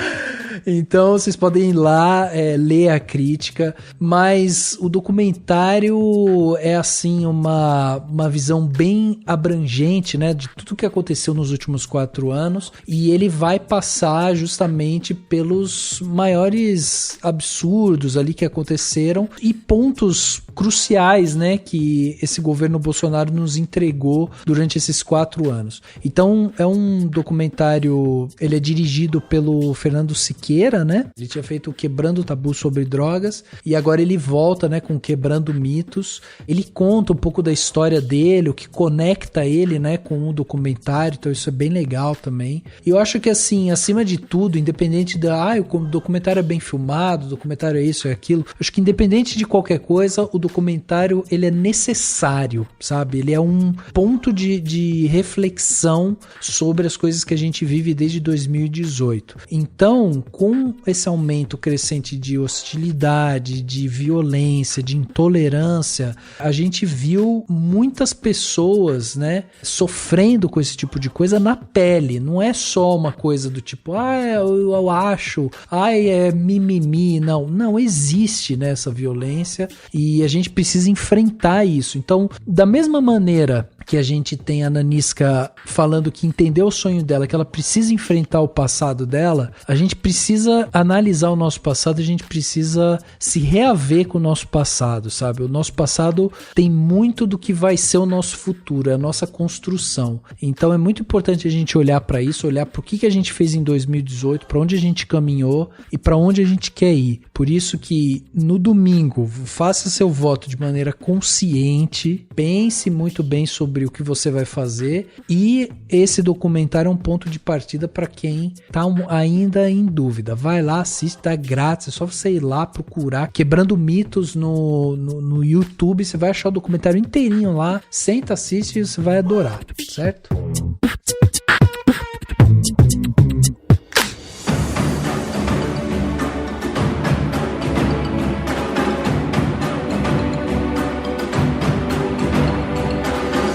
Então vocês podem ir lá ler a crítica, mas o documentário é assim uma visão bem abrangente, né, de tudo que aconteceu nos últimos 4 anos, e ele vai passar justamente pelos maiores absurdos ali que aconteceram e pontos cruciais, né, que esse governo Bolsonaro nos entregou durante esses 4 anos. Então é um documentário, ele é dirigido pelo Fernando Siqueira, né? Ele tinha feito o Quebrando o Tabu sobre drogas e agora ele volta, né, com Quebrando Mitos. Ele conta um pouco da história dele, o que conecta ele, né, com o documentário, então isso é bem legal também. E eu acho que assim, acima de tudo, independente o documentário é bem filmado, o documentário é isso, é aquilo, acho que independente de qualquer coisa, o documentário ele é necessário, sabe? Ele é um ponto de reflexão sobre as coisas que a gente vive desde 2018. Então, com esse aumento crescente de hostilidade, de violência, de intolerância, a gente viu muitas pessoas, né, sofrendo com esse tipo de coisa na pele. Não é só uma coisa do tipo, eu acho, é mimimi. Não existe, né, essa violência e a gente precisa enfrentar isso. Então, da mesma maneira que a gente tem a Nanisca falando que entendeu o sonho dela, que ela precisa enfrentar o passado dela, a gente precisa analisar o nosso passado, a gente precisa se reaver com o nosso passado, sabe? O nosso passado tem muito do que vai ser o nosso futuro, é a nossa construção. Então é muito importante a gente olhar para isso, olhar para o que a gente fez em 2018, para onde a gente caminhou e para onde a gente quer ir. Por isso que no domingo, faça seu voto de maneira consciente, pense muito bem sobre o que você vai fazer, e esse documentário é um ponto de partida para quem tá ainda em dúvida. Vai lá, assiste, tá grátis, é só você ir lá procurar Quebrando Mitos no YouTube, você vai achar o documentário inteirinho lá, senta, assiste e você vai adorar, certo?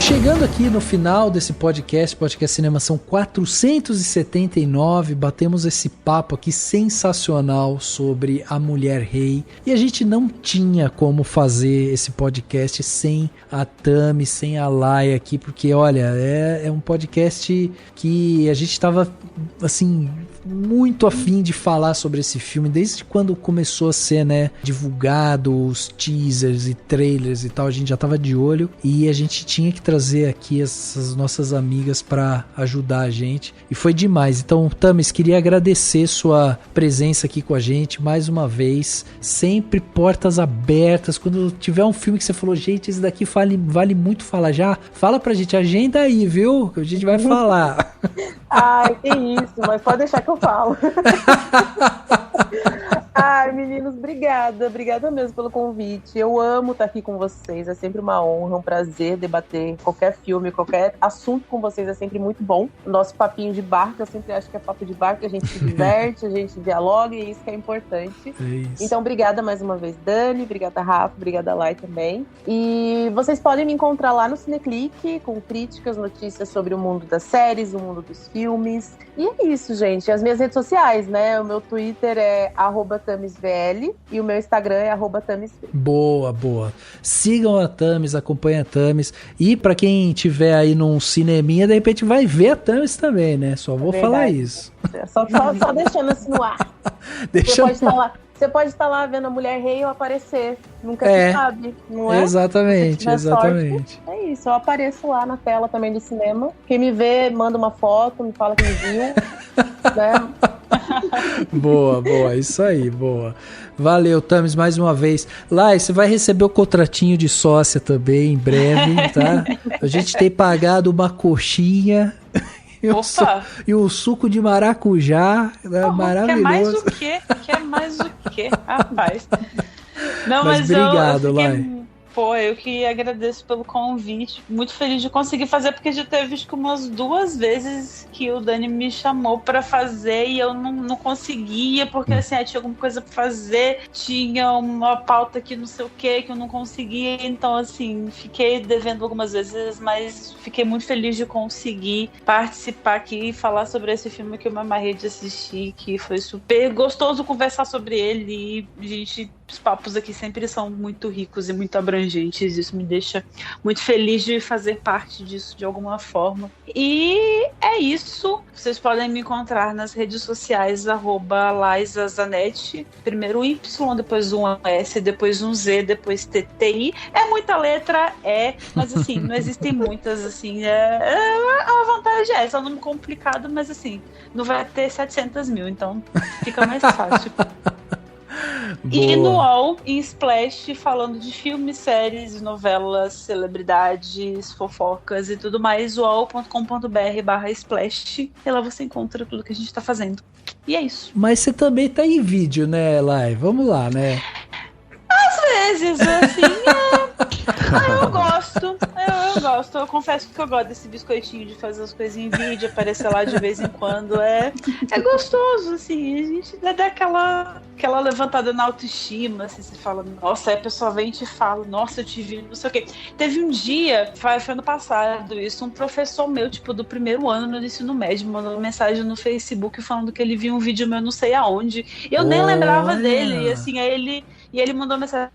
Chegando aqui no final desse podcast Cinemação 479, batemos esse papo aqui sensacional sobre a Mulher Rei, e a gente não tinha como fazer esse podcast sem a Tami, sem a Lai aqui, porque olha, é um podcast que a gente estava assim muito afim de falar sobre esse filme desde quando começou a ser, né, divulgado os teasers e trailers e tal, a gente já tava de olho e a gente tinha que trazer aqui essas nossas amigas para ajudar a gente, e foi demais. Então, Thames, queria agradecer sua presença aqui com a gente mais uma vez, sempre portas abertas. Quando tiver um filme que você falou, gente, esse daqui vale muito falar, já fala pra gente, agenda aí, viu, que a gente vai falar. Ai, que isso, mas pode deixar que eu falo. Ai, meninos, obrigada. Obrigada mesmo pelo convite. Eu amo estar aqui com vocês. É sempre uma honra, um prazer debater qualquer filme, qualquer assunto com vocês. É sempre muito bom. O nosso papinho de bar, que eu sempre acho que é papo de bar, que a gente se diverte, a gente dialoga, e isso que é importante. É isso. Então, obrigada mais uma vez, Dani. Obrigada, Rafa. Obrigada, Lai, também. E vocês podem me encontrar lá no Cineclique, com críticas, notícias sobre o mundo das séries, o mundo dos filmes. E é isso, gente. As minhas redes sociais, né? O meu Twitter é @TamisVL e o meu Instagram é @TamisV. Boa. Sigam a Tamis, acompanhem a Tamis. E pra quem tiver aí num cineminha, de repente vai ver a Tamis também, né? Só vou falar isso. Só deixando assim no ar. Você pode estar lá vendo a Mulher Rei ou aparecer. Nunca se sabe, não é? Exatamente. Sorte, é isso, eu apareço lá na tela também do cinema. Quem me vê, manda uma foto, me fala que me viu. Né? Boa, isso aí, boa. Valeu, Tamis, mais uma vez. Lai, você vai receber o contratinho de sócia também em breve, tá? A gente tem pagado uma coxinha e o suco de maracujá, né? Maravilhoso. Quer mais o quê? Rapaz. Não, mas obrigado, Lai. Pô, eu que agradeço pelo convite. Muito feliz de conseguir fazer, porque já teve acho que umas 2 vezes que o Dani me chamou pra fazer e eu não conseguia, porque assim, tinha alguma coisa pra fazer, tinha uma pauta que não sei o que eu não conseguia. Então, assim, fiquei devendo algumas vezes, mas fiquei muito feliz de conseguir participar aqui e falar sobre esse filme que eu me amarrei de assistir, que foi super gostoso conversar sobre ele. E, gente, os papos aqui sempre são muito ricos e muito abrangentes. Isso me deixa muito feliz de fazer parte disso de alguma forma. E é isso. Vocês podem me encontrar nas redes sociais @LaizaZanetti. Primeiro um Y, depois um S, depois um Z, depois TTI. É muita letra, mas assim, não existem muitas, assim. A vantagem é um nome complicado, mas assim, não vai ter 700 mil, então fica mais fácil. E no UOL, em Splash, falando de filmes, séries, novelas, celebridades, fofocas e tudo mais, uol.com.br/Splash. E lá você encontra tudo que a gente tá fazendo. E é isso. Mas você também tá em vídeo, né, Lai? Vamos lá, né? Às vezes, assim, eu gosto. Eu confesso que eu gosto desse biscoitinho de fazer as coisas em vídeo, aparecer lá de vez em quando. É gostoso, assim. A gente dá aquela levantada na autoestima, assim, você fala, nossa, aí a pessoa vem e te fala, nossa, eu te vi, não sei o quê. Teve um dia, foi ano passado isso, um professor meu, tipo, do primeiro ano no ensino médio, mandou uma mensagem no Facebook falando que ele viu um vídeo meu não sei aonde. Eu nem lembrava dele, e assim, aí ele mandou mensagem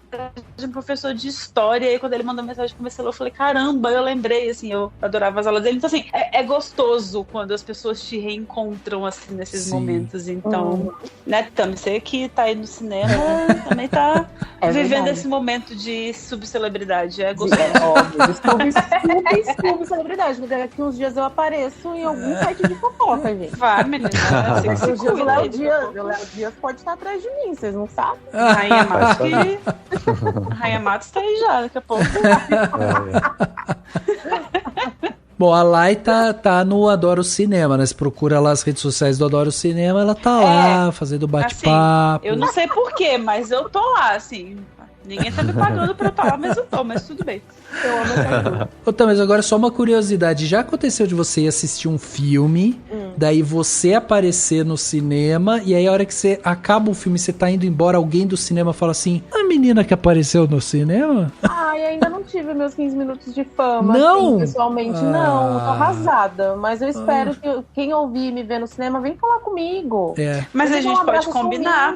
de um professor de história, e aí quando ele mandou mensagem pro meu celular, eu falei, caramba, eu lembrei, assim, eu adorava as aulas dele. Então, assim, é gostoso quando as pessoas te reencontram, assim, nesses momentos. Então, né, Tami, você que tá aí no cinema, também tá vivendo esse momento de subcelebridade. É gostoso. Subcelebridade. Daqui uns dias eu apareço em algum site de fofoca, gente. Vai, menina. O Léo Dias pode estar atrás de mim, vocês não sabem? Rainha Matos tá aí já, daqui a pouco. Bom, a Lai tá no Adoro Cinema, né? Você procura lá as redes sociais do Adoro Cinema, ela tá lá fazendo bate-papo. Assim, eu não sei porquê, mas eu tô lá, assim. Ninguém tá me pagando pra eu estar lá, mas eu tô, mas tudo bem. Eu amo essa coisa. Mas agora só uma curiosidade. Já aconteceu de você ir assistir um filme, daí você aparecer no cinema, e aí a hora que você acaba o filme, você tá indo embora, alguém do cinema fala assim, a menina que apareceu no cinema? Ai, ainda não tive meus 15 minutos de fama, não? Assim, pessoalmente. Não, tô arrasada. Mas eu espero que quem ouvir me ver no cinema, vem falar comigo. Mas a gente pode combinar.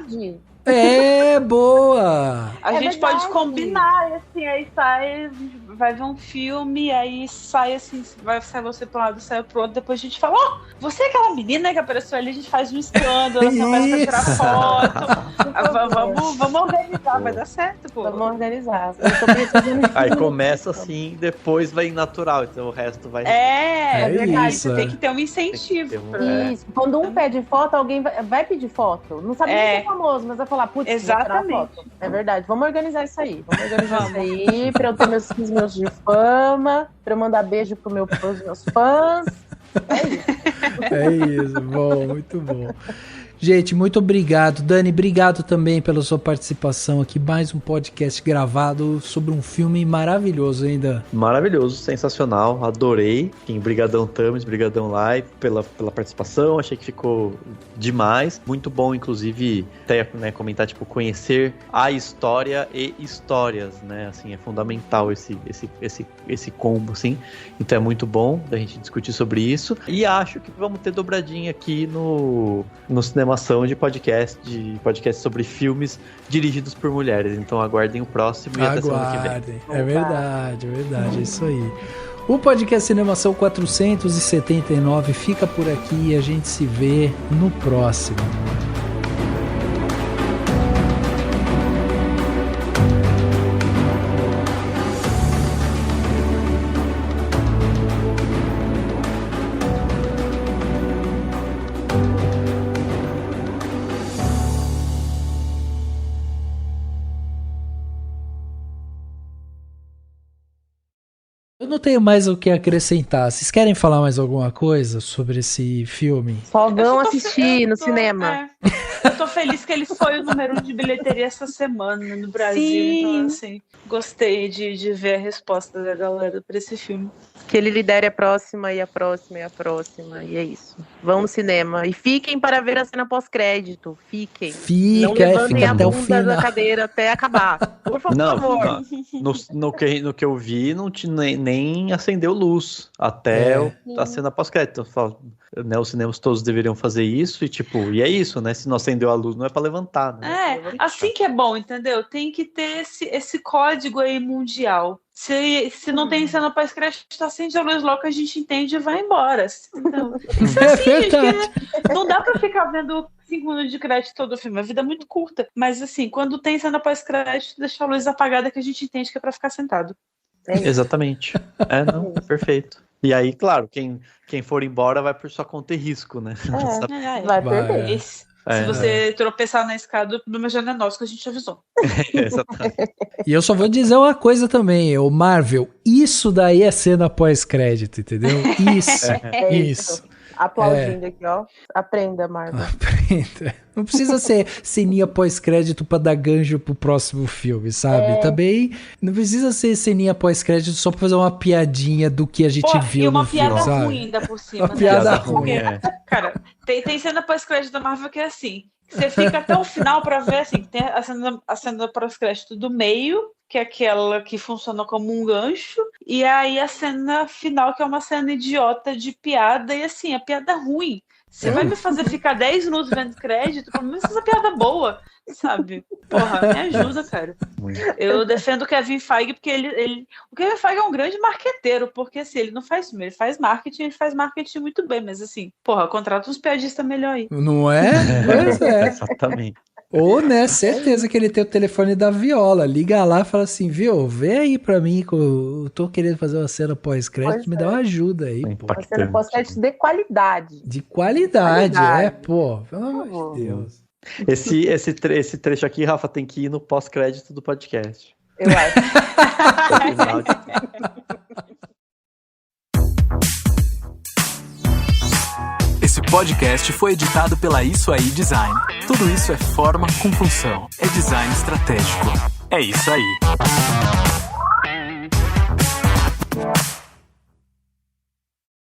Boa! A gente pode combinar, assim, aí sai, vai ver um filme, aí sai assim, vai sair você pra um lado, sai pro outro, depois a gente fala, você é aquela menina que apareceu ali, a gente faz um escândalo, você vai pra tirar foto. Vamos organizar, vai dar certo, pô. Vamos organizar. Aí começa assim, depois vai em natural, então o resto vai... É verdade, você tem que ter um incentivo. Isso, quando um pede foto, alguém vai pedir foto. Não sabe nem ser famoso, mas vai falar, putz, exatamente. Foto. É verdade, vamos organizar isso aí. Pra eu ter meus 15 minutos de fama, pra eu mandar beijo pros meus fãs. É isso, bom, muito bom. Gente, muito obrigado. Dani, obrigado também pela sua participação aqui. Mais um podcast gravado sobre um filme maravilhoso ainda. Maravilhoso, sensacional, adorei. Brigadão Tamis, brigadão Lai pela participação, achei que ficou demais. Muito bom, inclusive, até, né, comentar, tipo, conhecer a história e histórias, né, assim, é fundamental esse combo, assim. Então é muito bom da gente discutir sobre isso. E acho que vamos ter dobradinha aqui no Cinemação de podcast sobre filmes dirigidos por mulheres. Então aguardem o próximo e até semana que vem. É verdade, é isso aí. O podcast Cinemação 479 fica por aqui e a gente se vê no próximo. Eu não tenho mais o que acrescentar. Vocês querem falar mais alguma coisa sobre esse filme? Só vão assistir no cinema. Eu tô feliz que ele foi o número 1 de bilheteria essa semana no Brasil. Sim. Então, assim, gostei de ver a resposta da galera pra esse filme. Que ele lidere a próxima, e a próxima, e a próxima. E é isso. Vão no cinema. E fiquem para ver a cena pós-crédito. Fiquem. Não levantem fica a até o bunda final da cadeira até acabar. Por favor. No que eu vi, não nem acendeu luz até a cena pós-crédito. Né, os cinemas todos deveriam fazer isso e é isso, né? Se não acendeu a luz, não é pra levantar, né? Assim que é bom, entendeu? Tem que ter esse código aí mundial. Se não tem cena pós-crédito, acende a luz logo que a gente entende e vai embora. Então, isso é assim, gente, não dá pra ficar vendo 5 minutos de crédito todo o filme. A vida é muito curta. Mas assim, quando tem cena pós-crédito, deixa a luz apagada que a gente entende que é pra ficar sentado. Exatamente. É perfeito. E aí, claro, quem for embora vai por sua conta e risco, né? Vai perder. Se você tropeçar na escada, o problema já não é nosso, que a gente avisou. Exatamente. E eu só vou dizer uma coisa também, o Marvel, isso daí é cena pós-crédito, entendeu? Isso. Aplaudindo aqui, ó. Aprenda, Marvel. Aprenda. Não precisa ser ceninha pós-crédito pra dar gancho pro próximo filme, sabe? Também não precisa ser ceninha pós-crédito só pra fazer uma piadinha do que a gente viu no filme, sabe? Uma piada ruim ainda por cima. Uma piada ruim. Cara, tem cena pós-crédito da Marvel que é assim. Você fica até o final pra ver, assim, tem a cena pós-crédito do meio, que é aquela que funciona como um gancho, e aí a cena final, que é uma cena idiota de piada, e assim, a piada ruim. Você vai me fazer ficar 10 minutos vendo crédito, pelo menos essa piada boa, sabe? Porra, me ajuda, cara. Eu defendo o Kevin Feige, porque o Kevin Feige é um grande marqueteiro, porque assim, ele não faz filme, ele faz marketing muito bem, mas assim, porra, contrata uns piadistas melhor aí. Não é? Pois é. Exatamente. Ou, né, certeza que ele tem o telefone da Viola. Liga lá e fala assim, viu, vê aí pra mim que eu tô querendo fazer uma cena pós-crédito, me dá uma ajuda aí, pô. Uma cena pós-crédito de qualidade. De qualidade, pô. Pelo amor de Deus. Esse trecho aqui, Rafa, tem que ir no pós-crédito do podcast. Eu acho. Esse podcast foi editado pela Isso Aí Design. Tudo isso é forma com função. É design estratégico. É isso aí.